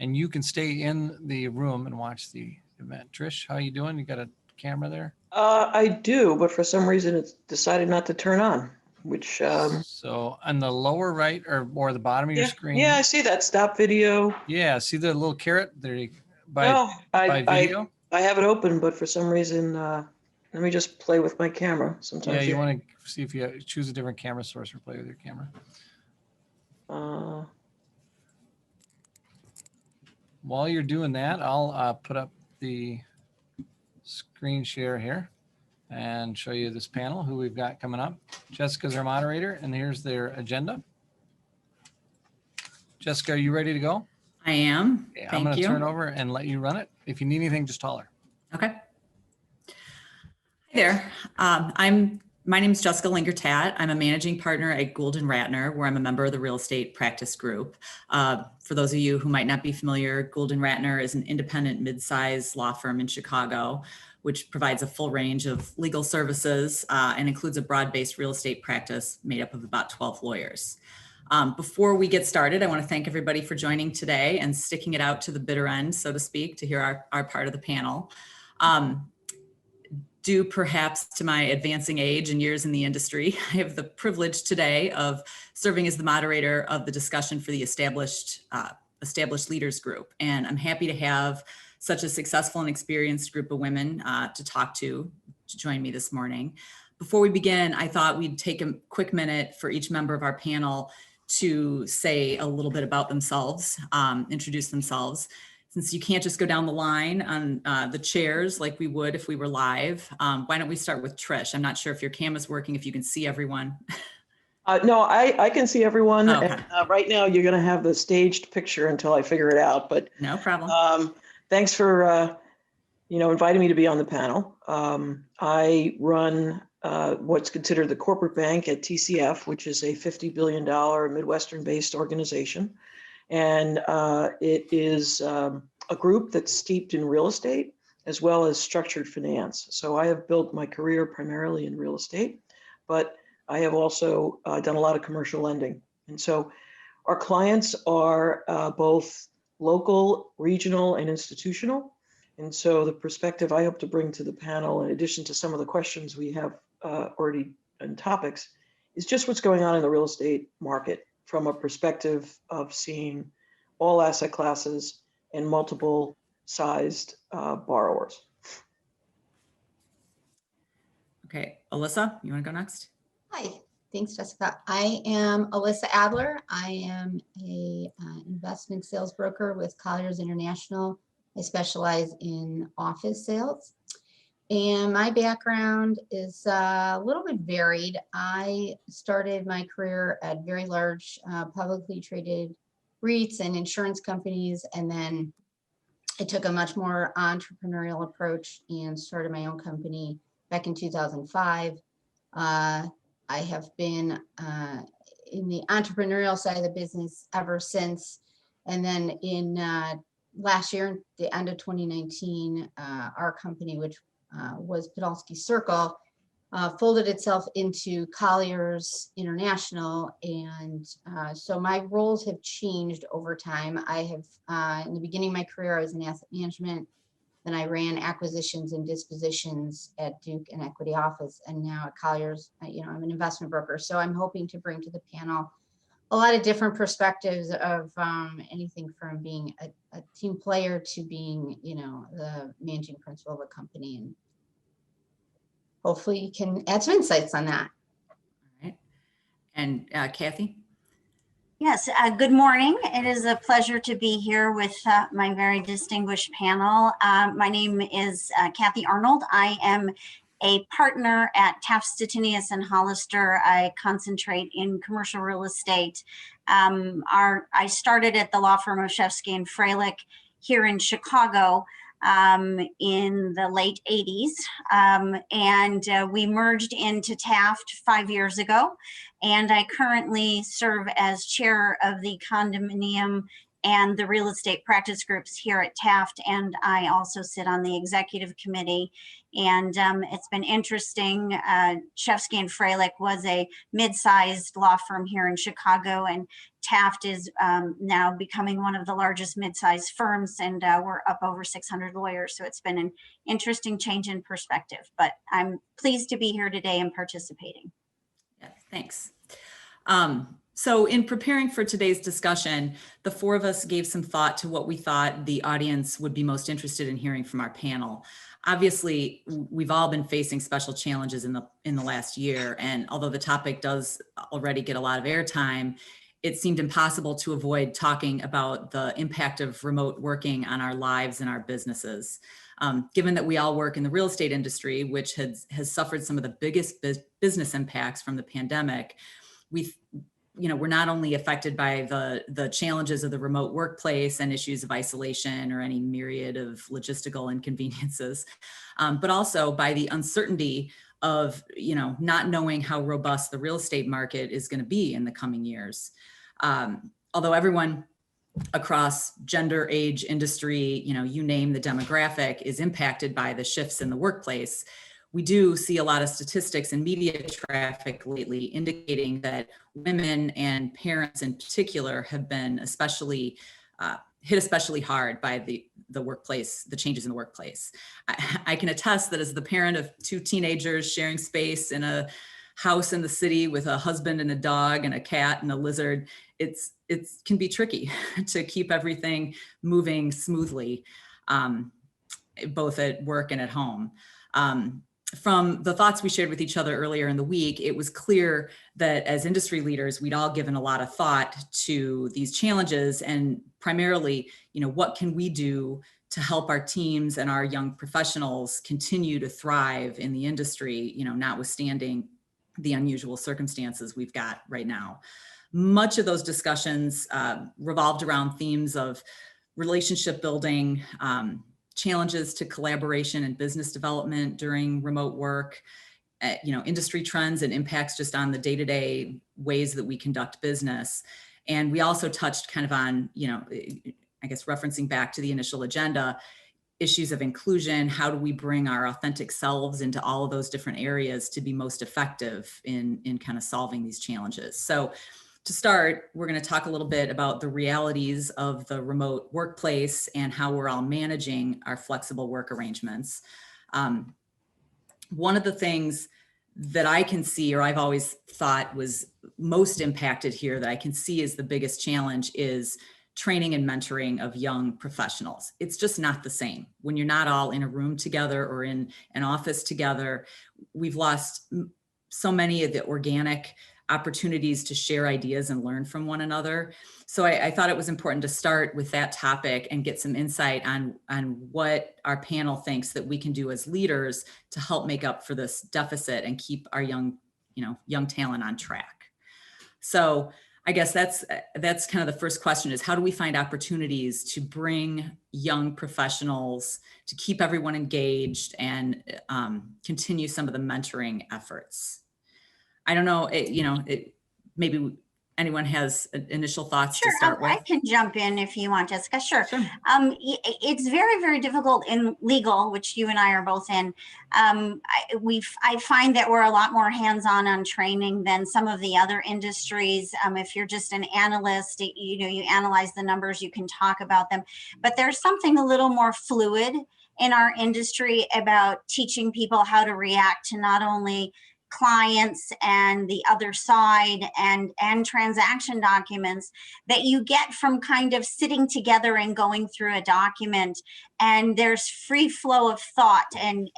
And you can stay in the room and watch the event. Trish, how you doing? You got a camera there? I do, but for some reason it's decided not to turn on, which... So on the lower right or the bottom of your screen? Yeah, I see that. Stop video. Yeah, see the little carrot there by video? I have it open, but for some reason, let me just play with my camera. Sometimes Yeah, you want to see if you choose a different camera source or play with your camera. While you're doing that, I'll put up the screen share here and show you this panel, who we've got coming up. Jessica's our moderator, and here's their agenda. Jessica, are you ready to go? I am. Okay, Thank I'm going to you. turn it over and let you run it. If you need anything, just holler. Okay. Hi there. My name is Jessica Lingertat. I'm a managing partner at Gould & Ratner, where I'm a member of the real estate practice group. For those of you who might not be familiar, Gould & Ratner is an independent mid-size law firm in Chicago, which provides a full range of legal services and includes a broad-based real estate practice made up of about 12 lawyers. Before we get started, I want to thank everybody for joining today and sticking it out to the bitter end, so to speak, to hear our part of the panel. Due perhaps to my advancing age and years in the industry, I have the privilege today of serving as the moderator of the discussion for the established leaders group. And I'm happy to have such a successful and experienced group of women to talk to join me this morning. Before we begin, I thought we'd take a quick minute for each member of our panel to say a little bit about themselves, introduce themselves. Since you can't just go down the line on the chairs like we would if we were live, why don't we start with Trish? I'm not sure if your camera's working, if you can see everyone. No, I can see everyone. Oh, okay. And, right now, you're going to have the staged picture until I figure it out. But no problem. Thanks for inviting me to be on the panel. I run what's considered the corporate bank at TCF, which is a $50 billion Midwestern-based organization. And it is a group that's steeped in real estate as well as structured finance. So I have built my career primarily in real estate, but I have also done a lot of commercial lending. And so our clients are both local, regional, and institutional. And so the perspective I hope to bring to the panel, in addition to some of the questions we have already and topics, is just what's going on in the real estate market from a perspective of seeing all asset classes and multiple sized borrowers. Okay, Alyssa, you want to go next? Hi, thanks, Jessica. I am Alyssa Adler. I am a investment sales broker with Colliers International. I specialize in office sales. And my background is a little bit varied. I started my career at very large publicly traded REITs and insurance companies. And then I took a much more entrepreneurial approach and started my own company back in 2005. I have been in the entrepreneurial side of the business ever since. And then in last year, the end of 2019, our company, which was Podolsky Circle, folded itself into Colliers International. And so my roles have changed over time. I have, in the beginning of my career, I was in asset management. Then I ran acquisitions and dispositions at Duke and Equity Office. And now at Colliers, I'm an investment broker. So I'm hoping to bring to the panel a lot of different perspectives of anything from being a team player to being, the managing principal of a company. And hopefully you can add some insights on that. All right. And Kathy? Yes, good morning. It is a pleasure to be here with my very distinguished panel. My name is Kathy Arnold. I am a partner at Taft Stettinius and Hollister. I concentrate in commercial real estate. I started at the law firm of Shefsky and Freilich here in Chicago in the late 80s. And we merged into Taft 5 years ago. And I currently serve as chair of the condominium and the real estate practice groups here at Taft. And I also sit on the executive committee. And it's been interesting. Shefsky and Freilich was a mid-sized law firm here in Chicago, and Taft is now becoming one of the largest mid-sized firms, and we're up over 600 lawyers. So it's been an interesting change in perspective, but I'm pleased to be here today and participating. Yeah, thanks. So in preparing for today's discussion, the four of us gave some thought to what we thought the audience would be most interested in hearing from our panel. Obviously, we've all been facing special challenges in the last year, and although the topic does already get a lot of airtime, it seemed impossible to avoid talking about the impact of remote working on our lives and our businesses. Given that we all work in the real estate industry, which has suffered some of the biggest business impacts from the pandemic, we're not only affected by the challenges of the remote workplace and issues of isolation or any myriad of logistical inconveniences, but also by the uncertainty of, not knowing how robust the real estate market is going to be in the coming years. Although everyone across gender, age, industry, you name the demographic, is impacted by the shifts in the workplace, we do see a lot of statistics and media traffic lately indicating that women and parents in particular have been hit especially hard by the workplace, the changes in the workplace. I can attest that as the parent of two teenagers sharing space in a house in the city with a husband and a dog and a cat and a lizard, it can be tricky to keep everything moving smoothly, both at work and at home. From the thoughts we shared with each other earlier in the week, it was clear that as industry leaders, we'd all given a lot of thought to these challenges, and primarily, what can we do to help our teams and our young professionals continue to thrive in the industry, notwithstanding the unusual circumstances we've got right now. Much of those discussions revolved around themes of relationship building, challenges to collaboration and business development during remote work, industry trends and impacts just on the day-to-day ways that we conduct business. And we also touched kind of on, I guess referencing back to the initial agenda, issues of inclusion. How do we bring our authentic selves into all of those different areas to be most effective in kind of solving these challenges? So to start, we're going to talk a little bit about the realities of the remote workplace and how we're all managing our flexible work arrangements. One of the things that I can see, or I've always thought was most impacted here, that I can see is the biggest challenge, is training and mentoring of young professionals. It's just not the same when you're not all in a room together or in an office together. We've lost so many of the organic opportunities to share ideas and learn from one another. So I thought it was important to start with that topic and get some insight on what our panel thinks that we can do as leaders to help make up for this deficit and keep our young talent on track. So I guess that's kind of the first question, is how do we find opportunities to bring young professionals, to keep everyone engaged and continue some of the mentoring efforts? I don't know, maybe anyone has initial thoughts to start with. I can jump in if you want, Jessica. Sure. It's very, very difficult in legal, which you and I are both in. I find that we're a lot more hands-on on training than some of the other industries. If you're just an analyst, you analyze the numbers, you can talk about them. But there's something a little more fluid in our industry about teaching people how to react to not only clients and the other side and transaction documents that you get from kind of sitting together and going through a document, and there's free flow of thought and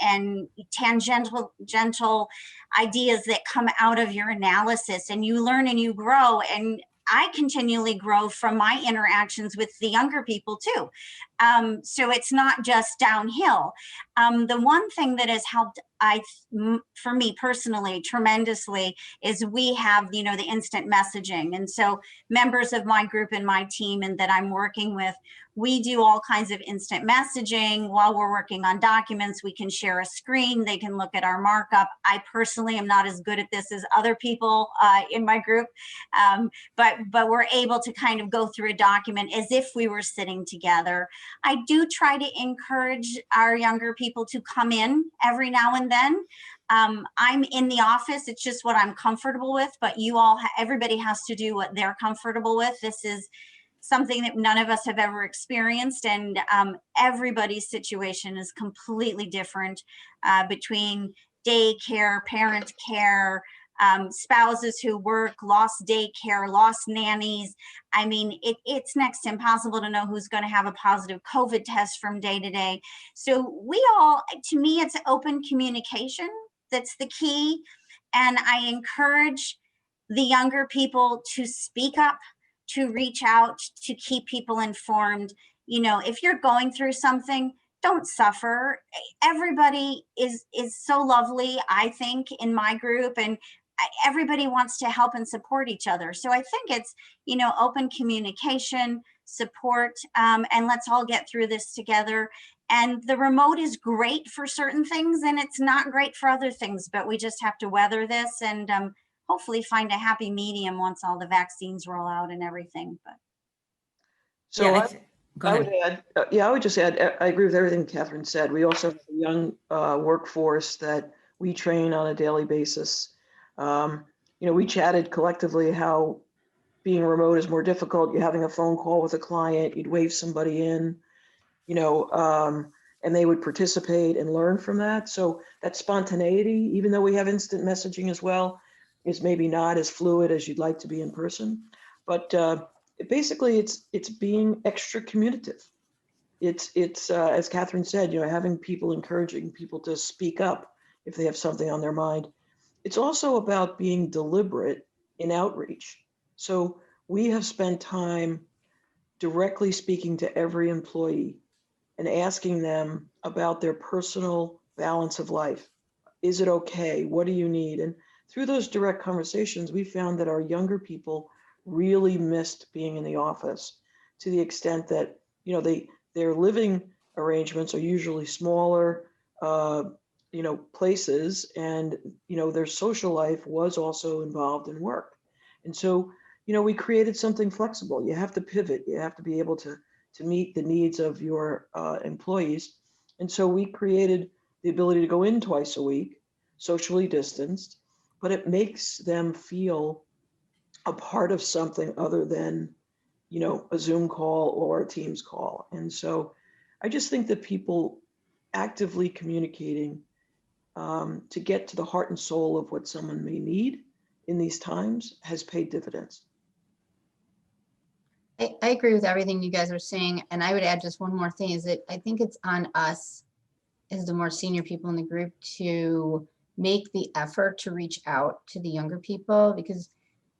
tangential ideas that come out of your analysis, and you learn and you grow. And I continually grow from my interactions with the younger people too. So it's not just downhill. The one thing that has helped for me personally tremendously is we have, the instant messaging. And so members of my group and my team and that I'm working with, we do all kinds of instant messaging while we're working on documents. We can share a screen. They can look at our markup. I personally am not as good at this as other people in my group, but we're able to kind of go through a document as if we were sitting together. I do try to encourage our younger people to come in every now and then. I'm in the office. It's just what I'm comfortable with, but everybody has to do what they're comfortable with. This is something that none of us have ever experienced, and everybody's situation is completely different between daycare, parent care, spouses who work, lost daycare, lost nannies. I mean, it's next to impossible to know who's going to have a positive COVID test from day to day. So to me, it's open communication that's the key. And I encourage the younger people to speak up, to reach out, to keep people informed. If you're going through something, don't suffer. Everybody is so lovely, I think, in my group, and everybody wants to help and support each other. So I think it's, open communication, support, and let's all get through this together. And the remote is great for certain things and it's not great for other things, but we just have to weather this and hopefully find a happy medium once all the vaccines roll out and everything. But so yeah, I would just add, I agree with everything Catherine said. We also have a young workforce that we train on a daily basis. We chatted collectively how being remote is more difficult. You're having a phone call with a client, you'd wave somebody in, and they would participate and learn from that. So that spontaneity, even though we have instant messaging as well, is maybe not as fluid as you'd like to be in person. But basically, it's being extra communicative. It's as Catherine said, having people, encouraging people to speak up if they have something on their mind. It's also about being deliberate in outreach. So we have spent time directly speaking to every employee and asking them about their personal balance of life. Is it okay? What do you need? And through those direct conversations, we found that our younger people really missed being in the office, to the extent that, their living arrangements are usually smaller, places, and, their social life was also involved in work. And so, we created something flexible. You have to pivot. You have to be able to meet the needs of your employees. And so we created the ability to go in twice a week, socially distanced, but it makes them feel a part of something other than, you know, a Zoom call or a Teams call. And so I just think that people actively communicating to get to the heart and soul of what someone may need in these times has paid dividends. I agree with everything you guys are saying. And I would add just one more thing is that I think it's on us as the more senior people in the group to make the effort to reach out to the younger people, because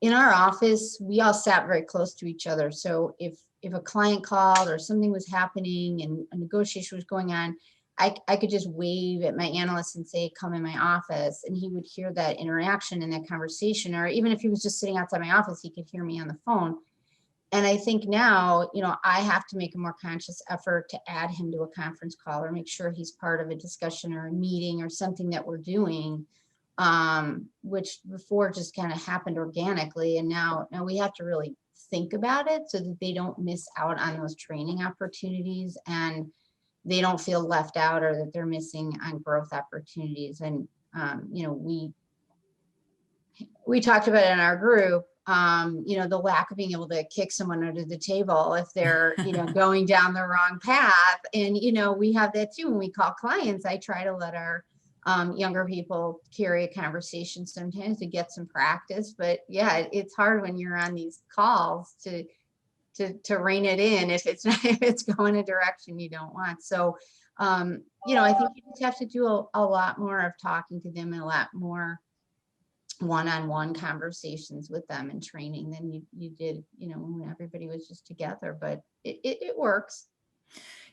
in our office, we all sat very close to each other. So if a client called or something was happening and a negotiation was going on, I could just wave at my analyst and say, come in my office, and he would hear that interaction and that conversation. Or even if he was just sitting outside my office, he could hear me on the phone. And I think now, you know, I have to make a more conscious effort to add him to a conference call or make sure he's part of a discussion or a meeting or something that we're doing, which before just kind of happened organically. And now we have to really think about it so that they don't miss out on those training opportunities and they don't feel left out or that they're missing on growth opportunities. And, you know, we talked about it in our group, you know, the lack of being able to kick someone under the table if they're, you know, going down the wrong path. And, you know, we have that too. When we call clients, I try to let our younger people carry a conversation sometimes to get some practice. But yeah, it's hard when you're on these calls to rein it in if it's going a direction you don't want. So, you know, I think you just have to do a lot more of talking to them and a lot more one-on-one conversations with them and training than you did, you know, when everybody was just together, but it works.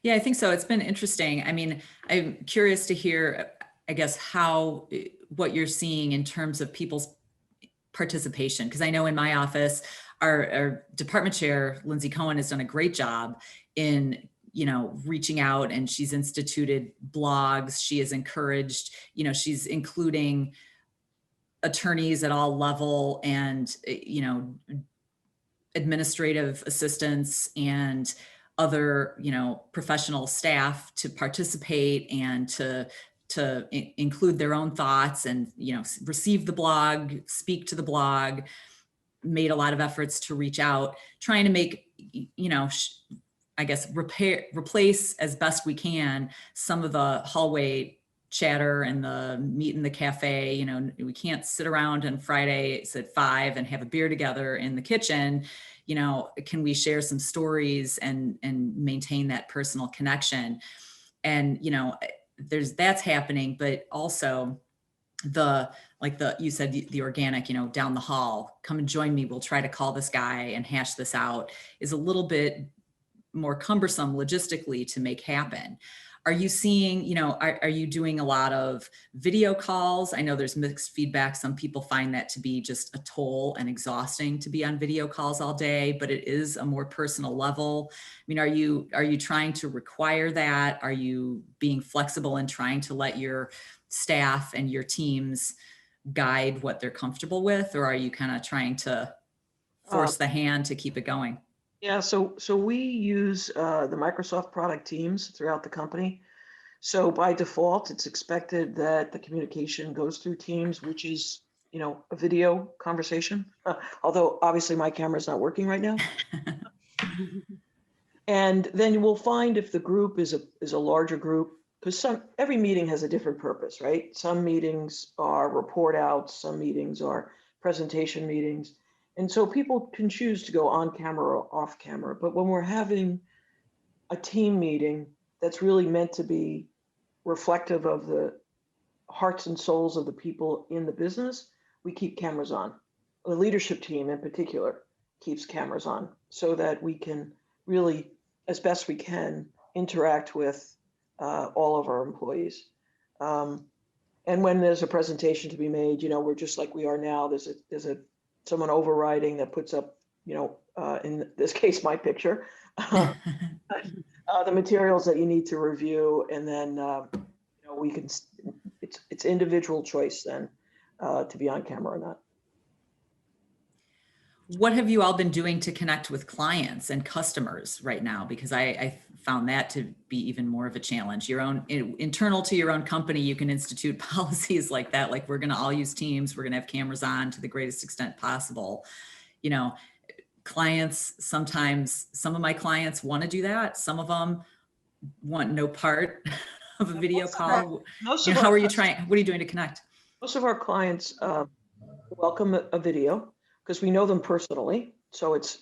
Yeah, I think so. It's been interesting. I mean, I'm curious to hear, I guess, what you're seeing in terms of people's participation. Because I know in my office, our department chair, Lindsay Cohen, has done a great job in, you know, reaching out, and she's instituted blogs. She has encouraged, you know, she's including attorneys at all level and, you know, administrative assistants and other, you know, professional staff to participate and to include their own thoughts and, you know, receive the blog, speak to the blog, made a lot of efforts to reach out, trying to make, you know, I guess, replace as best we can some of the hallway chatter and the meet in the cafe. You know, we can't sit around on Fridays at 5 and have a beer together in the kitchen. You know, can we share some stories and maintain that personal connection? And, you know, that's happening, but also you said, the organic, you know, down the hall, come and join me, we'll try to call this guy and hash this out, is a little bit more cumbersome logistically to make happen. Are you seeing, you know, are you doing a lot of video calls? I know there's mixed feedback. Some people find that to be just a toll and exhausting to be on video calls all day, but it is a more personal level. I mean, are you trying to require that? Are you being flexible and trying to let your staff and your teams guide what they're comfortable with? Or are you kind of trying to force the hand to keep it going? Yeah, so we use the Microsoft product Teams throughout the company. So by default, it's expected that the communication goes through Teams, which is, you know, a video conversation. Although obviously my camera's not working right now. And then you will find if the group is a larger group, because every meeting has a different purpose, right? Some meetings are report outs, some meetings are presentation meetings. And so people can choose to go on camera or off camera. But when we're having a team meeting that's really meant to be reflective of the hearts and souls of the people in the business, we keep cameras on. The leadership team in particular keeps cameras on so that we can really, as best we can, interact with all of our employees. And when there's a presentation to be made, you know, we're just like we are now. There's someone overriding that puts up, you know, in this case, my picture, the materials that you need to review, and then you know, we can. It's individual choice then to be on camera or not. What have you all been doing to connect with clients and customers right now? Because I found that to be even more of a challenge. Your own internal to your own company, you can institute policies like that. Like, we're going to all use Teams. We're going to have cameras on to the greatest extent possible. you know, clients, sometimes some of my clients want to do that. Some of them want no part of a video call. Most You of know, how our are you trying, what are you doing to connect? Most of our clients welcome a video because we know them personally. So it's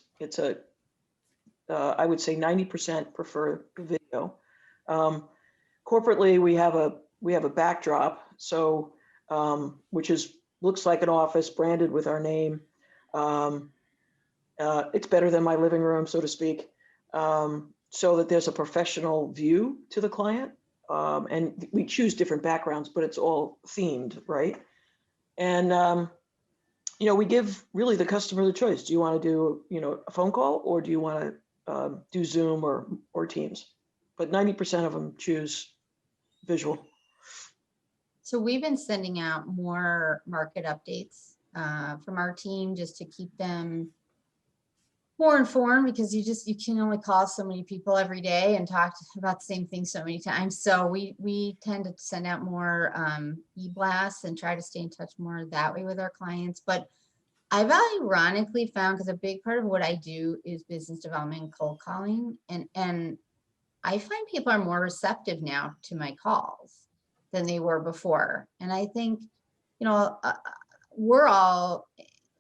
I would say 90% prefer video. Corporately, we have a backdrop, so which looks like an office branded with our name. It's better than my living room, so to speak, so that there's a professional view to the client. And we choose different backgrounds, but it's all themed, right? And you know, we give really the customer the choice. Do you want to do, you know, a phone call, or do you want to do Zoom or Teams? But 90% of them choose visual. So we've been sending out more market updates from our team just to keep them more informed, because you can only call so many people every day and talk about the same thing so many times. So we tend to send out more e-blasts and try to stay in touch more that way with our clients. But I've ironically found, because a big part of what I do is business development and cold calling, and I find people are more receptive now to my calls than they were before. And I think, you know, we're all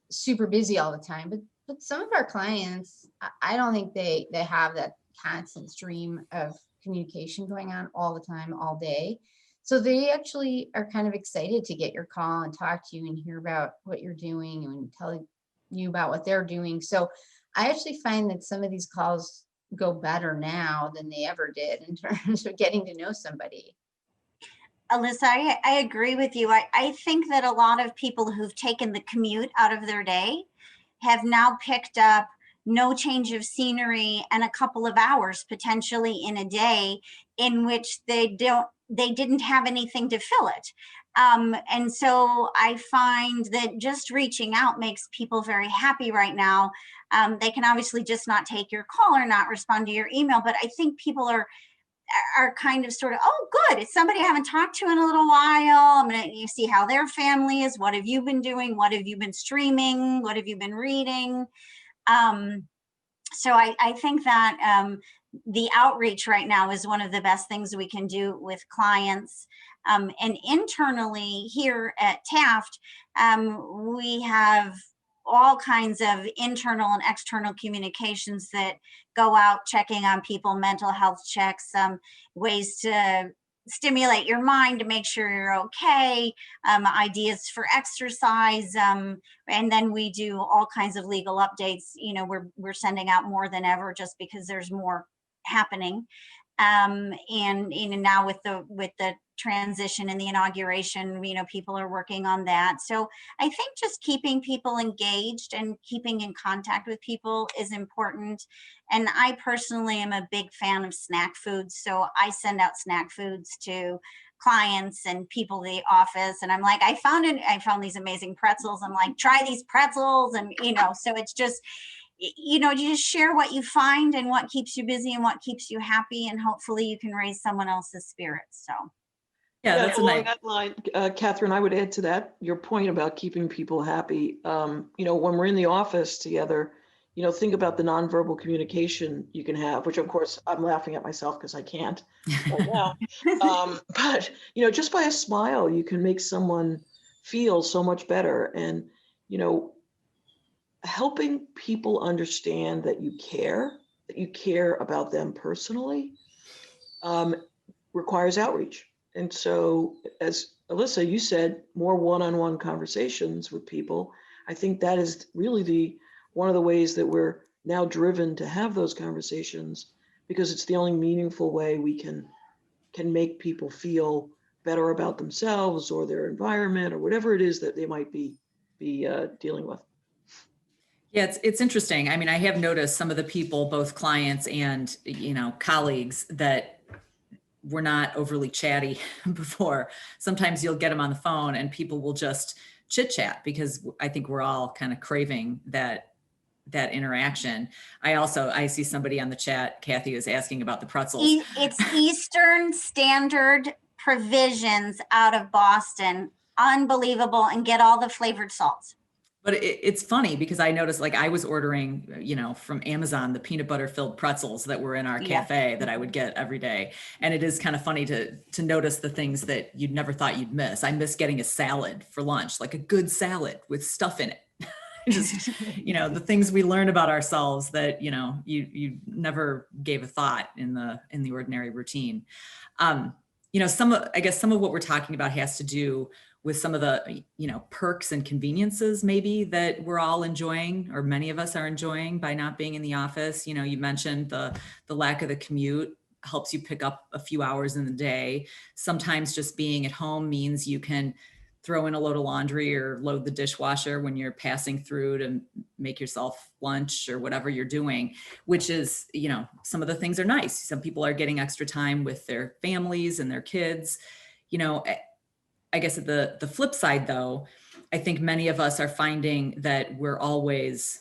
super busy all the time, but some of our clients, I don't think they have that constant stream of communication going on all the time, all day. So they actually are kind of excited to get your call and talk to you and hear about what you're doing and tell you about what they're doing. So I actually find that some of these calls go better now than they ever did in terms of getting to know somebody. Alyssa, I agree with you. I think that a lot of people who've taken the commute out of their day have now picked up no change of scenery and a couple of hours potentially in a day in which they didn't have anything to fill it. And so I find that just reaching out makes people very happy right now. They can obviously just not take your call or not respond to your email, but I think people are kind of sort of, oh, good, it's somebody I haven't talked to in a little while. I'm gonna you see how their family is. What have you been doing? What have you been streaming? What have you been reading? So I think that the outreach right now is one of the best things we can do with clients. And internally here at Taft, we have all kinds of internal and external communications that go out, checking on people, mental health checks, ways to stimulate your mind to make sure you're okay, ideas for exercise, and then we do all kinds of legal updates. You know, we're sending out more than ever just because there's more happening. And you know, now with the transition and the inauguration, you know, people are working on that. So I think just keeping people engaged and keeping in contact with people is important. And I personally am a big fan of snack foods. So I send out snack foods to clients and people in the office. And I'm like, I found these amazing pretzels. I'm like, try these pretzels. And, you know, so it's just, you know, you just share what you find and what keeps you busy and what keeps you happy. And hopefully you can raise someone else's spirits. So. Yeah, that's a nice. That line, Catherine, I would add to that, your point about keeping people happy. You know, when we're in the office together, you know, think about the nonverbal communication you can have, which of course I'm laughing at myself because I can't right now. But, you know, just by a smile, you can make someone feel so much better. And, you know, helping people understand that you care about them personally, requires outreach. And so, as Alyssa, you said, more one-on-one conversations with people. I think that is really one of the ways that we're now driven to have those conversations, because it's the only meaningful way we can make people feel better about themselves or their environment or whatever it is that they might be dealing with. Yeah, it's interesting. I mean, I have noticed some of the people, both clients and, you know, colleagues, that were not overly chatty before. Sometimes you'll get them on the phone and people will just chit chat, because I think we're all kind of craving that interaction. I see somebody on the chat, Kathy, is asking about the pretzels. It's Eastern Standard Provisions out of Boston. Unbelievable. And get all the flavored salts. But it's funny because I noticed, like, I was ordering, you know, from Amazon, the peanut butter filled pretzels that were in our Yeah. cafe that I would get every day. And it is kind of funny to notice the things that you'd never thought you'd miss. I miss getting a salad for lunch, like a good salad with stuff in it. Just, you know, the things we learn about ourselves that, you know, you never gave a thought in the ordinary routine. You know, I guess some of what we're talking about has to do with some of the, you know, perks and conveniences maybe that we're all enjoying, or many of us are enjoying by not being in the office. You know, you mentioned the lack of the commute helps you pick up a few hours in the day. Sometimes just being at home means you can throw in a load of laundry or load the dishwasher when you're passing through to make yourself lunch or whatever you're doing, which is, you know, some of the things are nice. Some people are getting extra time with their families and their kids. You know, I guess at the flip side though, I think many of us are finding that we're always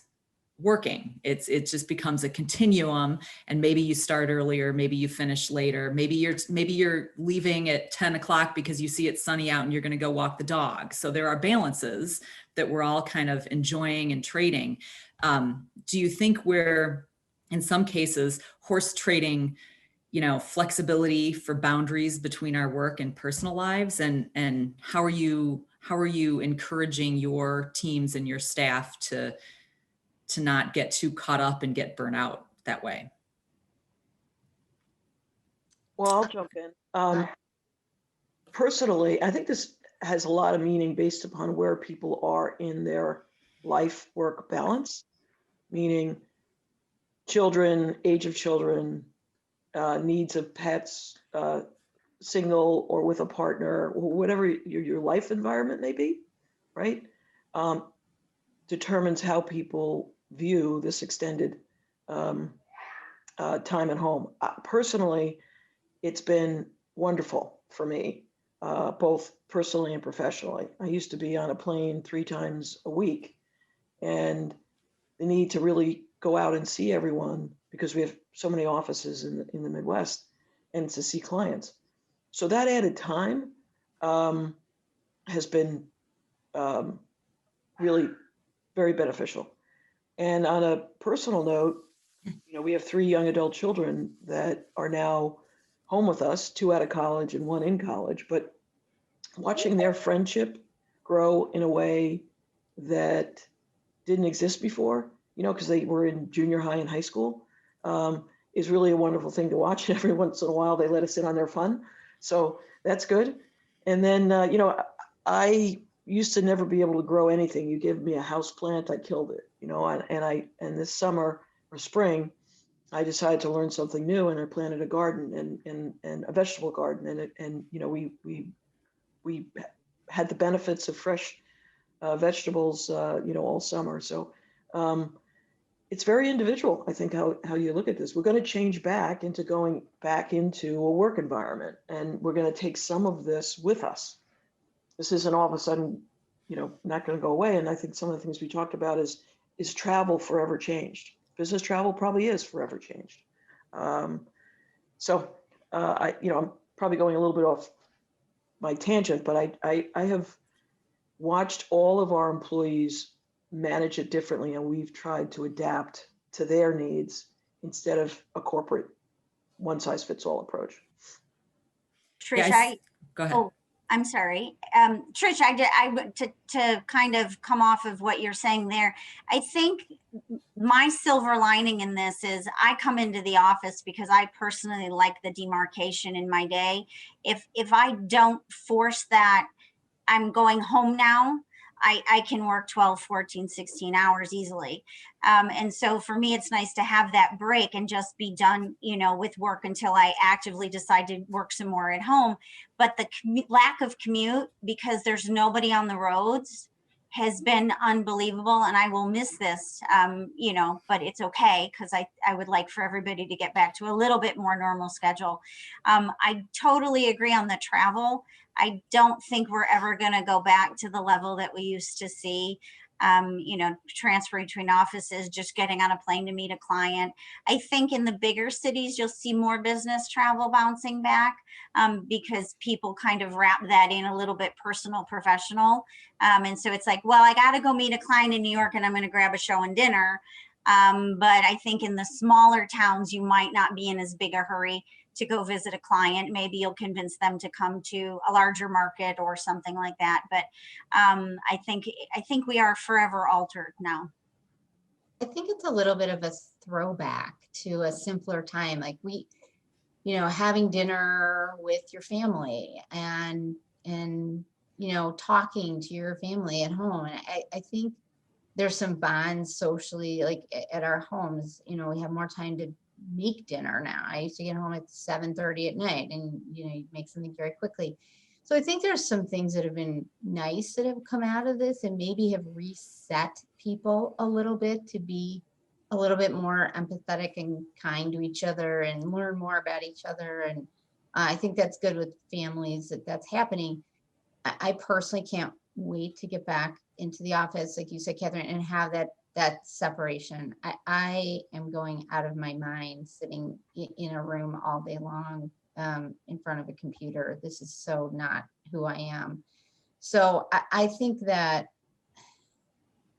working. It just becomes a continuum, and maybe you start earlier, maybe you finish later, maybe you're leaving at 10 o'clock because you see it's sunny out and you're going to go walk the dog. So there are balances that we're all kind of enjoying and trading. Do you think we're, in some cases, horse trading, you know, flexibility for boundaries between our work and personal lives? And how are you encouraging your teams and your staff to not get too caught up and get burnt out that way? Well, I'll jump in. Personally, I think this has a lot of meaning based upon where people are in their life-work balance, meaning children, age of children, needs of pets, single or with a partner, or whatever your life environment may be, right? Determines how people view this extended time at home. Personally, it's been wonderful for me, both personally and professionally. I used to be on a plane 3 times a week, and the need to really go out and see everyone, because we have so many offices in the Midwest, and to see clients. So that added time has been really very beneficial. And on a personal note, you know, we have 3 young adult children that are now home with us, 2 out of college and 1 in college, but watching their friendship grow in a way that didn't exist before, you know, because they were in junior high and high school, is really a wonderful thing to watch. Every once in a while, they let us in on their fun. So that's good. And then, you know, I used to never be able to grow anything. You give me a house plant, I killed it, you know, and this summer or spring, I decided to learn something new, and I planted a garden and a vegetable garden. And you know, we had the benefits of fresh vegetables, you know, all summer. So it's very individual, I think, how you look at this. We're going to change back into going back into a work environment, and we're going to take some of this with us. This isn't all of a sudden, you know, not going to go away. And I think some of the things we talked about is travel forever changed. Business travel probably is forever changed. So you know, I'm probably going a little bit off my tangent, but I have watched all of our employees manage it differently, and we've tried to adapt to their needs instead of a corporate one-size-fits-all approach. Trish, go ahead. Oh, I'm sorry. Trish, to kind of come off of what you're saying there, I think my silver lining in this is I come into the office because I personally like the demarcation in my day. If I don't force that, I'm going home now, I can work 12, 14, 16 hours easily. And so for me, it's nice to have that break and just be done, you know, with work until I actively decide to work some more at home. But the lack of commute, because there's nobody on the roads, has been unbelievable. And I will miss this, you know, but it's okay, because I would like for everybody to get back to a little bit more normal schedule. I totally agree on the travel. I don't think we're ever going to go back to the level that we used to see. You know, transferring between offices, just getting on a plane to meet a client. I think in the bigger cities, you'll see more business travel bouncing back because people kind of wrap that in a little bit personal, professional. And so it's like, well, I got to go meet a client in New York and I'm going to grab a show and dinner. But I think in the smaller towns, you might not be in as big a hurry to go visit a client. Maybe you'll convince them to come to a larger market or something like that. But I think we are forever altered now. I think it's a little bit of a throwback to a simpler time. Like you know, having dinner with your family and, you know, talking to your family at home. And I think there's some bonds socially, like at our homes, you know, we have more time to make dinner now. I used to get home at 7:30 at night and, you know, you make something very quickly. So I think there's some things that have been nice that have come out of this and maybe have reset people a little bit to be a little bit more empathetic and kind to each other and learn more about each other. And I think that's good with families that's happening. I personally can't wait to get back into the office, like you said, Catherine, and have that separation. I am going out of my mind sitting in a room all day long in front of a computer. This is so not who I am. So I think that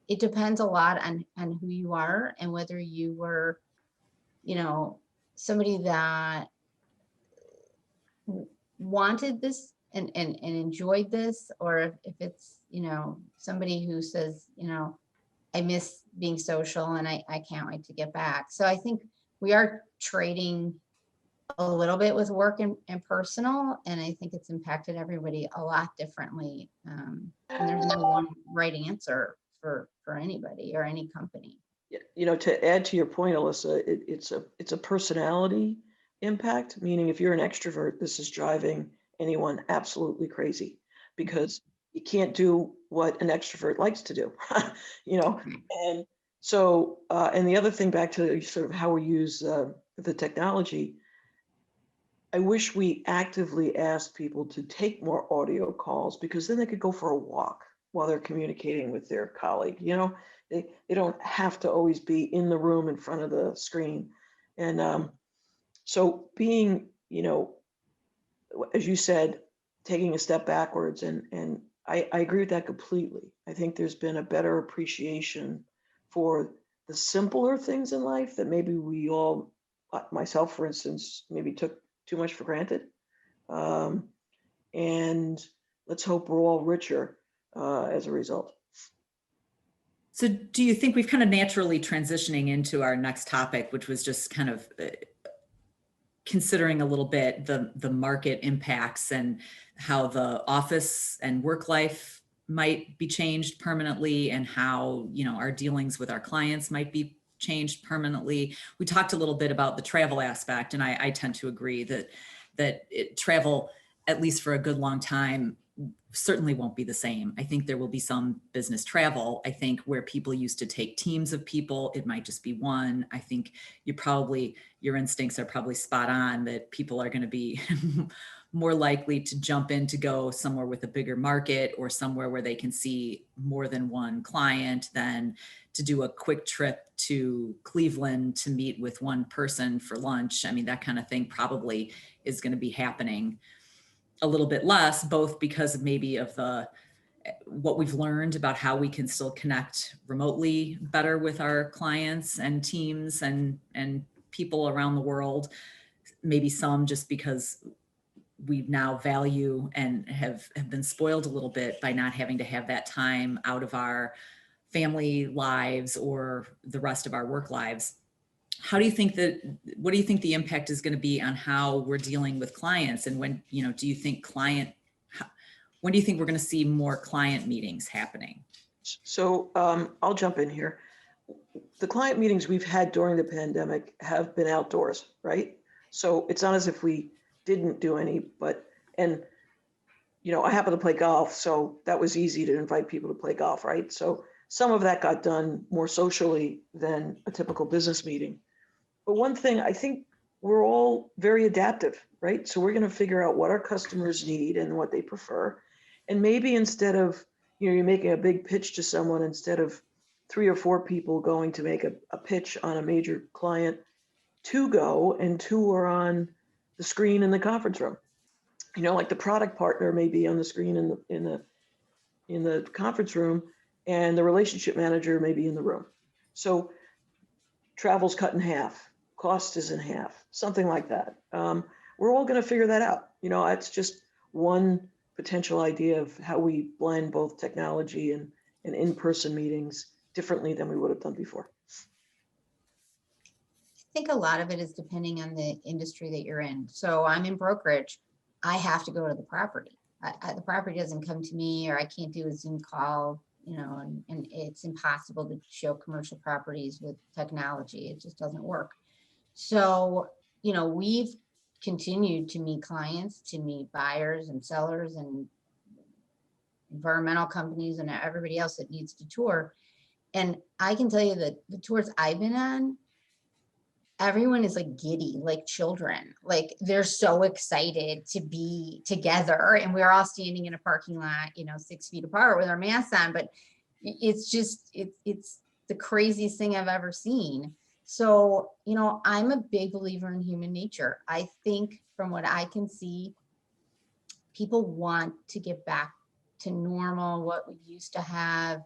it depends a lot on who you are and whether you were, you know, somebody that wanted this and enjoyed this, or if it's, you know, somebody who says, you know, I miss being social and I can't wait to get back. So I think we are trading a little bit with work and personal, and I think it's impacted everybody a lot differently. And there's no one right answer for anybody or any company. You know, to add to your point, Alyssa, it's a personality impact, meaning if you're an extrovert, this is driving anyone absolutely crazy because you can't do what an extrovert likes to do, you know? And so, and the other thing, back to sort of how we use the technology, I wish we actively asked people to take more audio calls because then they could go for a walk while they're communicating with their colleague. You know, they don't have to always be in the room in front of the screen. And so being, you know, as you said, taking a step backwards, and I agree with that completely. I think there's been a better appreciation for the simpler things in life that maybe we all, myself, for instance, maybe took too much for granted. And let's hope we're all richer as a result. So do you think we've kind of naturally transitioning into our next topic, which was just kind of considering a little bit the market impacts and how the office and work life might be changed permanently, and how, you know, our dealings with our clients might be changed permanently. We talked a little bit about the travel aspect, and I tend to agree that travel, at least for a good long time, certainly won't be the same. I think there will be some business travel. I think where people used to take teams of people, it might just be one. I think your instincts are probably spot on that people are going to be more likely to jump in to go somewhere with a bigger market or somewhere where they can see more than one client than to do a quick trip to Cleveland to meet with one person for lunch. I mean, that kind of thing probably is going to be happening a little bit less, both because of maybe of what we've learned about how we can still connect remotely better with our clients and teams and people around the world. Maybe some just because we now value and have been spoiled a little bit by not having to have that time out of our family lives or the rest of our work lives. What do you think the impact is going to be on how we're dealing with clients? And when, you know, do you think when do you think we're going to see more client meetings happening? So I'll jump in here. The client meetings we've had during the pandemic have been outdoors, right? So it's not as if we didn't do any, and you know, I happen to play golf, so that was easy to invite people to play golf, right? So some of that got done more socially than a typical business meeting. But one thing, I think we're all very adaptive, right? So we're going to figure out what our customers need and what they prefer. And maybe instead of, you're making a big pitch to someone, instead of 3 or 4 people going to make a pitch on a major client, 2 go and 2 are on the screen in the conference room. Like the product partner may be on the screen in the conference room, and the relationship manager may be in the room. So travel's cut in half, cost is in half, something like that. We're all going to figure that out. It's just one potential idea of how we blend both technology and in-person meetings differently than we would have done before. I think a lot of it is depending on the industry that you're in. So I'm in brokerage. I have to go to the property. The property doesn't come to me, or I can't do a Zoom call, and it's impossible to show commercial properties with technology. It just doesn't work. So, we've continued to meet clients, to meet buyers and sellers and environmental companies and everybody else that needs to tour. And I can tell you that the tours I've been on, everyone is like giddy, like children. Like they're so excited to be together, and we're all standing in a parking lot, 6 feet apart with our masks on. But it's just, it's the craziest thing I've ever seen. So, I'm a big believer in human nature. I think from what I can see, people want to get back to normal, what we used to have.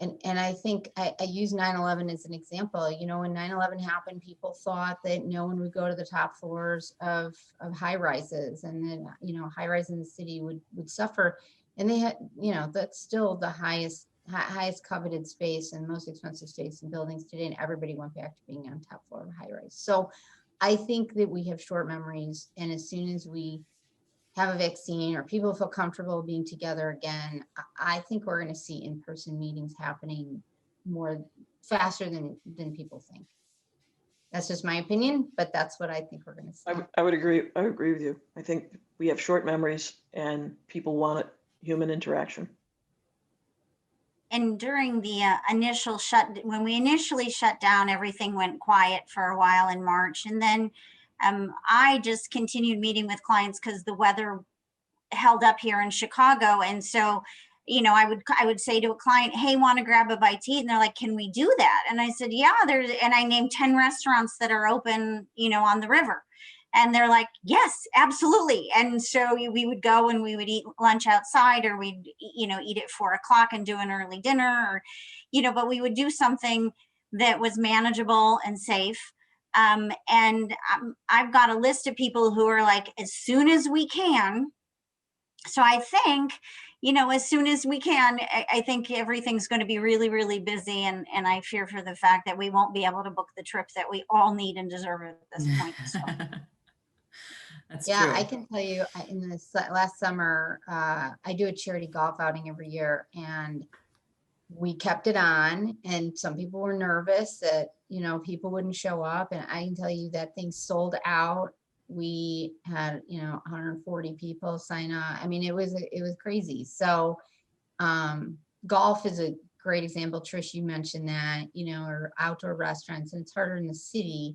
And I think I use 9/11 as an example. When 9/11 happened, people thought that no one would go to the top floors of high rises, and then, high rise in the city would suffer. And they had, that's still the highest coveted space and most expensive space in buildings today. And everybody went back to being on top floor of high rise. So I think that we have short memories. And as soon as we have a vaccine or people feel comfortable being together again, I think we're going to see in-person meetings happening more faster than people think. That's just my opinion, but that's what I think we're going to see. I would agree. I would agree with you. I think we have short memories and people want human interaction. And during the when we initially shut down, everything went quiet for a while in March. And then I just continued meeting with clients because the weather held up here in Chicago. And so, I would say to a client, hey, want to grab a bite to eat? And they're like, can we do that? And I said, yeah, and I named 10 restaurants that are open, on the river. And they're like, yes, absolutely. And so we would go and we would eat lunch outside, or we'd, eat at 4 o'clock and do an early dinner, or, but we would do something that was manageable and safe. And I've got a list of people who are like, as soon as we can. So I think, as soon as we can, I think everything's going to be really, really busy. And I fear for the fact that we won't be able to book the trip that we all need and deserve at this point. So. That's yeah, true. I can tell you in this last summer, I do a charity golf outing every year, and we kept it on, and some people were nervous that, people wouldn't show up. And I can tell you that thing sold out. We had, 140 people sign up. I mean, it was crazy. So golf is a great example. Trish, you mentioned that, or outdoor restaurants, and it's harder in the city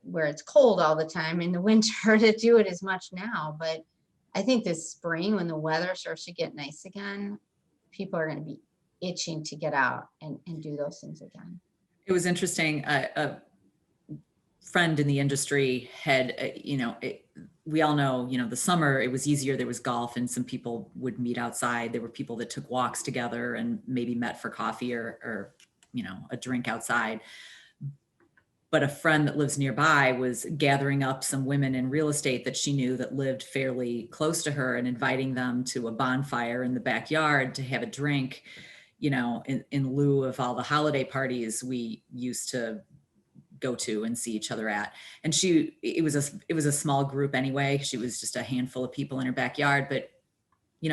where it's cold all the time in the winter to do it as much now. But I think this spring, when the weather starts to get nice again, people are going to be itching to get out and do those things again. It was interesting. A friend in the industry had, we all know, the summer, it was easier. There was golf and some people would meet outside. There were people that took walks together and maybe met for coffee or a drink outside. But a friend that lives nearby was gathering up some women in real estate that she knew that lived fairly close to her and inviting them to a bonfire in the backyard to have a drink, in lieu of all the holiday parties we used to go to and see each other at. And it was a small group anyway. She was just a handful of people in her backyard, but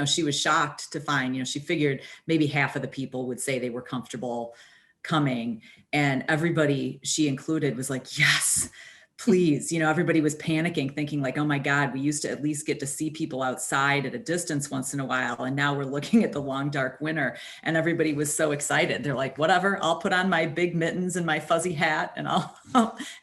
she was shocked to find, she figured maybe half of the people would say they were comfortable coming, and everybody she included was like, yes, please, everybody was panicking, thinking like, oh my God, we used to at least get to see people outside at a distance once in a while. And now we're looking at the long, dark winter, and everybody was so excited. They're like, whatever, I'll put on my big mittens and my fuzzy hat and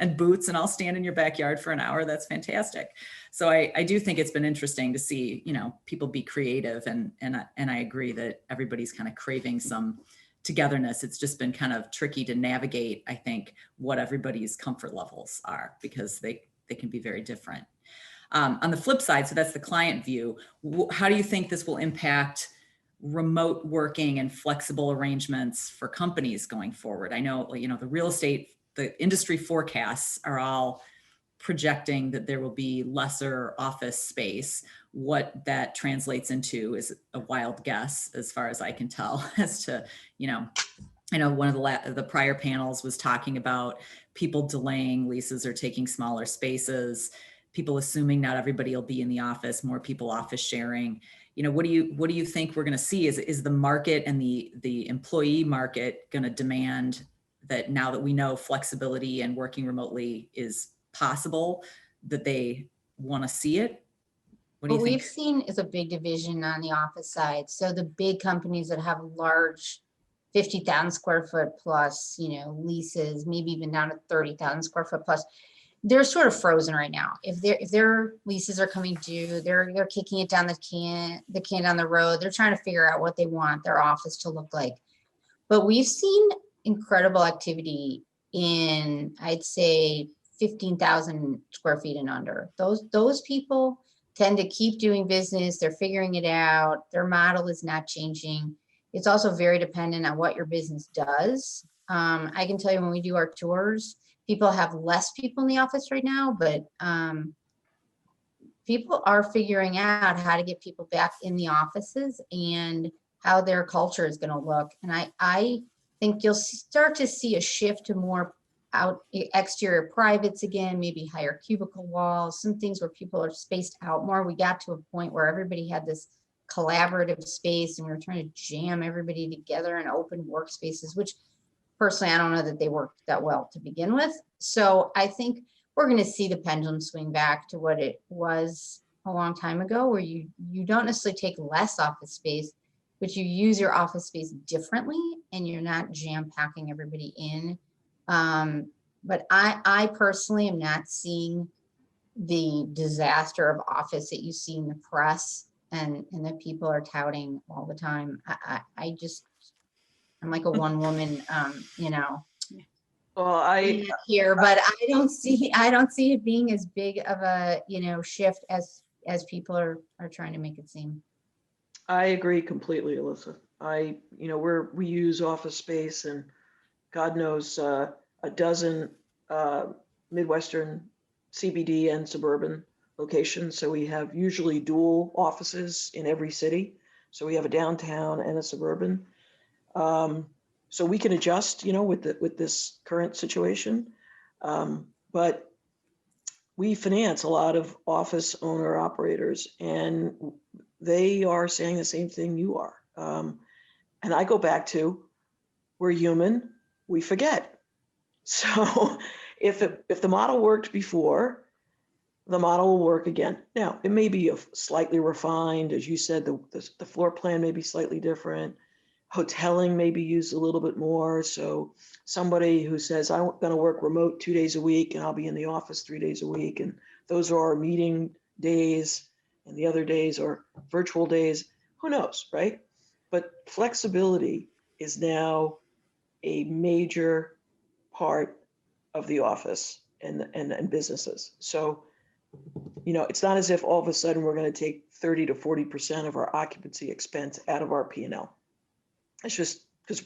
and boots, and I'll stand in your backyard for an hour. That's fantastic. So I do think it's been interesting to see, people be creative, and I agree that everybody's kind of craving some togetherness. It's just been kind of tricky to navigate, I think, what everybody's comfort levels are, because they can be very different. On the flip side, so that's the client view, how do you think this will impact remote working and flexible arrangements for companies going forward? I know, the real estate, the industry forecasts are all projecting that there will be lesser office space. What that translates into is a wild guess, as far as I can tell, as to, I know one of the prior panels was talking about people delaying leases or taking smaller spaces, people assuming not everybody will be in the office, more people office sharing. What do you think we're going to see? Is the market and the employee market going to demand that, now that we know flexibility and working remotely is possible, that they want to see it? What do you What think? we've seen is a big division on the office side. So the big companies that have large 50,000 square foot plus, leases, maybe even down to 30,000 square foot plus, they're sort of frozen right now. If their leases are coming due, they're kicking it down the can down the road. They're trying to figure out what they want their office to look like. But we've seen incredible activity in, I'd say, 15,000 square feet and under. Those people tend to keep doing business. They're figuring it out. Their model is not changing. It's also very dependent on what your business does. I can tell you, when we do our tours, people have less people in the office right now, but people are figuring out how to get people back in the offices and how their culture is going to look. And I think you'll start to see a shift to more out exterior privates again, maybe higher cubicle walls, some things where people are spaced out more. We got to a point where everybody had this collaborative space, and we were trying to jam everybody together in open workspaces, which personally, I don't know that they worked that well to begin with. So I think we're going to see the pendulum swing back to what it was a long time ago, where you don't necessarily take less office space, but you use your office space differently, and you're not jam packing everybody in. But I personally am not seeing the disaster of office that you see in the press and that people are touting all the time. I'm like a one woman, Well, here, but I don't see it being as big of a, shift as people are trying to make it seem. I agree completely, Alyssa. We use office space, and God knows a dozen Midwestern CBD and suburban locations. So we have usually dual offices in every city. So we have a downtown and a suburban. So we can adjust, with this current situation. But we finance a lot of office owner operators, and they are saying the same thing you are. And I go back to, we're human, we forget. So if the model worked before, the model will work again. Now, it may be slightly refined, as you said, the floor plan may be slightly different. Hoteling may be used a little bit more. So somebody who says, I'm going to work remote 2 days a week, and I'll be in the office 3 days a week, and those are our meeting days, and the other days are virtual days, who knows, right? But flexibility is now a major part of the office and businesses. So, it's not as if all of a sudden we're going to take 30 to 40% of our occupancy expense out of our P&L. It's just because,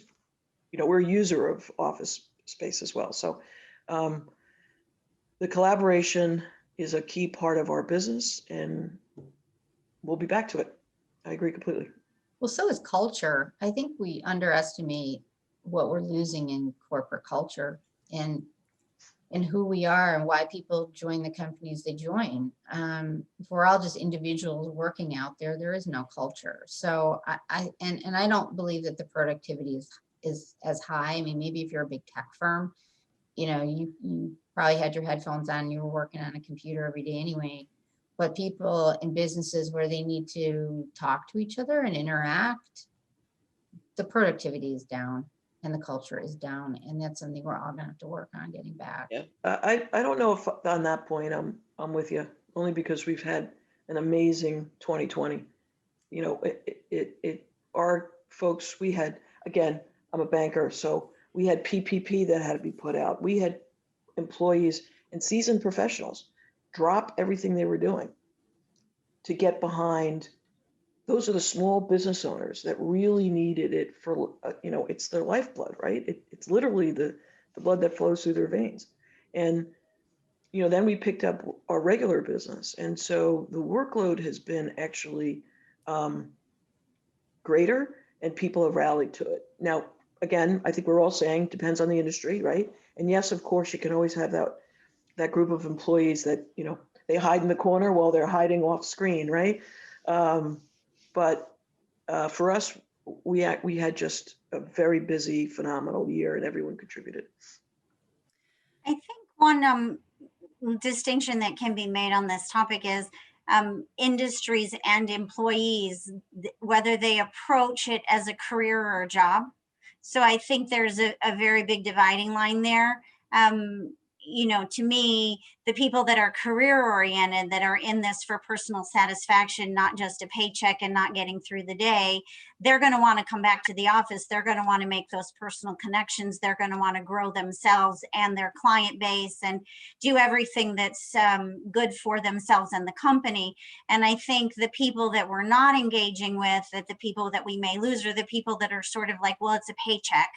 we're a user of office space as well. So the collaboration is a key part of our business, and we'll be back to it. I agree completely. Well, so is culture. I think we underestimate what we're losing in corporate culture and who we are and why people join the companies they join. If we're all just individuals working out there, there is no culture. So I don't believe that the productivity is as high. I mean, maybe if you're a big tech firm, you know, you probably had your headphones on, and you were working on a computer every day anyway. But people in businesses where they need to talk to each other and interact, the productivity is down and the culture is down. And that's something we're all gonna have to work on getting back. Yeah, I don't know if on that point I'm with you, only because we've had an amazing 2020. You know, our folks, we had, again, I'm a banker, so we had PPP that had to be put out. We had employees and seasoned professionals drop everything they were doing to get behind. Those are the small business owners that really needed it for, you know, it's their lifeblood, right? It's literally the blood that flows through their veins. And, you know, then we picked up our regular business. And so the workload has been actually greater, and people have rallied to it. Now, again, I think we're all saying depends on the industry, right? And yes, of course, you can always have that group of employees that, you know, they hide in the corner while they're hiding off screen, right? But for us, we had just a very busy, phenomenal year, and everyone contributed. I think one distinction that can be made on this topic is industries and employees, whether they approach it as a career or a job. So I think there's a very big dividing line there. You know, to me, the people that are career oriented, that are in this for personal satisfaction, not just a paycheck and not getting through the day, they're going to want to come back to the office. They're going to want to make those personal connections. They're going to want to grow themselves and their client base and do everything that's good for themselves and the company. And I think the people that we're not engaging with, that the people that we may lose, are the people that are sort of like, well, it's a paycheck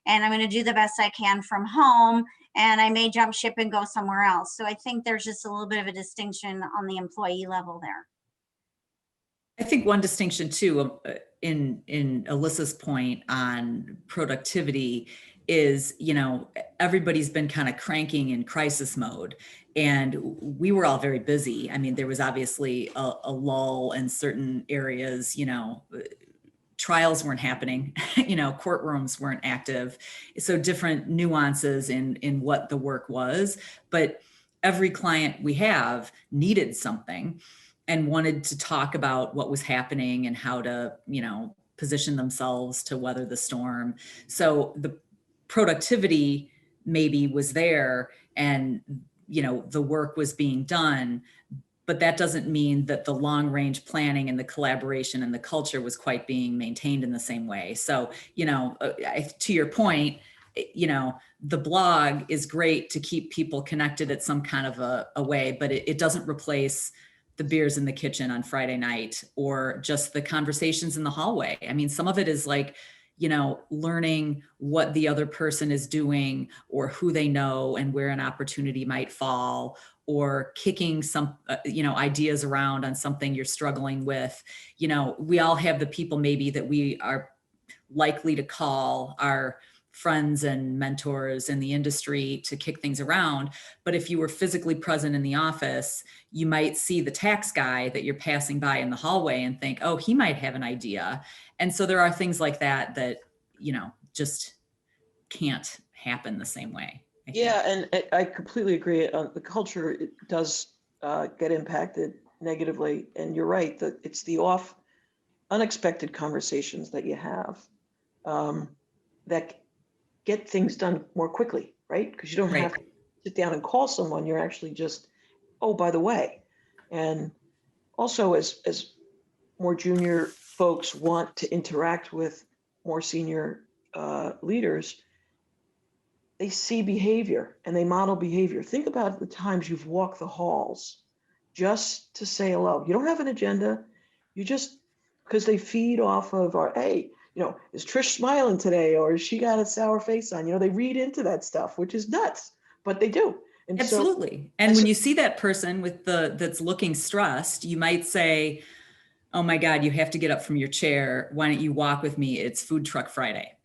and I'm going to do the best I can from home, and I may jump ship and go somewhere else. So I think there's just a little bit of a distinction on the employee level there. I think one distinction too, in Alyssa's point on productivity is, you know, everybody's been kind of cranking in crisis mode, and we were all very busy. I mean, there was obviously a lull in certain areas, you know, trials weren't happening, you know, courtrooms weren't active. So different nuances in what the work was, but every client we have needed something and wanted to talk about what was happening and how to, you know, position themselves to weather the storm. So the productivity maybe was there and, you know, the work was being done, but that doesn't mean that the long range planning and the collaboration and the culture was quite being maintained in the same way. So, you know, to your point, you know, the blog is great to keep people connected at some kind of a way, but it doesn't replace the beers in the kitchen on Friday night or just the conversations in the hallway. I mean, some of it is like, you know, learning what the other person is doing or who they know and where an opportunity might fall, or kicking some, you know, ideas around on something you're struggling with. You know, we all have the people maybe that we are likely to call our friends and mentors in the industry to kick things around. But if you were physically present in the office, you might see the tax guy that you're passing by in the hallway and think, oh, he might have an idea. And so there are things like that that, you know, just can't happen the same way. Yeah, and I completely agree. The culture, it does get impacted negatively. And you're right, that it's the unexpected conversations that you have that get things done more quickly, right? Because you don't have to sit down and call someone. You're actually just, oh, by the way. And also as more junior folks want to interact with more senior leaders, they see behavior and they model behavior. Think about the times you've walked the halls just to say hello. You don't have an agenda. You just, because they feed off of our, hey, you know, is Trish smiling today or has she got a sour face on? You know, they read into that stuff, which is nuts, but they do. And absolutely. So, and when you see that person with that's looking stressed, you might say, oh my God, you have to get up from your chair. Why don't you walk with me? It's Food Truck Friday.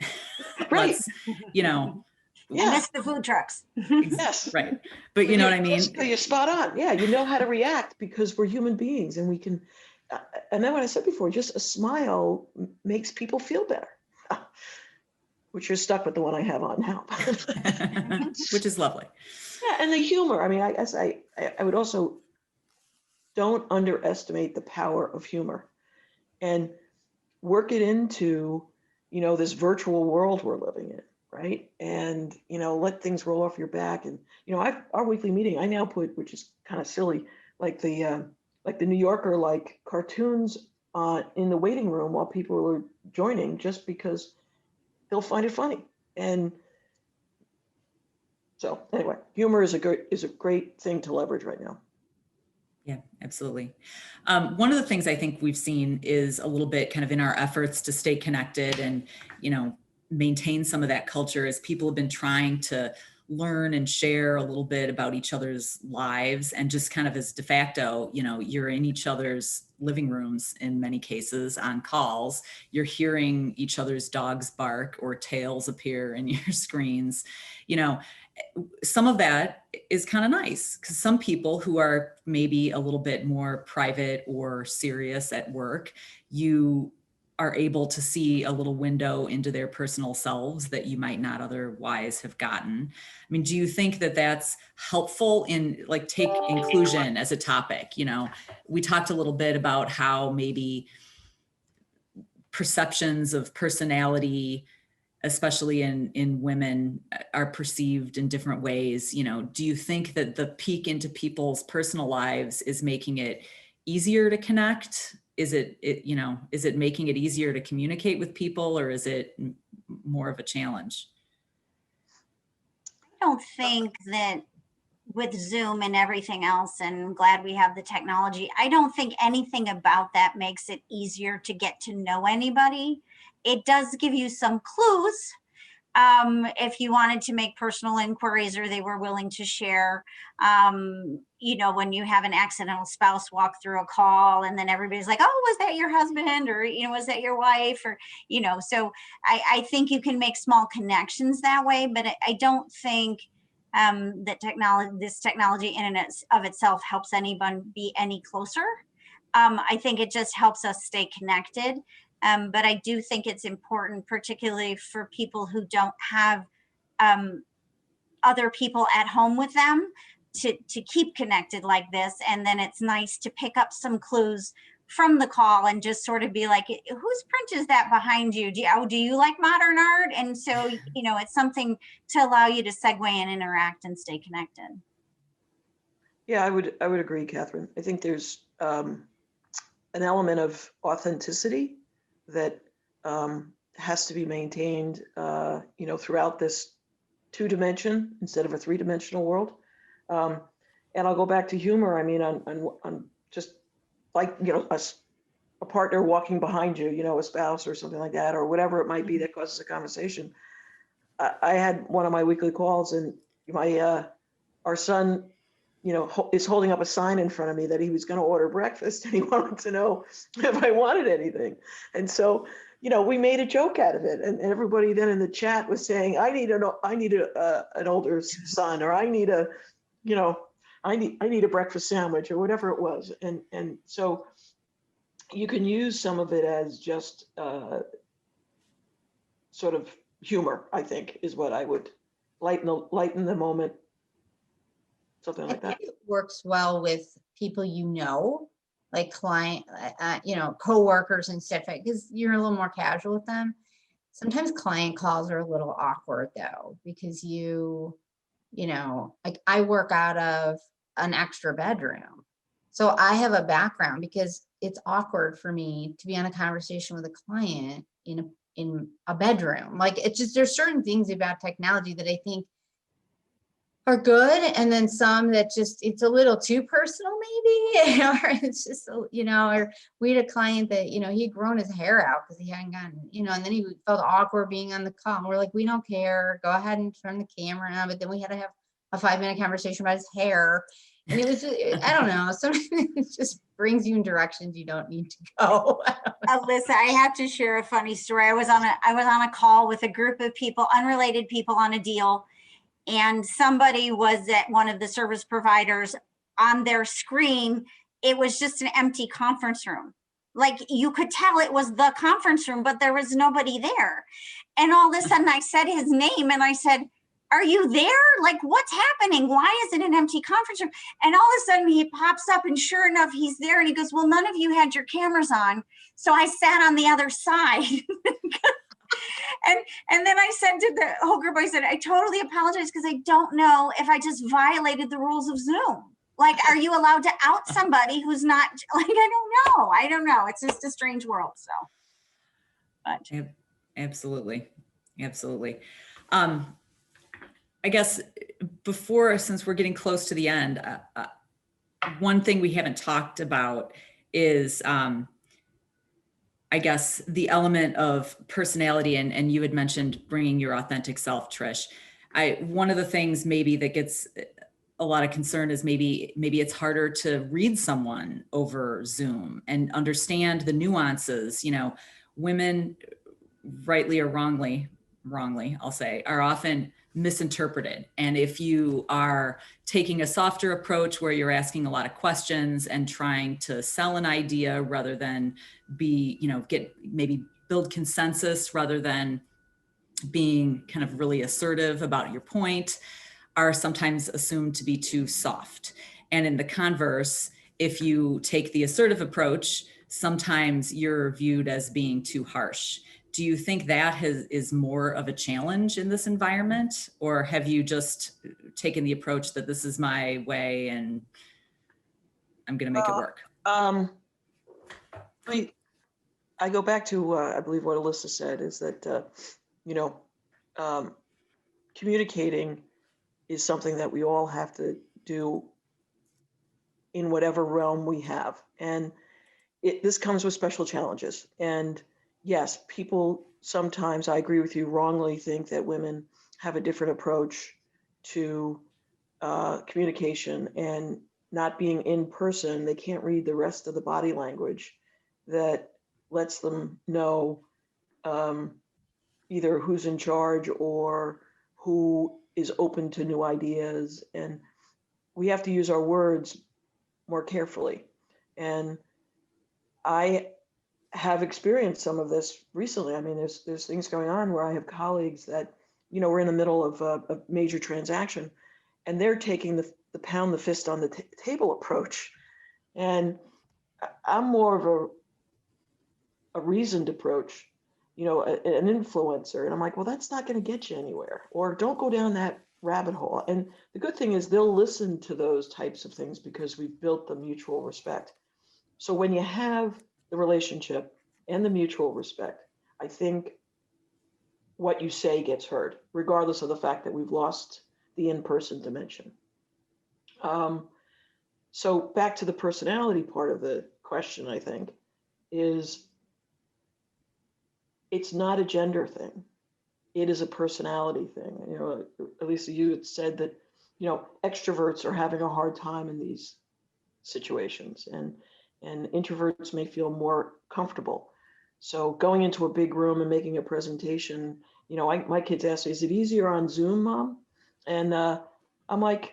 Right. Let's, you know. I miss the food trucks. Yes. Right. But you know what I mean? You're spot on. Yeah. You know how to react because we're human beings and we can, and then what I said before, just a smile makes people feel better. which you're stuck with the one I have on now. Which is lovely. Yeah, and the humor. I mean, I guess I would also don't underestimate the power of humor, and work it into, this virtual world we're living in, right? And, let things roll off your back. And, our weekly meeting, I now put, which is kind of silly, like the New Yorker, like cartoons in the waiting room while people are joining, just because they'll find it funny. And so anyway, humor is a great thing to leverage right now. Yeah, absolutely. One of the things I think we've seen is a little bit kind of in our efforts to stay connected and, maintain some of that culture, as people have been trying to learn and share a little bit about each other's lives, and just kind of as de facto, you're in each other's living rooms in many cases on calls, you're hearing each other's dogs bark or tails appear in your screens. Some of that is kind of nice, because some people who are maybe a little bit more private or serious at work, you are able to see a little window into their personal selves that you might not otherwise have gotten. I mean, do you think that that's helpful in, like, take inclusion as a topic? We talked a little bit about how maybe perceptions of personality, especially in women, are perceived in different ways. Do you think that the peek into people's personal lives is making it easier to connect? Is it making it easier to communicate with people, or is it more of a challenge? I don't think that with Zoom and everything else, and I'm glad we have the technology, I don't think anything about that makes it easier to get to know anybody. It does give you some clues if you wanted to make personal inquiries or they were willing to share. When you have an accidental spouse walk through a call and then everybody's like, oh, was that your husband? Or, was that your wife? Or, so I think you can make small connections that way, but I don't think that this technology in and of itself helps anyone be any closer. I think it just helps us stay connected. But I do think it's important, particularly for people who don't have other people at home with them, to keep connected like this. And then it's nice to pick up some clues from the call and just sort of be like, whose print is that behind you? Do you like modern art? And so, it's something to allow you to segue and interact and stay connected. Yeah, I would agree, Catherine. I think there's an element of authenticity that has to be maintained, throughout this 2-dimension instead of a 3-dimensional world. And I'll go back to humor. I mean, on just like, a partner walking behind you, a spouse or something like that, or whatever it might be that causes a conversation. I had one of my weekly calls, and our son, is holding up a sign in front of me that he was going to order breakfast, and he wanted to know if I wanted anything. And so, we made a joke out of it, and everybody then in the chat was saying, I need an older son, or I need a breakfast sandwich, or whatever it was. And so you can use some of it as just sort of humor, I think, is what I would lighten the moment. Something like that. It works well with people, like client, coworkers and stuff, because you're a little more casual with them. Sometimes client calls are a little awkward though, because like I work out of an extra bedroom. So I have a background, because it's awkward for me to be on a conversation with a client in a bedroom. Like, it's just, there's certain things about technology that I think are good, and then some that just, it's a little too personal maybe, or it's just, or we had a client that, he'd grown his hair out because he hadn't gotten, and then he felt awkward being on the call. And we're like, we don't care, go ahead and turn the camera on. But then we had to have a 5-minute conversation about his hair. And it was just, I don't know, sometimes it just brings you in directions you don't need to go. Alyssa, I have to share a funny story. I was on a call with a group of people, unrelated people, on a deal. And somebody was at one of the service providers. On their screen, it was just an empty conference room. Like, you could tell it was the conference room, but there was nobody there. And all of a sudden I said his name and I said, are you there? Like, what's happening? Why is it an empty conference room? And all of a sudden he pops up and sure enough, he's there. And he goes, well, none of you had your cameras on. So I sat on the other side. And then I said to the whole group, I said, I totally apologize because I don't know if I just violated the rules of Zoom. Like, are you allowed to out somebody who's not, like, I don't know. It's just a strange world, so. But. Absolutely. Absolutely. I guess since we're getting close to the end, one thing we haven't talked about is, I guess, the element of personality, and you had mentioned bringing your authentic self, Trish. One of the things maybe that gets a lot of concern is maybe it's harder to read someone over Zoom and understand the nuances. You know, women, rightly or wrongly, I'll say, are often misinterpreted. And if you are taking a softer approach where you're asking a lot of questions and trying to sell an idea rather than build consensus rather than being kind of really assertive about your point, are sometimes assumed to be too soft. And in the converse, if you take the assertive approach, sometimes you're viewed as being too harsh. Do you think that is more of a challenge in this environment, or have you just taken the approach that this is my way and I'm going to make it work? I go back to, I believe what Alyssa said is that, communicating is something that we all have to do in whatever realm we have. And this comes with special challenges. And yes, people sometimes, I agree with you, wrongly think that women have a different approach to communication, and not being in person, they can't read the rest of the body language that lets them know either who's in charge or who is open to new ideas. And we have to use our words more carefully. And I have experienced some of this recently. I mean, there's things going on where I have colleagues that, we're in the middle of a major transaction, and they're taking the pound the fist on the table approach. And I'm more of a reasoned approach, an influencer. And I'm like, well, that's not going to get you anywhere, or don't go down that rabbit hole. And the good thing is they'll listen to those types of things because we've built the mutual respect. So when you have the relationship and the mutual respect, I think what you say gets heard, regardless of the fact that we've lost the in-person dimension. So back to the personality part of the question, I think, is it's not a gender thing. It is a personality thing. Elisa, you had said that, extroverts are having a hard time in these situations, and introverts may feel more comfortable. So going into a big room and making a presentation, my kids ask me, is it easier on Zoom, Mom? And I'm like,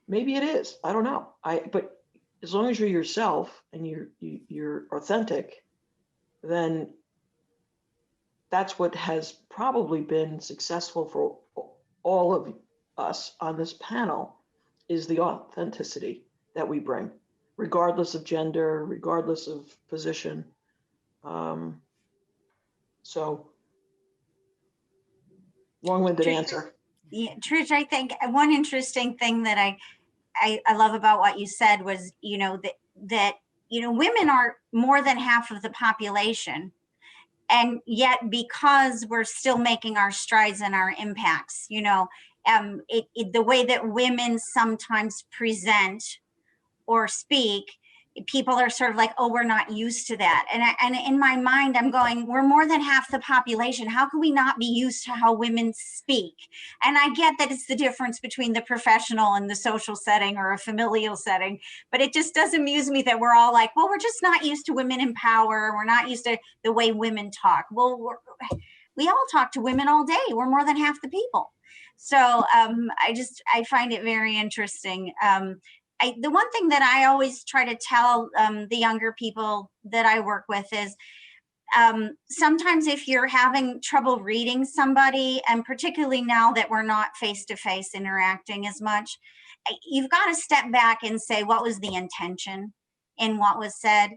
maybe it is. I don't know. But as long as you're yourself and you're authentic, then that's what has probably been successful for all of us on this panel, is the authenticity that we bring, regardless of gender, regardless of position. So long-winded answer. Yeah, Trish, I think one interesting thing that I love about what you said was, that women are more than half of the population. And yet, because we're still making our strides and our impacts, the way that women sometimes present or speak, people are sort of like, oh, we're not used to that. And in my mind, I'm going, we're more than half the population. How can we not be used to how women speak? And I get that it's the difference between the professional and the social setting or a familial setting, but it just does amuse me that we're all like, well, we're just not used to women in power. We're not used to the way women talk. Well, we all talk to women all day. We're more than half the people. So I find it very interesting. The one thing that I always try to tell the younger people that I work with is, sometimes if you're having trouble reading somebody, and particularly now that we're not face-to-face interacting as much, you've got to step back and say, what was the intention in what was said?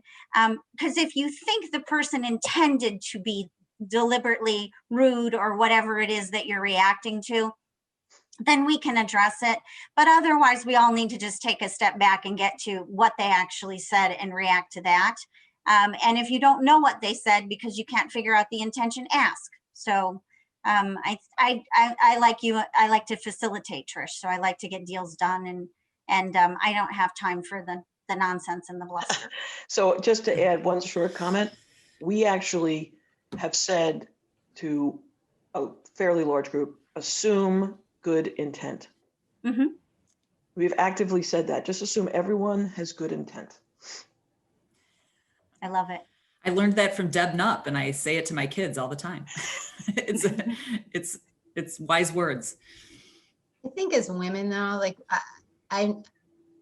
Because if you think the person intended to be deliberately rude or whatever it is that you're reacting to, then we can address it. But otherwise, we all need to just take a step back and get to what they actually said and react to that. And if you don't know what they said because you can't figure out the intention, ask. So I like you. I like to facilitate, Trish. So I like to get deals done, and I don't have time for the nonsense and the bluster. So just to add one short comment, we actually have said to a fairly large group, assume good intent. Mm-hmm. We've actively said that. Just assume everyone has good intent. I love it. I learned that from Deb Nupp, and I say it to my kids all the time. It's wise words. I think as women though, like I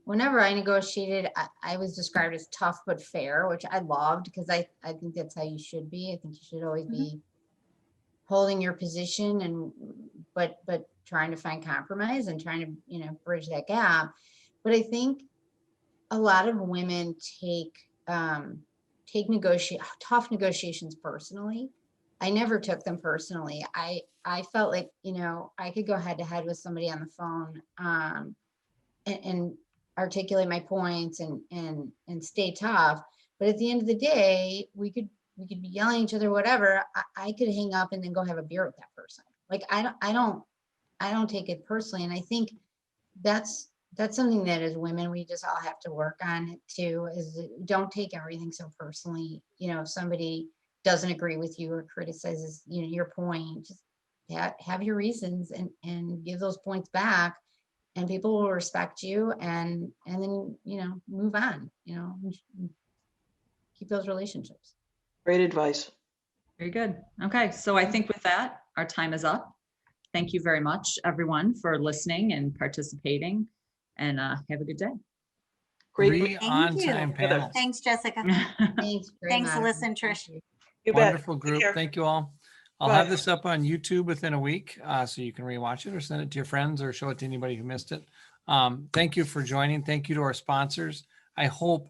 whenever I negotiated, I was described as tough but fair, which I loved because I think that's how you should be. I think you should always be holding your position and but trying to find compromise and trying to, you know, bridge that gap. But I think a lot of women take tough negotiations personally. I never took them personally. I felt like, you know, I could go head to head with somebody on the phone and articulate my points and stay tough. But at the end of the day, we could be yelling at each other, whatever. I could hang up and then go have a beer with that person. Like I don't take it personally. And I think that's something that as women, we just all have to work on it too, is don't take everything so personally. You know, if somebody doesn't agree with you or criticizes, you know, your point, just have your reasons and give those points back, and people will respect you, and then, you know, move on, you know, keep those relationships. Great advice. Very good. Okay, so I think with that, our time is up. Thank you very much, everyone, for listening and participating, and have a good day. Great. On-time panel. Thanks, Jessica. Thanks. Thanks, Alyssa and Trish. You bet. Wonderful group. Thank you all. I'll Bye. have this up on YouTube within a week, so you can rewatch it or send it to your friends or show it to anybody who missed it. Thank you for joining. Thank you to our sponsors. I hope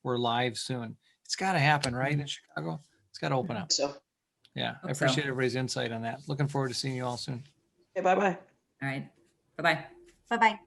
we're live soon. It's got to happen, right, in Chicago? It's got to open up. So, Yeah, I Hope so. appreciate everybody's insight on that. Looking forward to seeing you all soon. okay, bye-bye. All right. Bye-bye. Bye-bye.